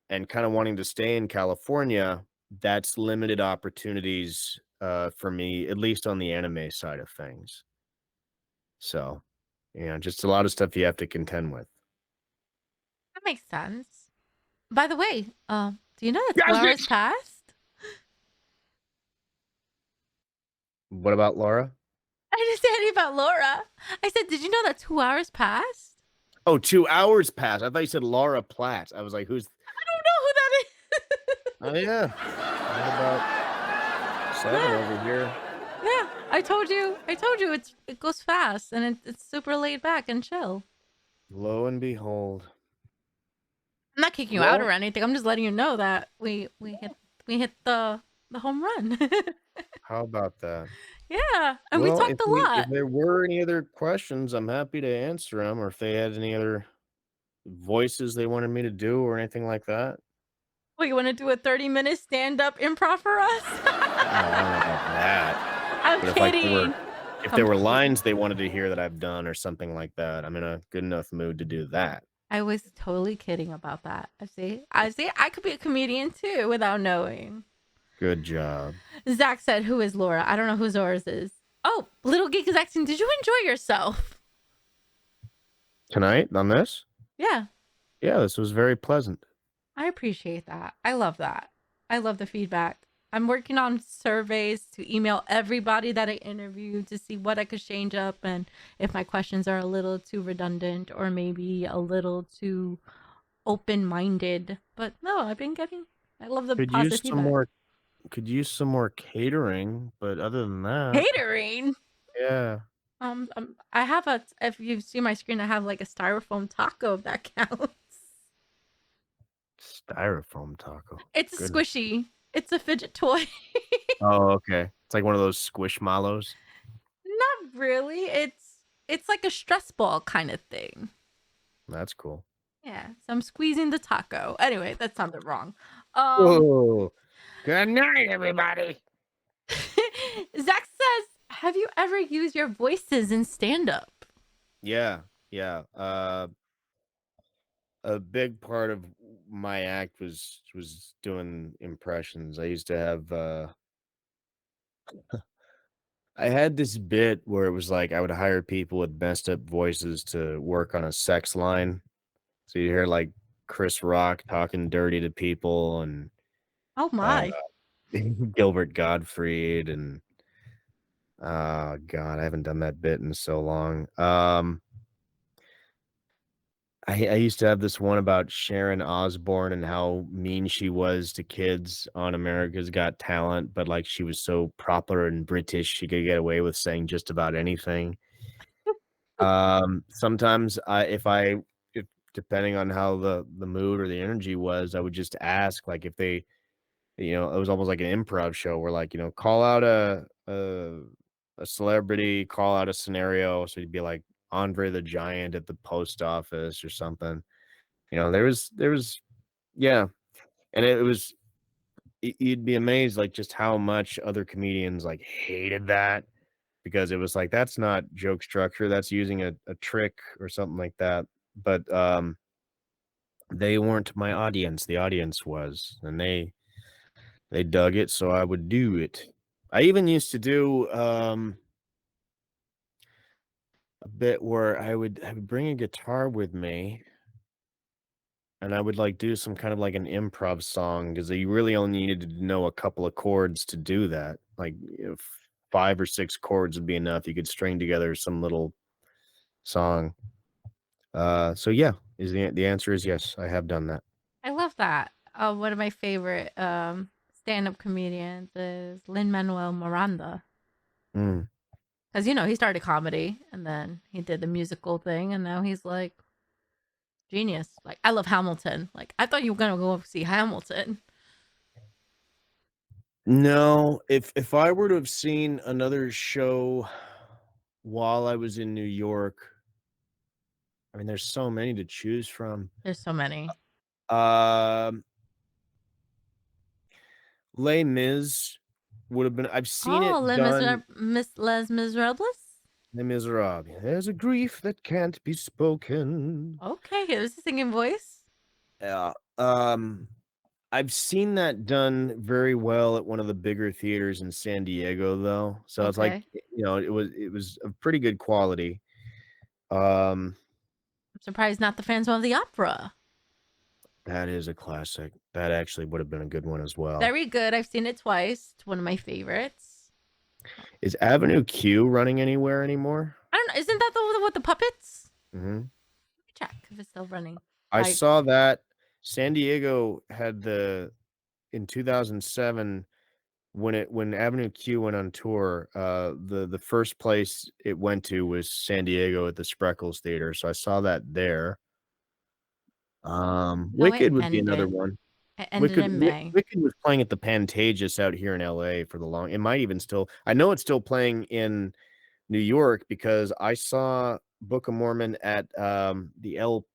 and kind of wanting to stay in California, that's limited opportunities for me, at least on the anime side of things. So, just a lot of stuff you have to contend with. That makes sense. By the way, do you know that 2 hours Yes. passed? What about Laura? I didn't say anything about Laura. I said, did you know that 2 hours passed? Oh, 2 hours passed. I thought you said Laura Platt. I was like, who's? I don't know who that is. Oh yeah, right about seven Yeah, over here. yeah. I told you. I told you. It goes fast and it's super laid back and chill. Lo and behold. I'm not kicking you out Well, or anything. I'm just letting you know that we hit the home run. how about that? Yeah, and we Well, talked a if lot. there were any other questions, I'm happy to answer them, or if they had any other voices they wanted me to do or anything like that. Well, you want to do a 30-minute stand-up improv for us? No, I don't know about that. I'm But kidding. if there I'm were kidding. lines they wanted to hear that I've done or something like that, I'm in a good enough mood to do that. I was totally kidding about that. I see. I could be a comedian too without knowing. Good job. Zach said, "Who is Laura?" I don't know who Zora's is. Oh, Little Geek is asking, "Did you enjoy yourself?" Tonight on this? Yeah, Yeah, this was very pleasant. I appreciate that. I love that. I love the feedback. I'm working on surveys to email everybody that I interview to see what I could change up and if my questions are a little too redundant or maybe a little too open-minded. But no, I love the Could positive use some feedback. more catering, but other than that, Catering. yeah. I have if you see my screen, I have like a styrofoam taco, if that counts. Styrofoam taco. It's a Goodness. squishy. It's a fidget toy. Oh, okay. It's like one of those squishmallows. Not really. It's like a stress ball kind of thing. That's cool. Yeah. So I'm squeezing the taco. Anyway, that sounded wrong. Um Whoa. Good night, everybody. Zach says, have you ever used your voices in stand-up? Yeah. Yeah. A big part of my act was doing impressions. I used to have I had this bit where it was like I would hire people with messed up voices to work on a sex line. So you hear like Chris Rock talking dirty to people and Oh uh my. Gilbert Gottfried and God, I haven't done that bit in so long. I used to have this one about Sharon Osbourne and how mean she was to kids on America's Got Talent, but like she was so proper and British, she could get away with saying just about anything. Sometimes if depending on how the mood or the energy was, I would just ask like if they, it was almost like an improv show where like, call out a celebrity, call out a scenario. So you'd be like Andre the Giant at the post office or something. There was yeah, and it was you'd be amazed, like, just how much other comedians, like, hated that because it was like, that's not joke structure, that's using a trick or something like that, but, they weren't my audience, the audience was, and they dug it, so I would do it. I even used to do, a bit where I would bring a guitar with me and I would, like, do some kind of like an improv song because you really only needed to know a couple of chords to do that. Like, if 5 or 6 chords would be enough, you could string together some little song. So yeah, the answer is yes, I have done that. I love that. One of my favorite stand-up comedians is Lin-Manuel Miranda. Mm. Because, he started comedy and then he did the musical thing and now he's like genius. Like, I love Hamilton. Like, I thought you were going to go see Hamilton. No, if I were to have seen another show while I was in New York, I mean, there's so many to choose from. There's so many. Um, Les Mis would have been I've seen Oh, it done. Les Miserables? Les Miserables. There's a grief that can't be spoken. Okay, this is singing voice. Yeah. I've seen that done very well at one of the bigger theaters in San Diego, though. So it's like, Okay. it was of pretty good quality. Um, I'm surprised not the Phantom of the Opera. that is a classic. That actually would have been a good one as well. Very good. I've seen it twice. It's one of my favorites. Is Avenue Q running anywhere anymore? I don't know. Isn't that the one with the puppets? Hmm. Let me check if it's still running. I I saw that San Diego had in 2007 when Avenue Q went on tour, the first place it went to was San Diego at the Spreckles Theater, so I saw that there. no, it Wicked would be another ended. one. It ended in May. Wicked was playing at the Pantages out here in LA for the long it might even still I know it's still playing in New York because I saw Book of Mormon at, the El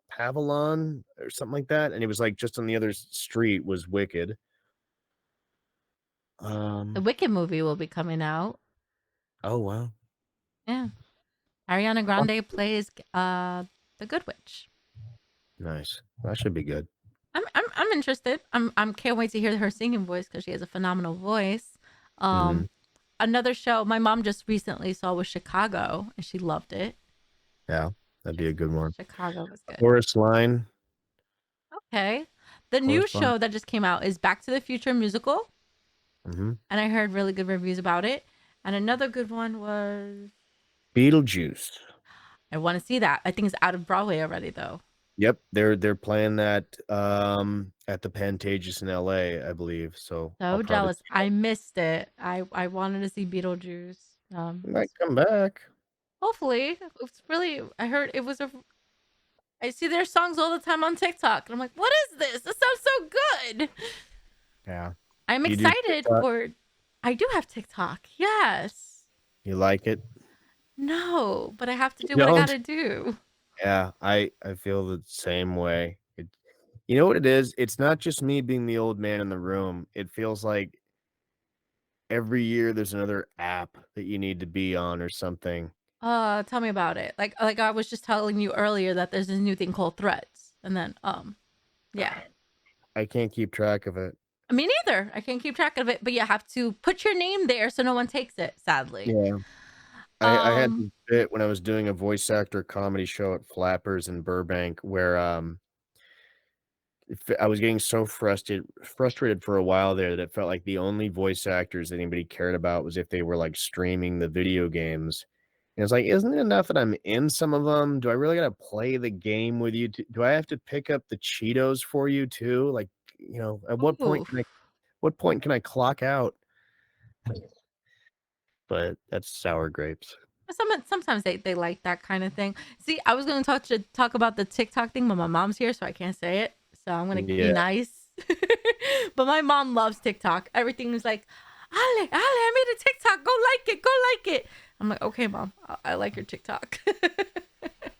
Pavilion or something like that, and it was, like, just on the other street was Wicked. The Um, Wicked movie will be coming out. oh, wow. Yeah. Ariana Grande plays the Good Witch. Nice. That should be good. I'm interested. I'm can't wait to hear her singing voice because she has a phenomenal voice. Mhm. Another show my mom just recently saw was Chicago and she loved it. Yeah, that'd be a good one. Chicago was good. Chorus line. Okay. The new Chorus line. show that just came out is Back to the Future musical, Mhm. and I heard really good reviews about it. And another good one was Beetlejuice. I want to see that. I think it's out of Broadway already though. Yep, they're playing that, at the Pantages in LA, I believe, so I'll So probably jealous. see I missed it. I wanted to see Beetlejuice. it. Might come back. Hopefully, it's really. I heard it was a. I see their songs all the time on TikTok, and I'm like, what is this? This sounds so good. Yeah. I'm You do excited TikTok? for. I do have TikTok. Yes. You like it? No, but I have to do You what I don't? gotta do. Yeah, I feel the same way. You know what it is? It's not just me being the old man in the room. It feels like every year there's another app that you need to be on or something. Tell me about it. Like I was just telling you earlier that there's this new thing called Threads, and then yeah. I can't keep track of it. Me neither. I can't keep track of it, but you have to put your name there so no one takes it. Sadly. Yeah. I had Um. this bit when I was doing a voice actor comedy show at Flappers in Burbank where, I was getting so frustrated for a while there that it felt like the only voice actors that anybody cared about was if they were, like, streaming the video games. And it's like, "Isn't it enough that I'm in some of them? Do I really gotta play the game with you t do I have to pick up the Cheetos for you too? Like, at Ooh. what point can I clock out?" But that's sour grapes. Sometimes they like that kind of thing. See, I was gonna talk about the TikTok thing, but my mom's here, so I can't say it. So I'm gonna be Yeah. nice. But my mom loves TikTok. Everything is like, Ale, I made a TikTok. Go like it. Go like it. I'm like, okay, mom, I like your TikTok.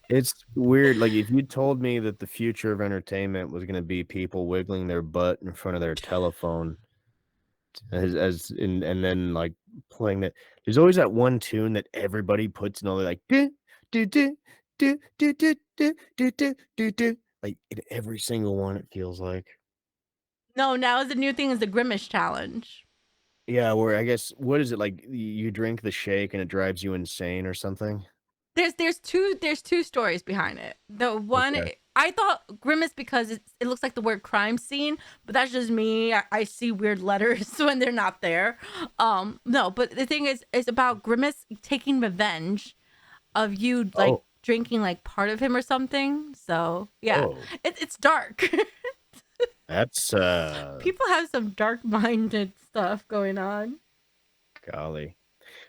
It's weird, like, if you told me that the future of entertainment was gonna be people wiggling their butt in front of their telephone and then, like, playing that there's always that one tune that everybody puts in all their, like, "Do, do, do, do, do, do, do, do, do, do, do," like, in every single one, it feels like. No, now the new thing is the Grimace challenge. Yeah, where I guess what is it, like, you drink the shake and it drives you insane or something? There's two stories behind it. The one Okay. I thought Grimace because it looks like the word crime scene, but that's just me. I see weird letters when they're not there. No, but the thing is, it's about Grimace taking revenge of you like Oh, drinking like part of him or something. So yeah, oh, it's dark. that's, People have some dark minded stuff going on. golly.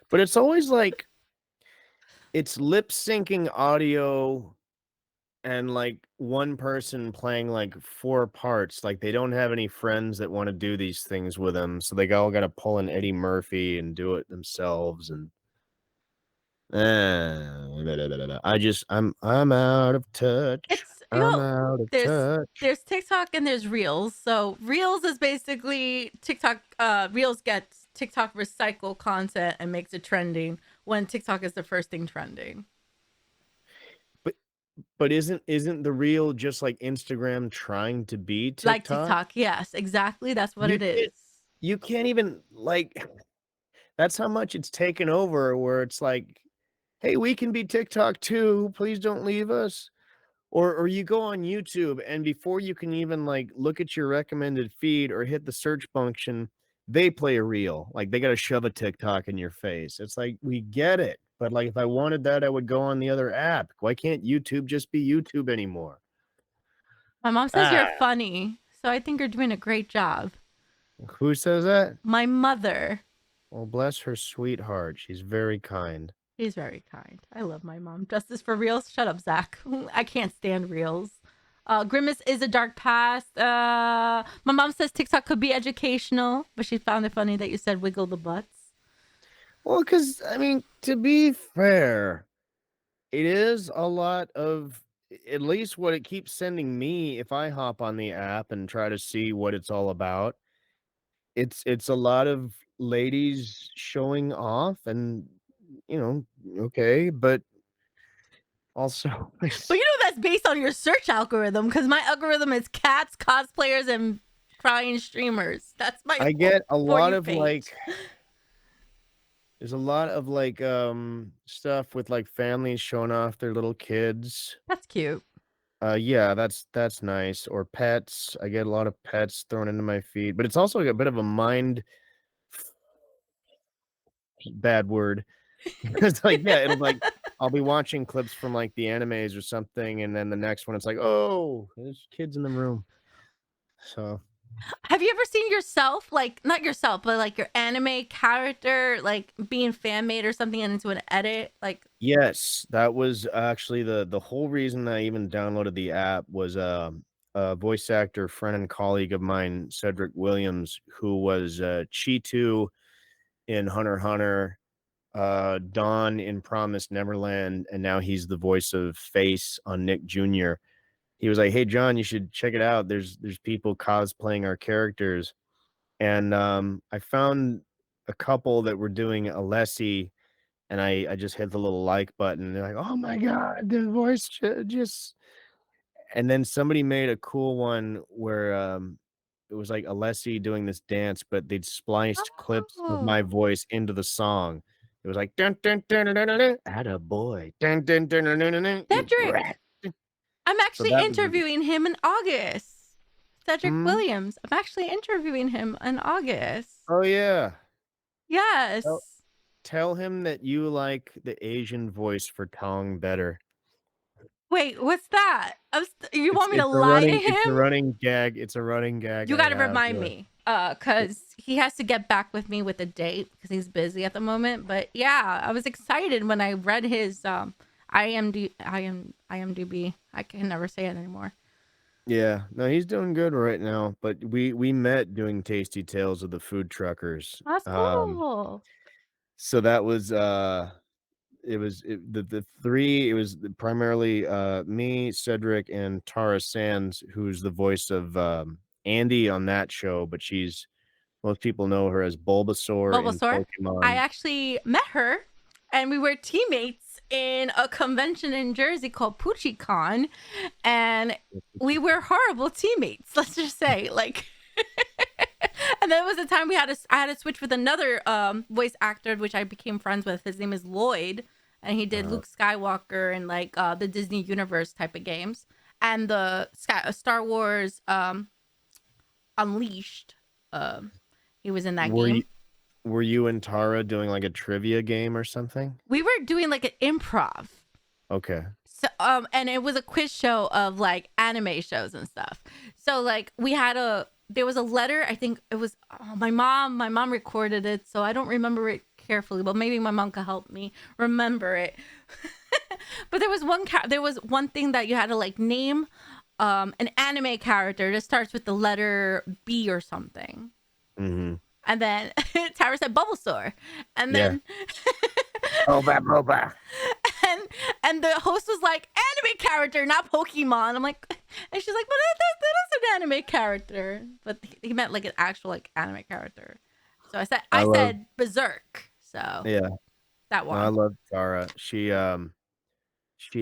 But it's always like it's lip syncing audio and, like, one person playing, like, 4 parts, like, they don't have any friends that wanna do these things with them, so they all gotta pull an Eddie Murphy and do it themselves, and I'm out of touch. It's I'm out of there's touch. there's TikTok and there's Reels. So Reels is basically TikTok. Reels gets TikTok recycle content and makes it trending when TikTok is the first thing trending. But isn't the real just like Instagram trying to be Like TikTok? TikTok, yes, exactly. That's what You it can't is. you can't even, like that's how much it's taken over where it's like, "Hey, we can be TikTok too. Please don't leave us." Or you go on YouTube and before you can even, like, look at your recommended feed or hit the search function, they play a reel. Like, they gotta shove a TikTok in your face. It's like, we get it, but, like, if I wanted that, I would go on the other app. Why can't YouTube just be YouTube anymore? My mom says you're Ah, funny, so I think you're doing a great job. who says that? My mother. Well, bless her sweetheart. She's very kind. She's very kind. I love my mom. Justice for Reels? Shut up, Zach. I can't stand Reels. Grimace is a dark past. My mom says TikTok could be educational, but she found it funny that you said wiggle the butts. Well, because I mean, to be fair, it is a lot of at least what it keeps sending me if I hop on the app and try to see what it's all about. It's a lot of ladies showing off and, okay, but also But it's you know that's based on your search algorithm because my algorithm is cats, cosplayers, and crying streamers. That's my I whole get a For lot You of, page. like there's a lot of, like, stuff with, like, families showing off their little kids. That's cute. Yeah, that's nice, or pets. I get a lot of pets thrown into my feed, but it's also a bit of a mind bad word. It's like, yeah, it'll, like I'll be watching clips from, like, the animes or something, and then the next one, it's like, "Oh, there's kids in the room." So, Have you ever seen yourself, like, not yourself, but like your anime character, like being fan made or something and into an edit? Like, yes, that was actually the whole reason I even downloaded the app was, a voice actor friend and colleague of mine, Cedric Williams, who was, Cheetu in Hunter x Hunter, Don in Promised Neverland, and now he's the voice of Face on Nick Jr. He was like, "Hey, John, you should check it out. There's people cosplaying our characters." And, I found a couple that were doing Alessi, and I just hit the little like button. And they're like, "Oh my god, the voice just." And then somebody made a cool one where it was like Alessi doing this dance, but they'd spliced clips of my Oh, voice into the song. It was like dun dun dun dun dun dun, dun, atta boy, dun dun dun dun dun dun, dun, you brat. Cedric. I'm So actually that was really interviewing him in August. Cedric hmm? Williams. I'm actually interviewing him in August. Oh yeah. Tell, Yes. tell him that you like the Asian voice for Tong better. Wait, what's that? You want me to It's a lie to running it's him? a running gag. It's a running gag You I got to have remind where me, cause he has to get back with me with a date because he's busy at the moment. But yeah, I was excited when I read his IMDb. I can never say it anymore. yeah, no, he's doing good right now. But we met doing Tasty Tales of the Food Truckers. That's cool. So that was the three. It was primarily me, Cedric, and Tara Sands, who's the voice of Andy on that show, but she's most people know her as Bulbasaur in Bulbasaur. I Pokemon. actually met her, and we were teammates in a convention in Jersey called PoochieCon, and we were horrible teammates. Let's just say, like. And then was the time I had to switch with another voice actor, which I became friends with. His name is Lloyd, and he did Uh, Luke Skywalker and like the Disney Universe type of games, and the Star Wars Unleashed. Um, he was in that were you game. were you and Tara doing like a trivia game or something? We were doing like an improv. Okay. So and it was a quiz show of like anime shows and stuff. So like there was a letter, I think it was my mom recorded it, so I don't remember it carefully, but maybe my mom could help me remember it. But there was one thing that you had to like name an anime character that starts with the letter B or something. Mm-hmm. And then Tara said Bulbasaur. And Yeah. then Boba, boba. and and the host was like, anime character, not Pokemon. I'm like, and she's like, but that is an anime character. But he meant like an actual like anime character. So I said I love. Berserk. So Yeah. that No, I one. love Tara. She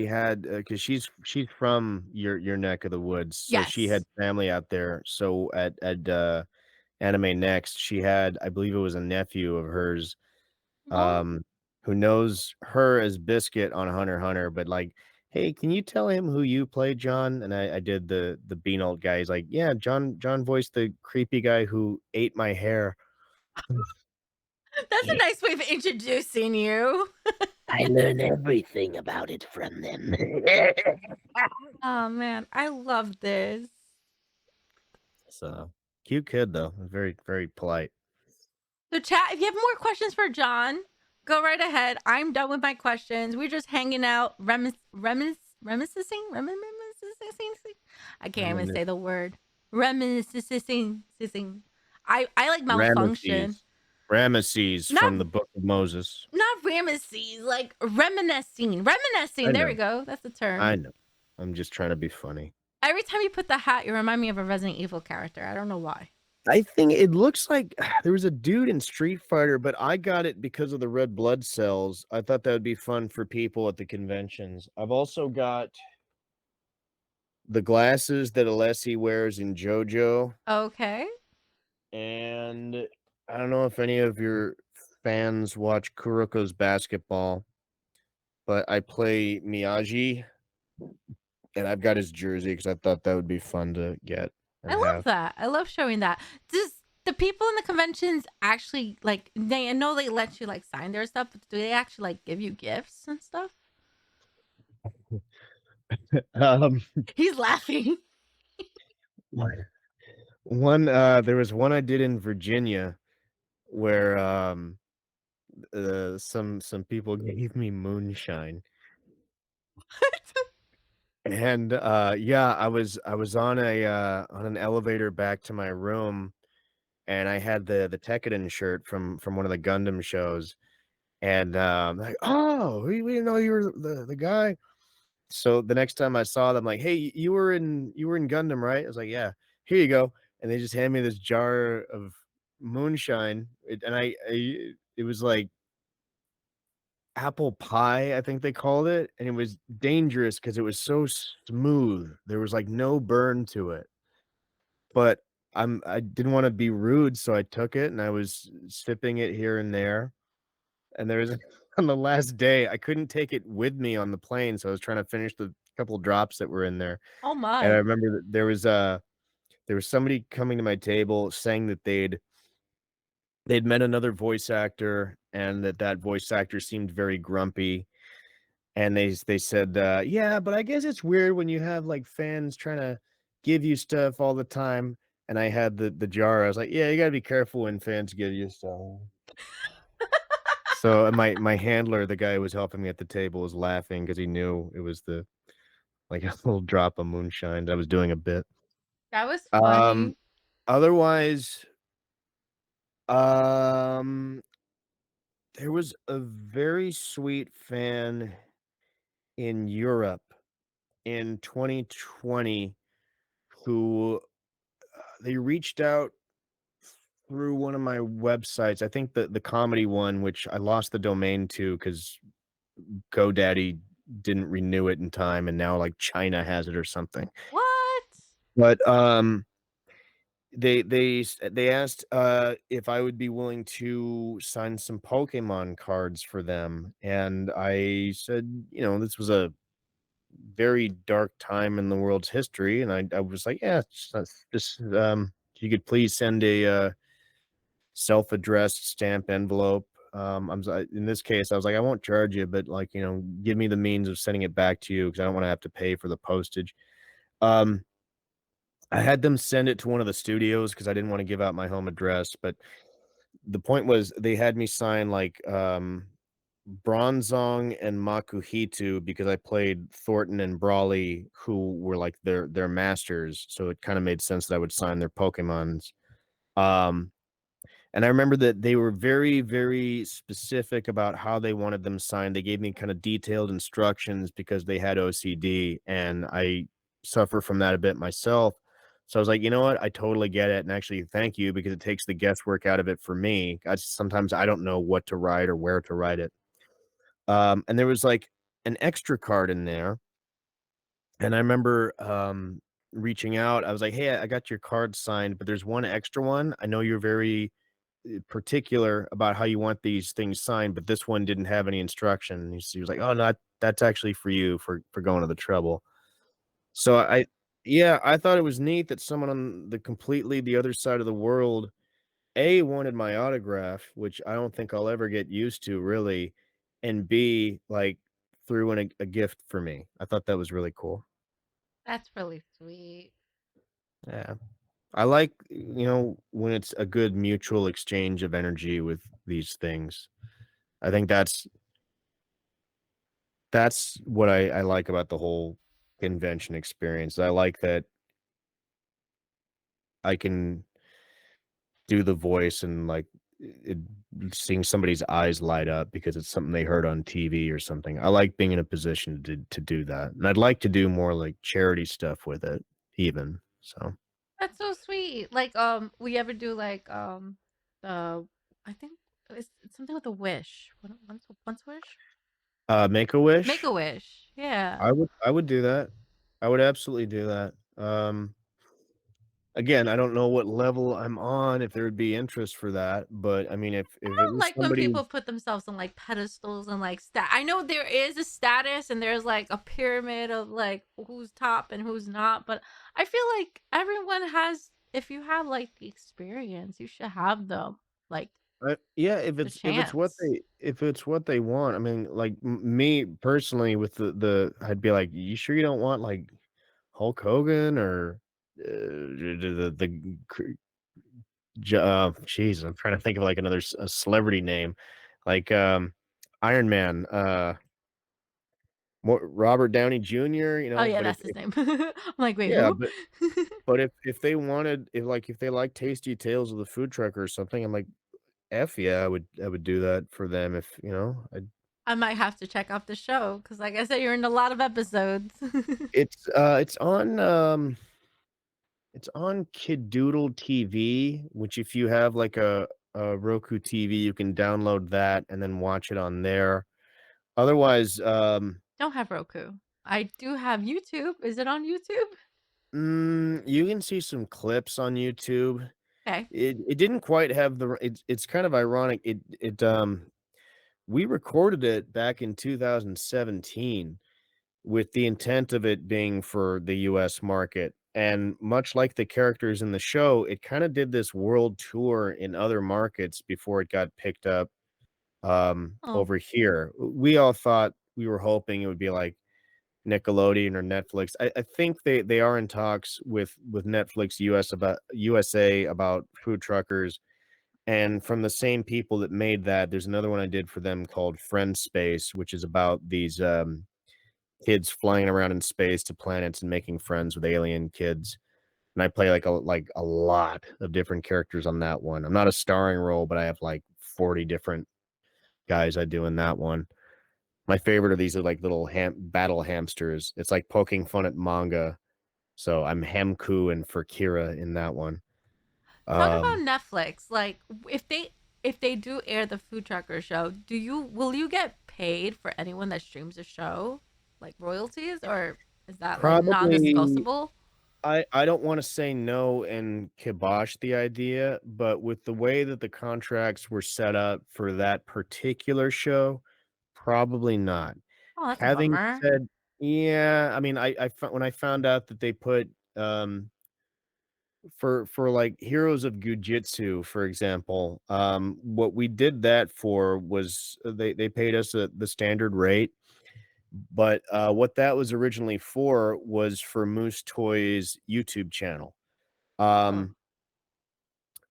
had because she's from your neck of the woods, so she had Yes. family out there. So at Anime Next, she had, I believe it was a nephew of hers, Oh, um, who knows her as Biscuit on Hunter x Hunter, but like, hey, can you tell him who you play, John? And I did the Beanolt guy. He's like, yeah, John voiced the creepy guy who ate my hair. that's a nice way of introducing you. I learn everything about it from them. Oh man, I love this. So cute kid though, very very polite. So chat, if you have more questions for John, go right ahead. I'm done with my questions. We're just hanging out, reminiscing. I can't even say the word. Reminiscing. I like malfunction. Ramesses Not from the Book of Moses. not Ramesses, like reminiscing. I Reminiscing. There we know, go. That's the I term. know. I'm just trying to be funny. Every time you put the hat, you remind me of a Resident Evil character. I don't know why. I think it looks like there was a dude in Street Fighter, but I got it because of the red blood cells. I thought that would be fun for people at the conventions. I've also got the glasses that Alessi wears in JoJo, Okay. and I don't know if any of your fans watch Kuroko's basketball, but I play Miyagi, and I've got his jersey because I thought that would be fun to get I and love have. that. I love showing that. Does the people in the conventions actually like I know they let you like sign their stuff, but do they actually like give you gifts and stuff? Um, He's laughing. one there was one I did in Virginia where some people gave me moonshine. And yeah, I was on an elevator back to my room, and I had the Tekkadan shirt from one of the Gundam shows, and like, oh, we didn't know you were the guy. So the next time I saw them, like, hey, you were in Gundam, right? I was like, yeah, here you go. And they just hand me this jar of moonshine, and it was like apple pie, I think they called it, and it was dangerous because it was so smooth. There was, like, no burn to it. But I didn't wanna be rude, so I took it, and I was sipping it here and there, and there was on the last day, I couldn't take it with me on the plane, so I was trying to finish the couple drops that were in there, Oh and I my. remember that there was somebody coming to my table saying that they'd met another voice actor, and that voice actor seemed very grumpy, and they said, "Yeah, but I guess it's weird when you have, like, fans trying to give you stuff all the time." And I had the jar, I was like, "Yeah, you gotta be careful when fans give you stuff." So, my handler, the guy who was helping me at the table, was laughing because he knew it was like, a little drop of moonshine. I was doing a bit. That was Um, funny. otherwise, um, there was a very sweet fan in Europe in 2020 who, they reached out through one of my websites. I think the comedy one, which I lost the domain to because GoDaddy didn't renew it in time, and now, like, China has it or something. What? But, they asked, if I would be willing to sign some Pokemon cards for them, and I said, this was a very dark time in the world's history, and I was like, "Yeah, if you could please send a, self-addressed stamp envelope." In this case, I was like, "I won't charge you, but, like, give me the means of sending it back to you because I don't wanna have to pay for the postage." Um, I had them send it to one of the studios because I didn't wanna give out my home address, but the point was they had me sign, like, Bronzong and Makuhito because I played Thornton and Brawly, who were, like, their masters, so it kinda made sense that I would sign their Pokemons. Um And I remember that they were very, very specific about how they wanted them signed. They gave me kind of detailed instructions because they had OCD, and I suffer from that a bit myself. So I was like, you know what? I totally get it. And actually, thank you because it takes the guesswork out of it for me. Sometimes I don't know what to write or where to write it. And there was like an extra card in there. And I remember reaching out. I was like, hey, I got your card signed, but there's one extra one. I know you're very particular about how you want these things signed, but this one didn't have any instruction. He was like, "Oh, no, that's actually for you for going to the trouble." So yeah, I thought it was neat that someone on the other side of the world, A, wanted my autograph, which I don't think I'll ever get used to really, and B, like, threw in a gift for me. I thought that was really cool. That's really sweet. Yeah. I like, when it's a good mutual exchange of energy with these things. I think that's what I like about the whole convention experience. I like that I can do the voice and, like, it seeing somebody's eyes light up because it's something they heard on TV or something. I like being in a position to do that, and I'd like to do more, like, charity stuff with it even, so. That's so sweet. Like, we ever do like the I think it's something with a wish. Once wish? Make Make-A-Wish? a wish. Yeah. I would do that. I would absolutely do that. Again, I don't know what level I'm on, if there would be interest for that, but, I mean, if I it don't was like when somebody. people put themselves on like pedestals and like I know there is a status and there's like a pyramid of like who's top and who's not, but I feel like everyone has if you have like the experience, you should have them like Yeah, the chance. if it's what they want. I mean, like, me personally with I'd be like, "You sure you don't want, like, Hulk Hogan or, the cr jeez, I'm trying to think of, like, another a celebrity name, like, Iron Man, more Robert Downey Jr., Oh yeah, but that's his name. I'm like, wait, yeah, who? but if they wanted if they like Tasty Tales of the food truck or something, I'm like, F yeah, I would do that for them if, I I might have to check out the show because, like I said, you're in a lot of episodes. it's on Kidoodle TV, which if you have like a Roku TV, you can download that and then watch it on there. Otherwise, Don't have Roku. I do have YouTube. Is it on YouTube? you can see some clips on YouTube. Okay. It didn't quite have the it's kind of ironic. We recorded it back in 2017 with the intent of it being for the US market. And much like the characters in the show, it kind of did this world tour in other markets before it got picked up Oh, over here. We all thought we were hoping it would be like Nickelodeon or Netflix. I think they are in talks with Netflix USA about food truckers. And from the same people that made that, there's another one I did for them called Friend Space, which is about these kids flying around in space to planets and making friends with alien kids. And I play like a lot of different characters on that one. I'm not a starring role, but I have like 40 different guys I do in that one. My favorite are these are like little battle hamsters. It's like poking fun at manga. So I'm Hamku and Fakira in that one. talk about Um, Netflix. Like, if they do air the food trucker show, will you get paid for anyone that streams a show, like royalties, or is that like Probably non-discussable? I don't wanna say no and kibosh the idea, but with the way that the contracts were set up for that particular show, probably not. Oh, that's a Having bummer. said yeah, I mean, when I found out that they put, for, like, Heroes of Gujitsu, for example, what we did that for was they paid us the standard rate, but, what that was originally for was for Moose Toys' YouTube channel. Oh, Um,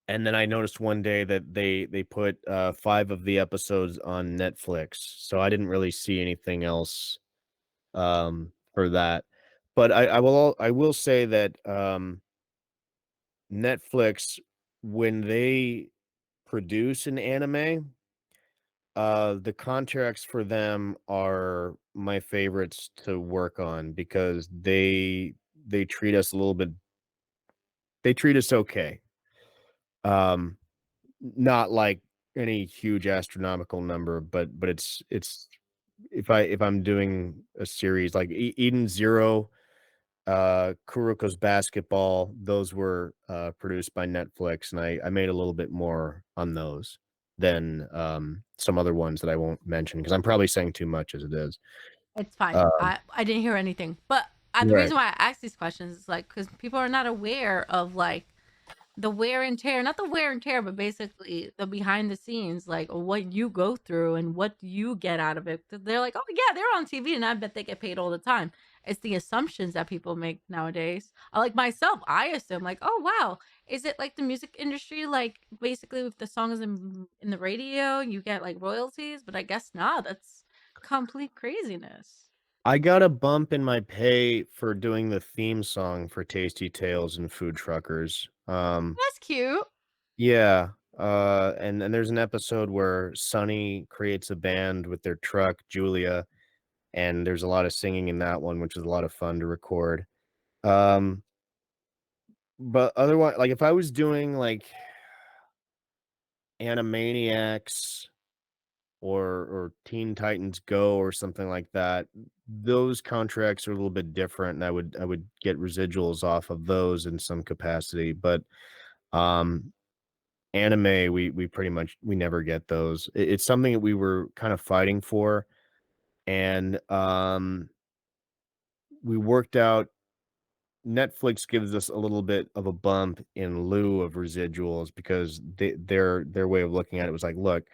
and then I noticed one day that they put, 5 of the episodes on Netflix, so I didn't really see anything else, for that. But I will say that, Netflix, when they produce an anime, the contracts for them are my favorites to work on because they treat us a little bit they treat us okay. Um, not like any huge astronomical number, but it's if I'm doing a series like Eden Zero, Kuroko's Basketball, those were produced by Netflix, and I made a little bit more on those than some other ones that I won't mention because I'm probably saying too much as it is. it's fine. Um, I didn't hear anything, but the right. reason why I ask these questions is like because people are not aware of like the wear and tear, not the wear and tear, but basically the behind the scenes, like what you go through and what you get out of it. They're like, oh yeah, they're on TV, and I bet they get paid all the time. It's the assumptions that people make nowadays. Like myself, I assume like, oh wow, is it like the music industry? Like basically, if the song is in the radio, you get like royalties, but I guess not. That's complete craziness. I got a bump in my pay for doing the theme song for Tasty Tales and Food Truckers. That's cute. Yeah, and there's an episode where Sonny creates a band with their truck, Julia, and there's a lot of singing in that one, which is a lot of fun to record. Um, but otherwise, like if I was doing like Animaniacs or Teen Titans Go or something like that, those contracts are a little bit different, and I would get residuals off of those in some capacity. But um, anime, we pretty much we never get those. It's something that we were kind of fighting for, and we worked out Netflix gives us a little bit of a bump in lieu of residuals because their way of looking at it was like, look,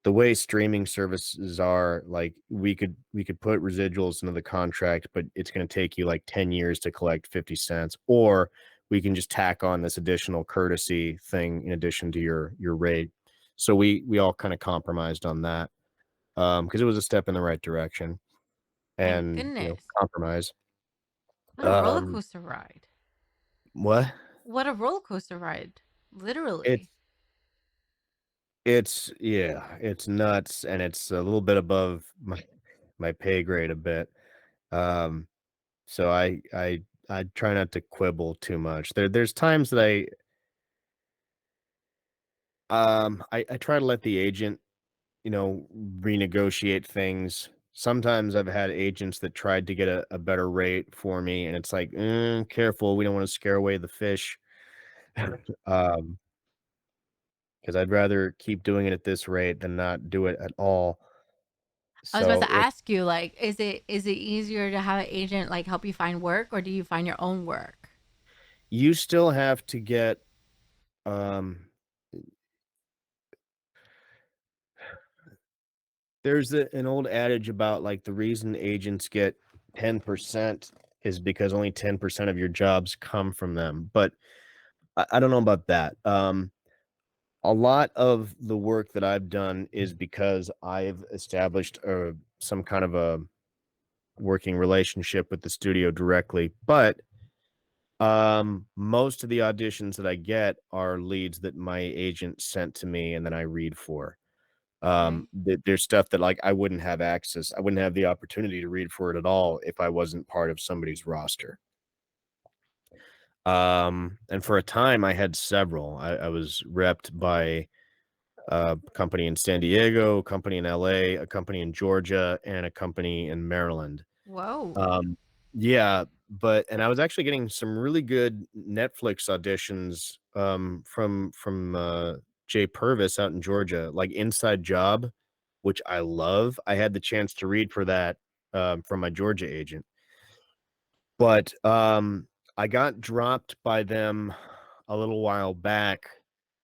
the way streaming services are, like we could put residuals into the contract, but it's going to take you like 10 years to collect 50 cents, or we can just tack on this additional courtesy thing in addition to your rate. So we all kind of compromised on that because it was a step in the right direction Thank and goodness. compromise. What a roller Um, coaster ride. what? What a roller coaster ride. It's Literally. it's yeah, it's nuts, and it's a little bit above my pay grade a bit. Um, so I try not to quibble too much. There's times that I try to let the agent renegotiate things. Sometimes I've had agents that tried to get a better rate for me, and it's like, careful, we don't want to scare away the fish. Um, because I'd rather keep doing it at this rate than not do it at all. I was about So to ask you, like, is it easier to have an agent like help you find work, or do you find your own work? you still have to get um there's an old adage about like the reason agents get 10% is because only 10% of your jobs come from them. But I don't know about that. A lot of the work that I've done is because I've established some kind of a working relationship with the studio directly. But most of the auditions that I get are leads that my agent sent to me and then I read for. Okay. There's stuff that like I wouldn't have access. I wouldn't have the opportunity to read for it at all if I wasn't part of somebody's roster. And for a time I had several. I was repped by a company in San Diego, a company in LA, a company in Georgia, and a company in Maryland. Whoa. Um, yeah, and I was actually getting some really good Netflix auditions from Jay Purvis out in Georgia, like Inside Job, which I love. I had the chance to read for that from my Georgia agent. But I got dropped by them a little while back,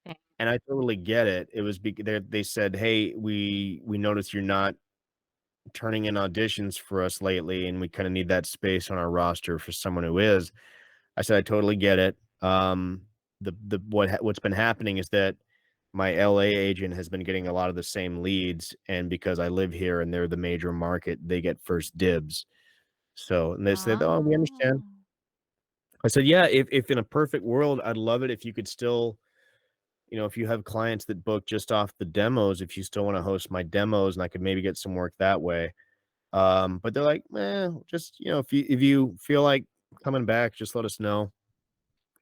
Dang. and I totally get it. It was they said, "Hey, we noticed you're not turning in auditions for us lately, and we kind of need that space on our roster for someone who is." I said, "I totally get it." What's been happening is that my LA agent has been getting a lot of the same leads, and because I live here and they're the major market, they get first dibs. So, and they said, "Oh, we Oh. understand." I said, "Yeah, if in a perfect world, I'd love it if you could still, if you have clients that book just off the demos, if you still want to host my demos and I could maybe get some work that way." But they're like, just, if you feel like coming back, just let us know.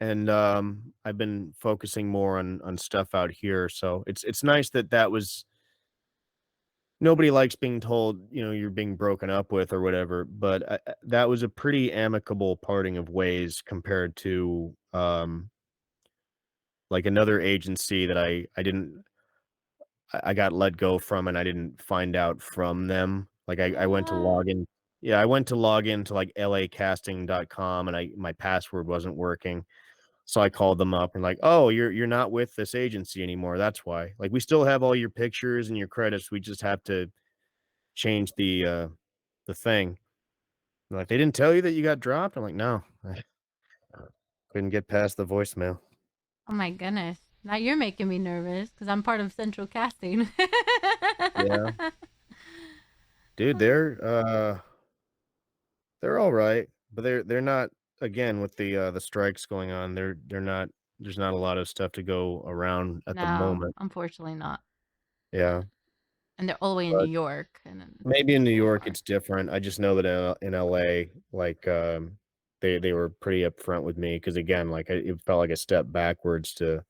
And I've been focusing more on stuff out here. So it's nice that was nobody likes being told, you're being broken up with or whatever, but that was a pretty amicable parting of ways compared to like another agency that I got let go from and I didn't find out from them. Like I went to What? log in. Yeah, I went to log into like lacasting.com and my password wasn't working. So I called them up and like, "Oh, you're not with this agency anymore. That's why. Like we still have all your pictures and your credits. We just have to change the thing." And like, "They didn't tell you that you got dropped?" I'm like, "No. I couldn't get past the voicemail." Oh my goodness. Now you're making me nervous because I'm part of Central Casting. Yeah. Dude, they're all right, but they're not, again, with the strikes going on, they're not, there's not a lot of stuff to go around at the No, moment. unfortunately not. Yeah, And they're all the way in New but York, and then maybe in New a little York far. it's different. I just know that in LA, like, they were pretty upfront with me because again, like, it felt like a step backwards to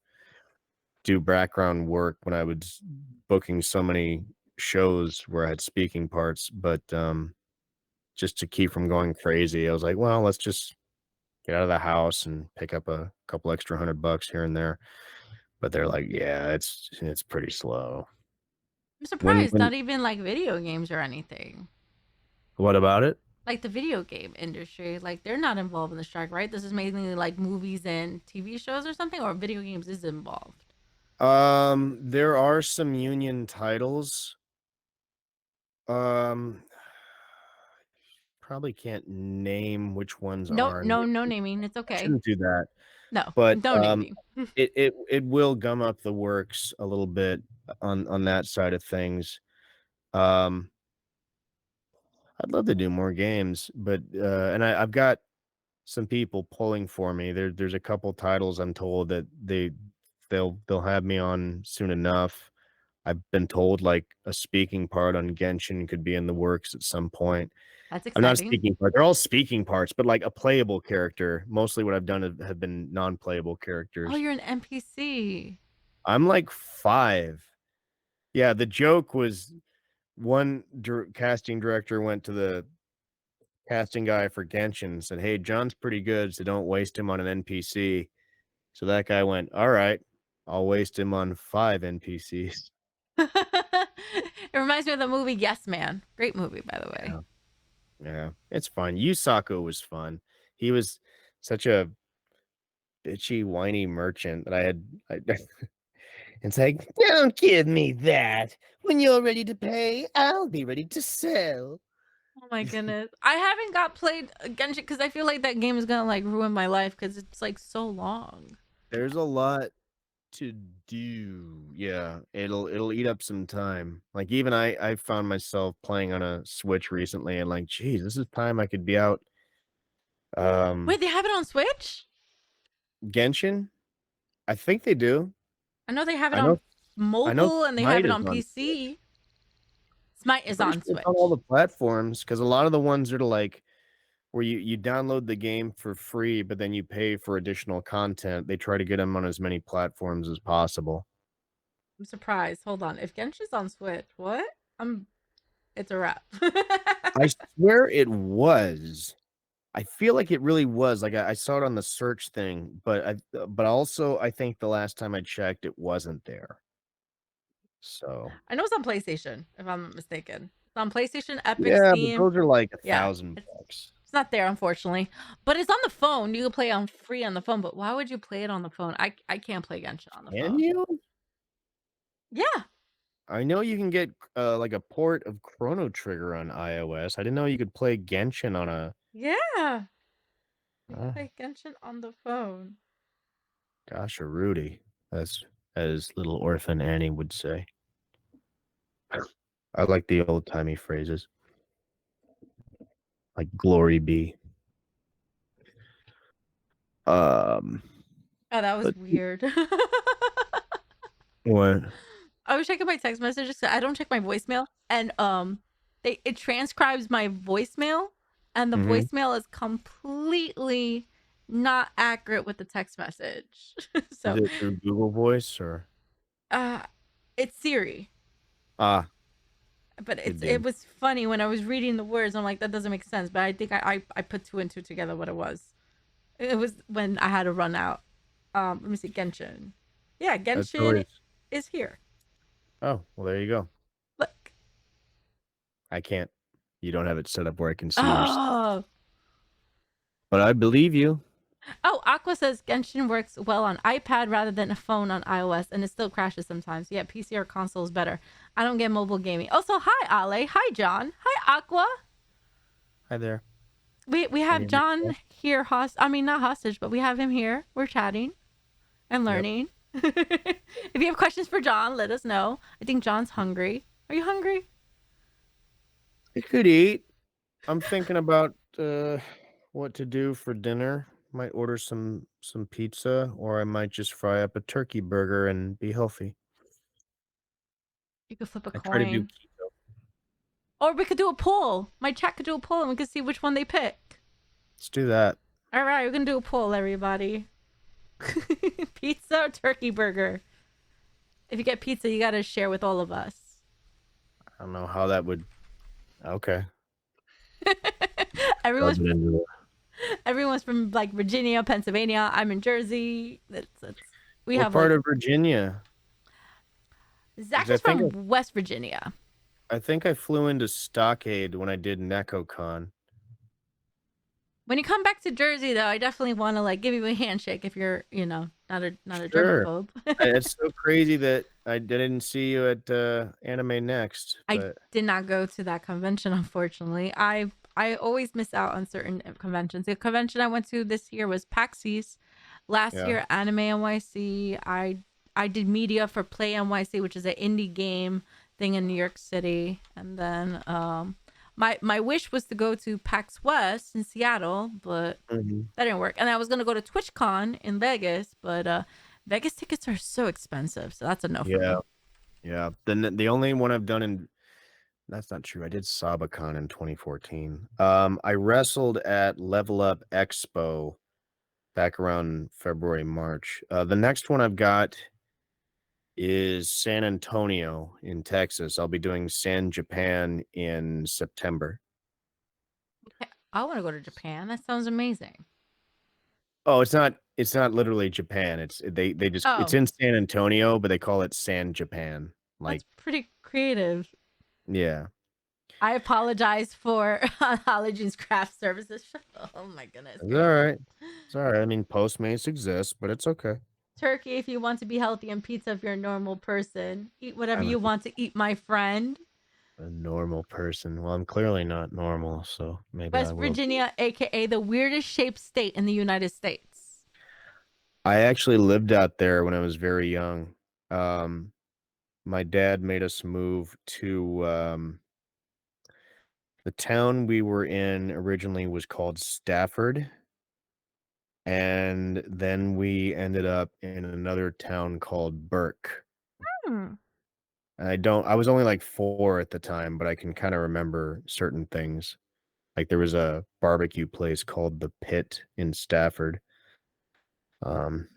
do background work when I was booking so many shows where I had speaking parts, but, just to keep from going crazy, I was like, "Well, let's just get out of the house and pick up a couple extra $100 here and there." But they're like, "Yeah, it's pretty slow." I'm When surprised when not even like video games or anything. What about it? Like the video game industry, like they're not involved in the strike, right? This is mainly like movies and TV shows or something, or video games is involved. There are some union titles. Um, probably can't name which ones No, are. no, no naming. It's okay. Shouldn't do that. No, But, no naming. it will gum up the works a little bit on that side of things. Um, I'd love to do more games, but, and I've got some people pulling for me. There's a couple titles I'm told that they'll have me on soon enough. I've been told like a speaking part on Genshin could be in the works at some point. That's I'm not a exciting. speaking part. They're all speaking parts, but like a playable character. Mostly what I've done have been non-playable Oh, characters. you're an NPC. I'm like 5. Yeah, the joke was one casting director went to the casting guy for Genshin and said, "Hey, John's pretty good, so don't waste him on an NPC." So that guy went, "All right, I'll waste him on 5 NPCs." It reminds me of the movie Yes Man. Great movie, by the way. Yeah, yeah, it's fun. Yusaku was fun. He was such a bitchy, whiny merchant that it's like, "Don't give me that. When you're ready to pay, I'll be ready to sell." Oh my goodness. I haven't got played Genshin because I feel like that game is gonna like ruin my life because it's like so long. There's a lot to do. Yeah, it'll eat up some time. Like, even I found myself playing on a Switch recently and like, "Geez, this is time I could be out." Wait, they have it on Switch? Genshin? I think they do. I know they have it I on know mobile and they have Smite it is on on Switch. PC. Smite I'm is pretty on sure it's on all Switch. the platforms because a lot of the ones that are like where you download the game for free, but then you pay for additional content, they try to get them on as many platforms as possible. I'm surprised. Hold on. If Genshin's on Switch, what? It's a wrap. I swear it was. I feel like it really was. Like, I saw it on the search thing, but also I think the last time I checked, it wasn't there. So I know it's on PlayStation, if I'm not mistaken. It's on PlayStation, Epic, yeah, but Steam. those are like Yeah. $1,000. It's not there, unfortunately. But it's on the phone. You can play on free on the phone. But why would you play it on the phone? I can't play Genshin on the Can phone. you? Yeah. I know you can get like a port of Chrono Trigger on iOS. I didn't know you could play Genshin on a. Yeah. You can Uh, play Genshin on the phone. gosh, a Rudy, as little orphan Annie would say. I like the old timey phrases like "glory be." Um, Oh, that was but weird. what? I was checking my text messages. I don't check my voicemail, and it transcribes my voicemail, and the Mm-hmm. voicemail is completely not accurate with the text message. Is So, it through Google Voice or uh, it's Siri, ah? but Good it deal. was funny when I was reading the words. I'm like, that doesn't make sense. But I think I put two and two together what it was. It was when I had to run out. Let me see, Genshin. Yeah, That's Genshin always. is here. Oh, well, there you go. Look. I can't. You don't have it set up where I can see yours, Oh. but I believe you. Oh, Aqua says Genshin works well on iPad rather than a phone on iOS, and it still crashes sometimes. Yeah, PC or console is better. I don't get mobile gaming. Also, hi Ale, hi John, hi Aqua. Hi there. We have John here I mean, not hostage, but we have him here. We're chatting and learning. If you have questions for John, let us know. I think John's hungry. Are you hungry? I could eat. I'm thinking about what to do for dinner. Might order some pizza, or I might just fry up a turkey burger and be healthy. You could flip a I try to do coin. keto. Or we could do a poll. My chat could do a poll and we could see which one they pick. Let's do that. All right, we're going to do a poll, everybody. Pizza or turkey burger? If you get pizza, you got to share with all of us. I don't know how that would. Okay. everyone's Rub it into the- everyone's from like Virginia, Pennsylvania. I'm in Jersey. We What have part like of Virginia? Zach 'Cause is from West Virginia. I think I flew into Stockade when I did NecoCon. When you come back to Jersey, though, I definitely want to like give you a handshake if you're, not a Sure. germaphobe. It's so crazy that I didn't see you at Anime Next, I but did not go to that convention, unfortunately. I always miss out on certain conventions. The convention I went to this year was PAX East. Last yeah. year, Anime NYC. I did media for Play NYC, which is an indie game thing in New York City. And then my wish was to go to PAX West in Seattle, but Mhm. that didn't work. And I was gonna go to TwitchCon in Vegas, but Vegas tickets are so expensive, so that's a no for me. Yeah. The only one I've done in that's not true. I did Sabacon in 2014. I wrestled at Level Up Expo back around February, March. The next one I've got is San Antonio in Texas. I'll be doing San Japan in September. Okay, I want to go to Japan. That sounds amazing. Oh, it's not literally Japan. They just it's Oh, in San Antonio, but they call it San Japan. Like, that's pretty creative. yeah. I apologize for Allergens Craft Services. Oh my goodness It's all gracious. right. It's all right. I mean, Postmates exists, but it's okay. Turkey if you want to be healthy, and pizza if you're a normal person. Eat whatever I'm you want to eat, my friend. a normal person. Well, I'm clearly not normal, so maybe I West will. Virginia, aka the weirdest shaped state in the United States. I actually lived out there when I was very young. Um, my dad made us move to the town we were in originally was called Stafford, and then we ended up in another town called Burke. Hmm. And I was only like 4 at the time, but I can kind of remember certain things. Like there was a barbecue place called The Pit in Stafford. Um,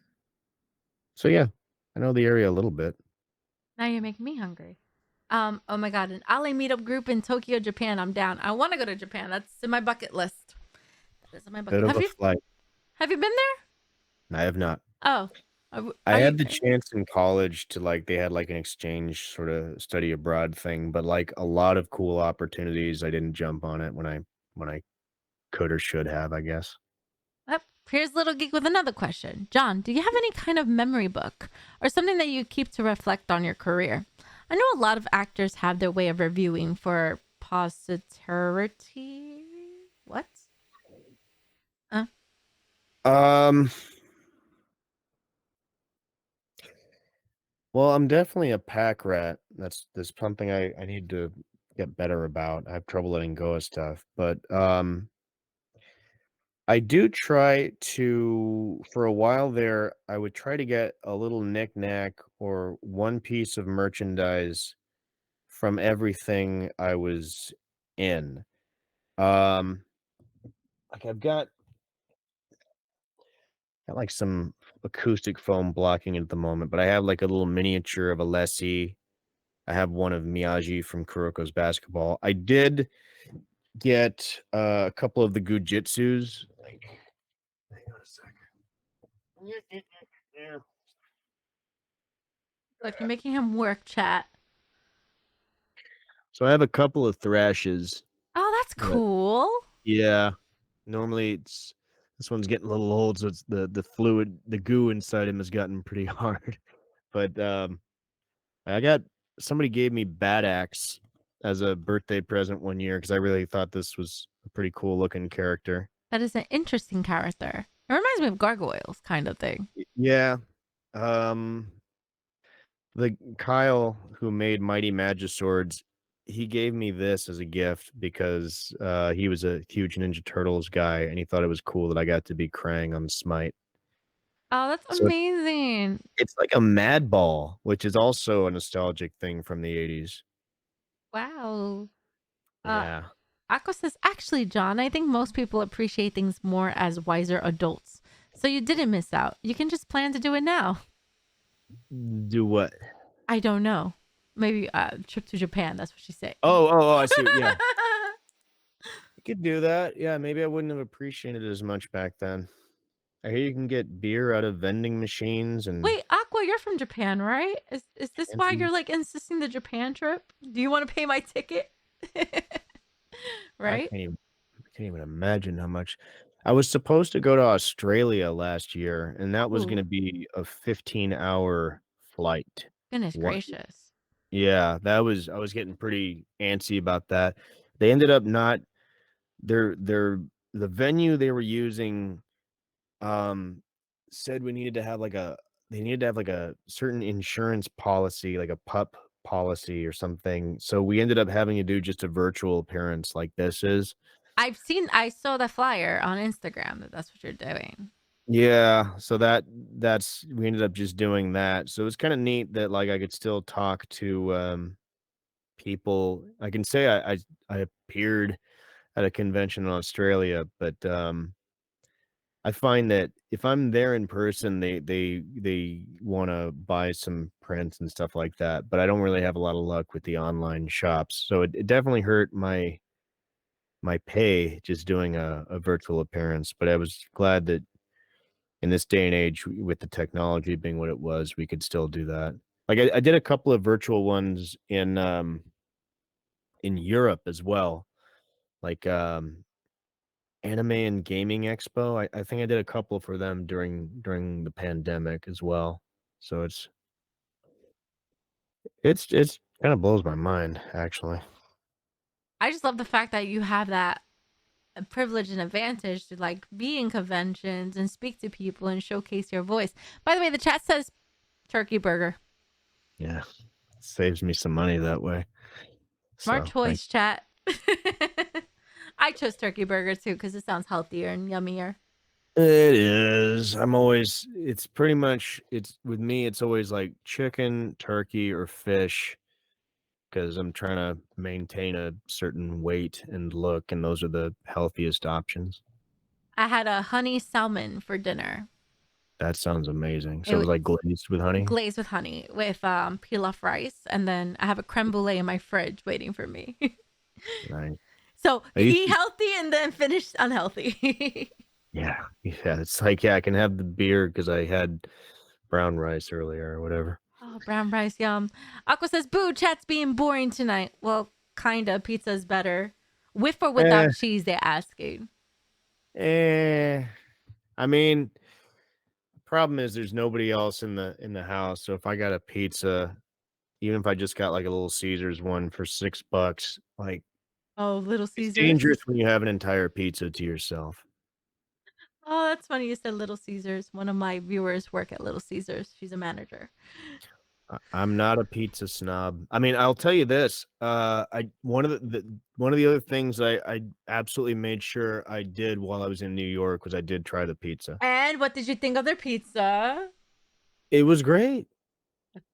so yeah, I know the area a little bit. Now you're making me hungry. Oh my god, an Ali meetup group in Tokyo, Japan. I'm down. I want to go to Japan. That's in my bucket list. That is in my Bit bucket. of a flight. Have you been there? I have not. Oh, I are you? had the chance in college to like they had like an exchange sort of study abroad thing, but like a lot of cool opportunities. I didn't jump on it when I could or should have, I guess. Here's Little Geek with another question. John, do you have any kind of memory book or something that you keep to reflect on your career? I know a lot of actors have their way of reviewing for posterity. What? Uh, Um, well, I'm definitely a pack rat. That's something I need to get better about. I have trouble letting go of stuff, but I do try to for a while there, I would try to get a little knick-knack or one piece of merchandise from everything I was in. Um, like I've got like some acoustic foam blocking it at the moment, but I have like a little miniature of a lessee. I have one of Miyagi from Kuroko's basketball. I did get a couple of the Gujitsus. Like, hang on a second. look, you're making him work, chat. So I have a couple of thrashes. Oh, that's That, cool. yeah. Normally it's this one's getting a little old, so it's the fluid, the goo inside him has gotten pretty hard. But I got somebody gave me Bad Axe as a birthday present one year because I really thought this was a pretty cool looking character. That is an interesting character. It reminds me of gargoyles, kind of thing. Yeah. Um the Kyle who made Mighty Magiswords, he gave me this as a gift because he was a huge Ninja Turtles guy and he thought it was cool that I got to be Krang on Smite. Oh, that's So amazing. it's like a Mad Ball, which is also a nostalgic thing from the 80s. Wow. Uh, Yeah. Aqua says, actually, John, I think most people appreciate things more as wiser adults. So you didn't miss out. You can just plan to do it now. Do what? I don't know. Maybe trip to Japan. That's what she said. Oh, I see. Yeah. I could do that. Yeah, maybe I wouldn't have appreciated it as much back then. I hear you can get beer out of vending machines and Wait, Aqua, you're from Japan, right? Is this why fancy. you're like insisting the Japan trip? Do you want to pay my ticket? I Right? can't even imagine how much. I was supposed to go to Australia last year, and that was Ooh, gonna be a 15-hour flight. goodness What? gracious. Yeah, I was getting pretty antsy about that. They ended up not their the venue they were using um said we needed to have like a they needed to have like a certain insurance policy, like a pup policy or something. So we ended up having to do just a virtual appearance like this is. I saw the flyer on Instagram that that's what you're doing. Yeah, so that's we ended up just doing that. So it's kind of neat that like I could still talk to people. I can say I appeared at a convention in Australia, but I find that if I'm there in person, they want to buy some prints and stuff like that, but I don't really have a lot of luck with the online shops. So it definitely hurt my pay just doing a virtual appearance. But I was glad that in this day and age, with the technology being what it was, we could still do that. Like I did a couple of virtual ones in Europe as well, like Anime and Gaming Expo. I think I did a couple for them during the pandemic as well. So it's kind of blows my mind actually. I just love the fact that you have that privilege and advantage to like be in conventions and speak to people and showcase your voice. By the way, the chat says turkey burger. Yeah, saves me some money that way. Smart So thank. choice, chat. I chose turkey burger too because it sounds healthier and yummier. It is. I'm always. It's pretty much. It's with me. It's always like chicken, turkey, or fish, because I'm trying to maintain a certain weight and look, and those are the healthiest options. I had a honey salmon for dinner. That sounds amazing. It So it was was like glazed with honey. glazed with honey with pilaf rice, and then I have a creme brulee in my fridge waiting for me. Right. So I used eat to, healthy and then finish unhealthy. yeah, yeah. It's like, yeah, I can have the beer because I had brown rice earlier or whatever. Oh, brown rice, yum. Aqua says, "Boo, chat's being boring tonight." Well, kinda. Pizza's better. With or Eh, without cheese? They're asking. eh. I mean, problem is there's nobody else in the house. So if I got a pizza, even if I just got like a little Caesars one for $6, like Oh, Little it's Caesars. dangerous when you have an entire pizza to yourself. Oh, that's funny. You said Little Caesars. One of my viewers work at Little Caesars. She's a manager. I'm not a pizza snob. I mean, I'll tell you this. I one of the other things I absolutely made sure I did while I was in New York was I did try the pizza. And what did you think of their pizza? It was great.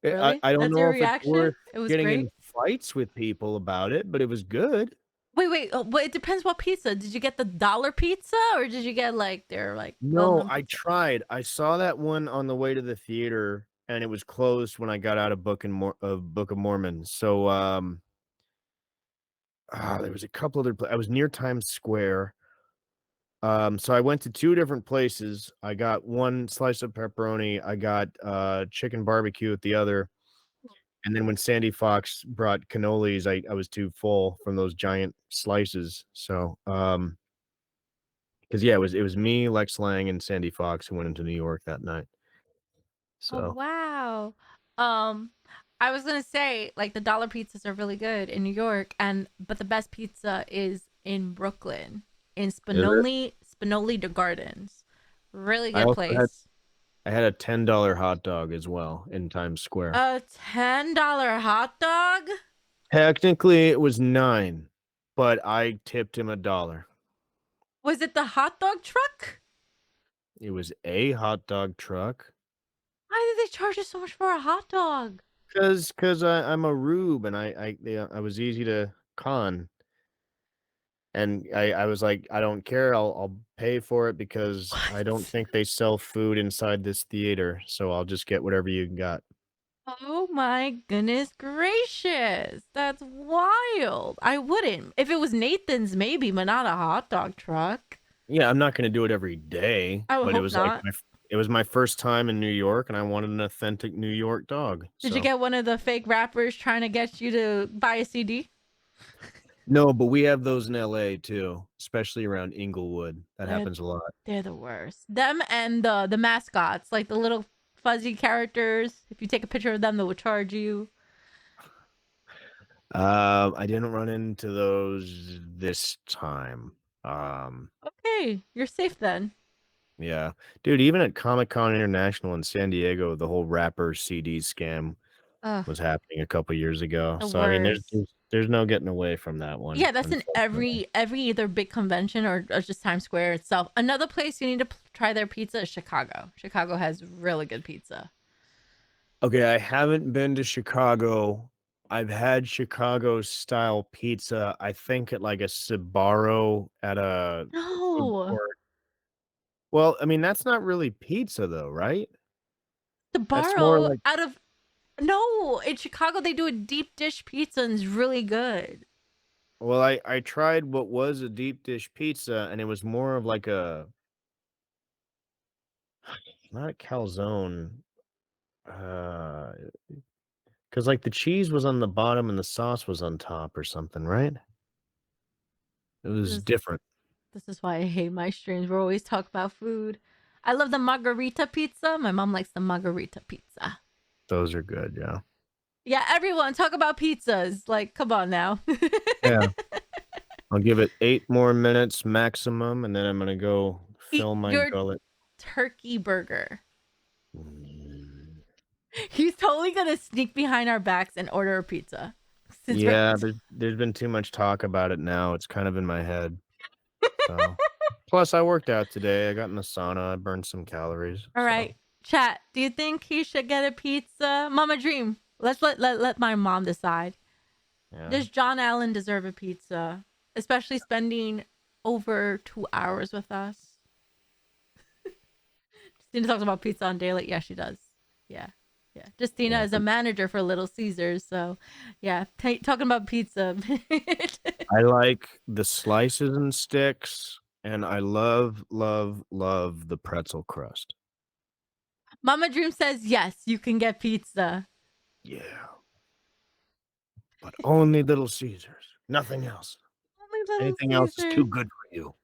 I Really? I don't That's know your if it's reaction? worth It was getting great. in fights with people about it, but it was good. Wait. But it depends what pizza. Did you get the dollar pizza or did you get like their like No, well-known I pizza? tried. I saw that one on the way to the theater, and it was closed when I got out of Book of Mormon. So, there was a couple other I was near Times Square. So I went to 2 different places. I got 1 slice of pepperoni, I got, chicken barbecue at the other, and then when Sandy Fox brought cannolis, I was too full from those giant slices. So, 'cause yeah, it was me, Lex Lang, and Sandy Fox who went into New York that night. Oh So wow. Um I was gonna say like the dollar pizzas are really good in New York and but the best pizza is in Brooklyn in is it? Spinoli de Gardens. Really I good also had place. I had a $10 hot dog as well in Times Square. A $10 hot dog? Technically, it was 9, but I tipped him $1. Was it the hot dog truck? It was a hot dog truck. Why did they charge you so much for a hot dog? 'Cause I'm a rube and I was easy to con, and I was like, "I don't care, I'll pay for it because I don't What? think they sell food inside this theater, so I'll just get whatever you got." Oh my goodness gracious. That's wild. I wouldn't. If it was Nathan's, maybe, but not a hot dog truck. Yeah, I'm not gonna do it every day, I would but it hope was like not. it was my first time in New York, and I wanted an authentic New York dog, Did you so get one of the fake rappers trying to get you to buy a CD? no, but we have those in LA too, especially around Inglewood. That They're happens a lot. they're the worst. Them and the mascots, like the little fuzzy characters. If you take a picture of them, they will charge you. I didn't run into those this time. Um, Okay, you're safe then. yeah. Dude, even at Comic-Con International in San Diego, the whole rapper CD scam Ugh, was happening a couple years ago. the So I mean, there's worst. there's there's no getting away from that one, Yeah, that's in unfortunately. every either big convention or just Times Square itself. Another place you need to try their pizza is Chicago. Chicago has really good pizza. Okay, I haven't been to Chicago. I've had Chicago style pizza, I think at like a Sbarro at a food No, court Well, I mean, that's not really pizza though, right? To That's more borrow like out of no, in Chicago they do a deep dish pizza and it's really good. well, I tried what was a deep dish pizza, and it was more of like a not a calzone, uh, because like the cheese was on the bottom and the sauce was on top or something, right? It was This different. this is why I hate my streams. We're always talking about food. I love the margarita pizza. My mom likes the margarita pizza. Those are good, yeah. Yeah, everyone talk about pizzas. Like, come on now. Yeah. I'll give it 8 more minutes maximum, and then I'm gonna go Eat fill my your gullet. turkey burger. Mm. He's totally gonna sneak behind our backs and order a pizza. Since we're Yeah, there's been too much talk about it now. It's kind of in my head. So, plus I worked out today. I got in the sauna. I burned some calories. all So, right, chat. Do you think he should get a pizza? Mama Dream. Let's let my mom decide. yeah. Does Jon Allen deserve a pizza? Especially spending over 2 hours with us. Justina talks about pizza on daily. Yeah, she does. Yeah. Yeah. Justina Yeah. is a manager for Little Caesars. So, yeah, talking about pizza. I like the slices and sticks, and I love, love, love the pretzel crust. Mama Dream says, yes, you can get pizza. Yeah. But only Little Caesars. Nothing else. Only Little Anything else is too Caesars. good for you.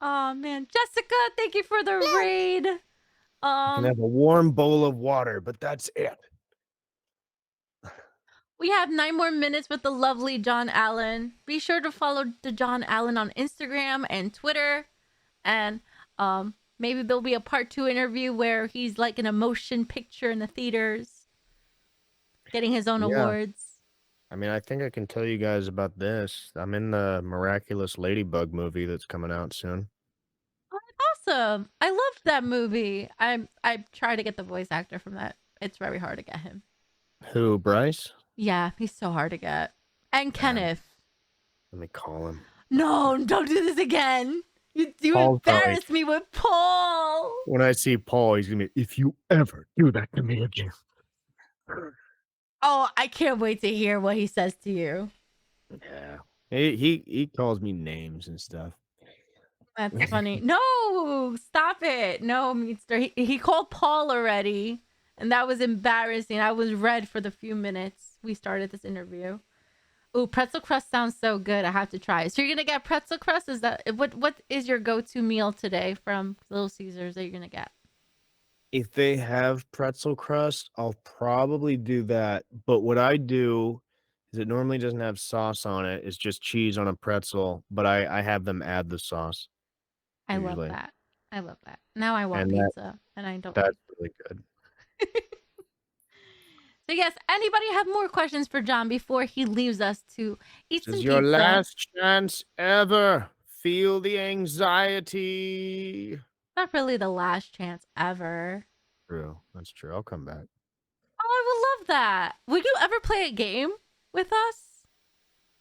Oh, man. Jessica, thank you for the raid. You can have a warm bowl of water, but that's it. We have 9 more minutes with the lovely Jon Allen. Be sure to follow the Jon Allen on Instagram and Twitter. And maybe there'll be a part 2 interview where he's like in a motion picture in the theaters, getting his own Yeah. awards. I mean, I think I can tell you guys about this. I'm in the Miraculous Ladybug movie that's coming out soon. Oh, that's awesome. I love that movie. I try to get the voice actor from that. It's very hard to get him. Who, Bryce? Yeah, he's so hard to get. And Kenneth. Let me call him. No, don't do this again. You Paul's embarrassed me with Paul. When I see Paul, he's gonna be, if you ever do that to me again. Oh, I can't wait to hear what he says to you. Yeah. He calls me names and stuff. That's funny. No, stop it. No, Meatster. He called Paul already, and that was embarrassing. I was red for the few minutes we started this interview. Ooh, pretzel crust sounds so good. I have to try it. So you're gonna get pretzel crust? Is that what is your go-to meal today from Little Caesars that you're gonna get? If they have pretzel crust, I'll probably do that. But what I do is it normally doesn't have sauce on it. It's just cheese on a pretzel, but I have them add the sauce I love usually. that. I love that. Now I want And pizza, and I don't. that's really good. So yes, anybody have more questions for Jon before he leaves us to eat This some is your pizza? last chance ever. Feel the anxiety. Not really the last chance ever. True. That's true. I'll come back. Oh, I would love that. Would you ever play a game with us?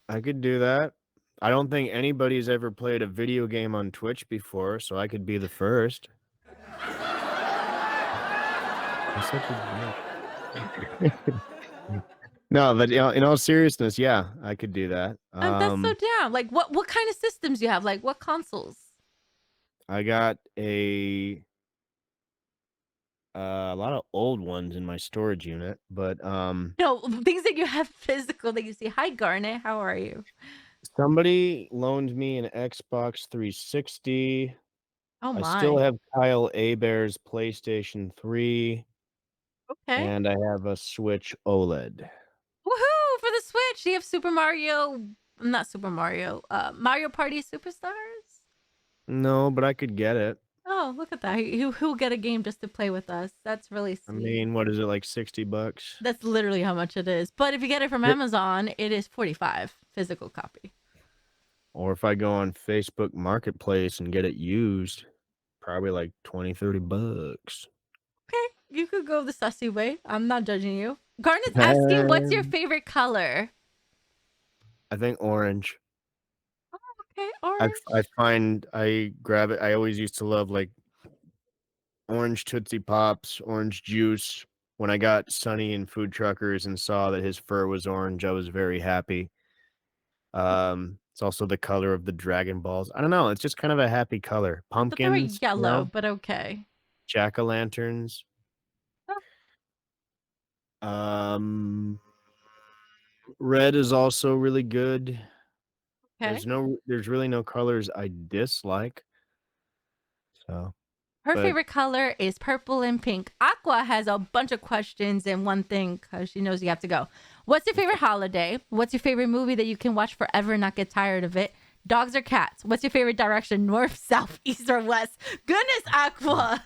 I could do that. I don't think anybody's ever played a video game on Twitch before, so I could be the first. I'm such a dick. No, but in all seriousness, yeah, I could do that. That's so down. Like, what kind of systems do you have? Like, what consoles? I got a lot of old ones in my storage unit, but No, things that you have physical that you see. Hi, Garnet. How are you? somebody loaned me an Xbox 360. Oh I still my. have Kyle Abear's PlayStation 3, Okay. and I have a Switch OLED. Woohoo! For the Switch, do you have Super Mario? Not Super Mario. Mario Party Superstars. No, but I could get it. Oh, look at that. He'll get a game just to play with us. That's really sweet. I mean, what is it, like $60? That's literally how much it is. But if you get it from Amazon, it is $45 physical copy. Or if I go on Facebook Marketplace and get it used, probably like $20-$30. Okay, you could go the sussy way. I'm not judging you. Garnet's asking, what's your favorite color? I think orange. Oh, okay, orange. I find I grab it. I always used to love like orange Tootsie Pops, orange juice. When I got Sonny in Food Truckers and saw that his fur was orange, I was very happy. It's also the color of the Dragon Balls. I don't know. It's just kind of a happy color. I thought they were Pumpkins, yellow, but okay. jack-o'-lanterns. Oh, Red is also really good. okay. There's really no colors I dislike. So, Her but favorite color is purple and pink. Aqua has a bunch of questions in one thing because she knows you have to go. What's your favorite holiday? What's your favorite movie that you can watch forever and not get tired of it? Dogs or cats? What's your favorite direction? North, south, east, or west? Goodness, Aqua.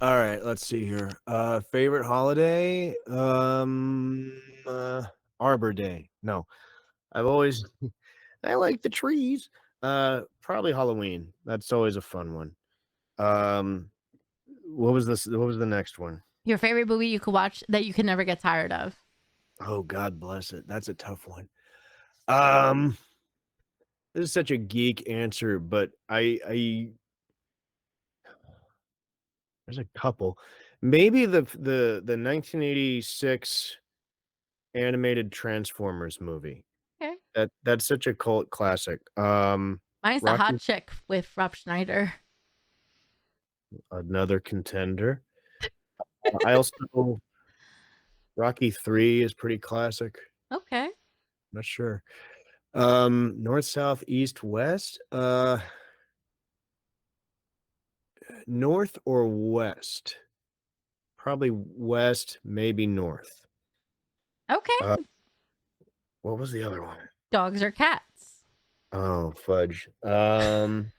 all right, let's see here. Favorite holiday? Arbor Day. No. I've always I like the trees. Probably Halloween. That's always a fun one. What was this? What was the next one? Your favorite movie you could watch that you can never get tired of? Oh, God bless it. That's a tough one. Um, this is such a geek answer, but I there's a couple. Maybe the 1986 animated Transformers movie. Okay. That's such a cult classic. Mine's The Hot Rocky, Chick with Rob Schneider. another contender. I also Rocky 3 is pretty classic. Okay. Not sure. North, south, east, west. North or west? Probably west, maybe north. Okay. What was the other one? Dogs or cats? Oh, fudge. Yikes.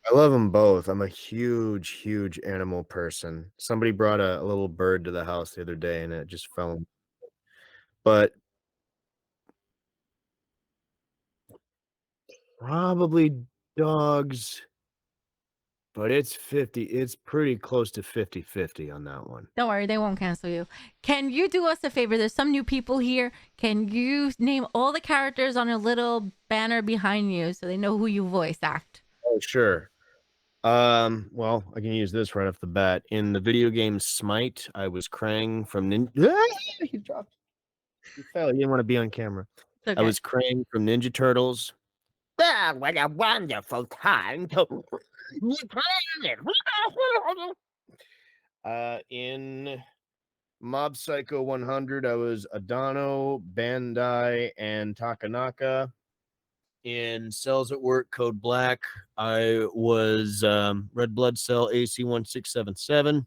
I love them both. I'm a huge animal person. Somebody brought a little bird to the house the other day and it just fell. But probably dogs, but it's pretty close to 50-50 on that one. Don't worry, they won't cancel you. Can you do us a favor? There's some new people here. Can you name all the characters on a little banner behind you so they know who you voice act? Oh, sure. Well, I can use this right off the bat. In the video game Smite, I was Krang from Ninja. He dropped. He fell. He didn't want to be on camera. It's okay. I was Krang from Ninja Turtles. Ah, what a wonderful time to in Mob Psycho 100, I was Adano, Bandai, and Takanaka. In Cells at Work Code Black, I was Red Blood Cell AC1677.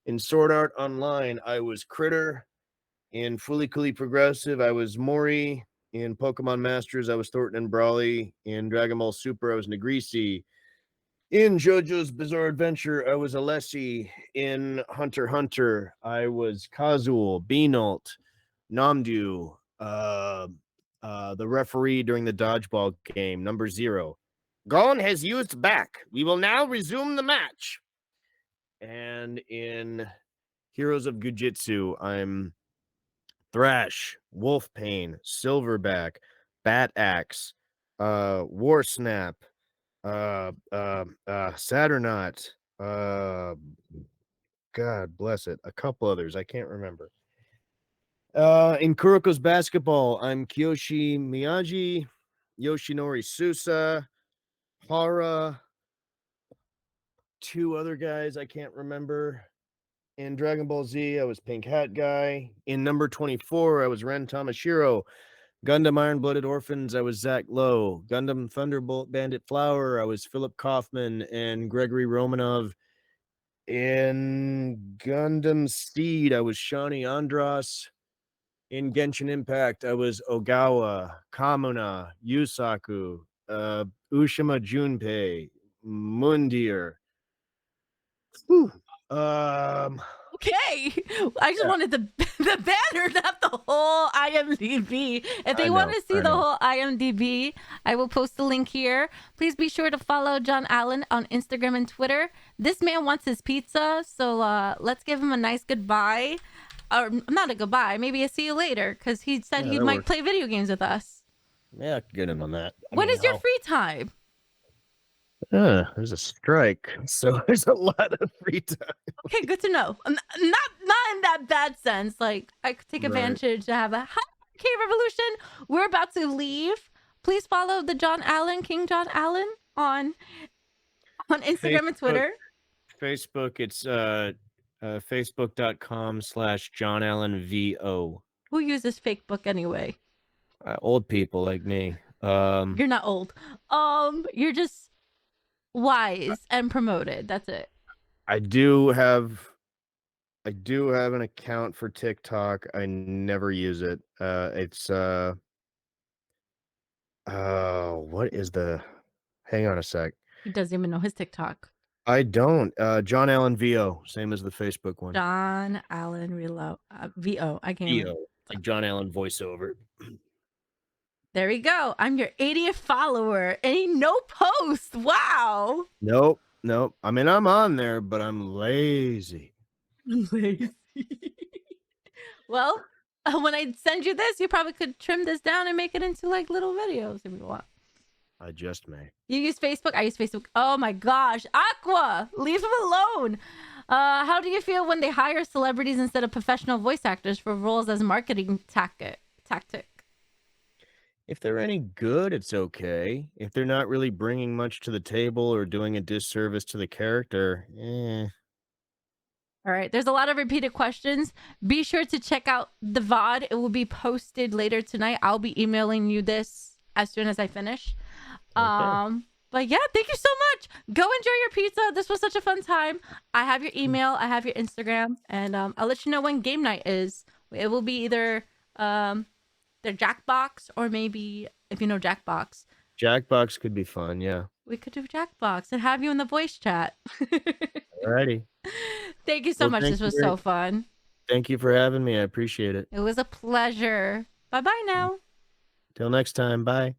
In Sword Art Online, I was Critter. In Fully Coolly Progressive, I was Mori. In Pokemon Masters, I was Thornton and Brawley. In Dragon Ball Super, I was Negrisi. In JoJo's Bizarre Adventure, I was Alessi. In Hunter x Hunter, I was Kazul, Beanolt, Namdu, the referee during the dodgeball game, number 0. Gon has used back. We will now resume the match. And in Heroes of Gujitsu, I'm Thrash, Wolfpain, Silverback, Bat Axe, War Snap, Saturnaut, God bless it, a couple others I can't remember. In Kuroko's Basketball, I'm Kiyoshi Miyagi, Yoshinori Susa, Hara, 2 other guys I can't remember. In Dragon Ball Z, I was Pink Hat Guy. In number 24, I was Ren Tamashiro. Gundam Iron Blooded Orphans, I was Zach Lowe. Gundam Thunderbolt Bandit Flower, I was Philip Kaufman and Gregory Romanov. In Gundam Steed, I was Shawnee Andros. In Genshin Impact, I was Ogawa, Kamuna, Yusaku, Ushima Junpei, Mundir. Whew. Okay. I just wanted the banner, not the whole IMDb. If they want to see the whole IMDb, I will post the link here. Please be sure to follow Jon Allen on Instagram and Twitter. This man wants his pizza, so let's give him a nice goodbye. Or not a goodbye, maybe a see you later, because he said he might play video games with us. Yeah, I could get him on that. When is your free time? There's a strike, so there's a lot of free time. Okay, good to know. Not in that bad sense. Like I could take Right. advantage to have a hi K Revolution. We're about to leave. Please follow the Jon Allen, King Jon Allen on Instagram and Twitter. Facebook, it's facebook.com/Jon Allen VO. Who uses fake book anyway? Old people like me. You're not old. You're just wise and promoted. That's it. I do have an account for TikTok. I never use it. It's what is the? Hang on a sec. He doesn't even know his TikTok. I don't. Jon Allen VO, same as the Facebook one. Jon Allen Reload VO. I can't. VO, like Jon Allen voiceover. There we go. I'm your 80th follower. Ain't no post. Wow. Nope. I mean, I'm on there, but I'm lazy. Lazy. Well, when I send you this, you probably could trim this down and make it into like little videos if you want. I just may. You use Facebook? I use Facebook. Oh my gosh. Aqua, leave him alone. How do you feel when they hire celebrities instead of professional voice actors for roles as marketing tactic? If they're any good, it's okay. If they're not really bringing much to the table or doing a disservice to the character, All right. There's a lot of repeated questions. Be sure to check out the VOD. It will be posted later tonight. I'll be emailing you this as soon as I finish. Okay. But yeah, thank you so much. Go enjoy your pizza. This was such a fun time. I have your email. I have your Instagram. And I'll let you know when game night is. It will be either their Jackbox or maybe, if you know Jackbox. Jackbox could be fun, yeah. We could do Jackbox and have you in the voice chat. Alrighty. Thank you so much. This was so fun. Thank you for having me. I appreciate it. It was a pleasure. Bye-bye now. Till next time. Bye.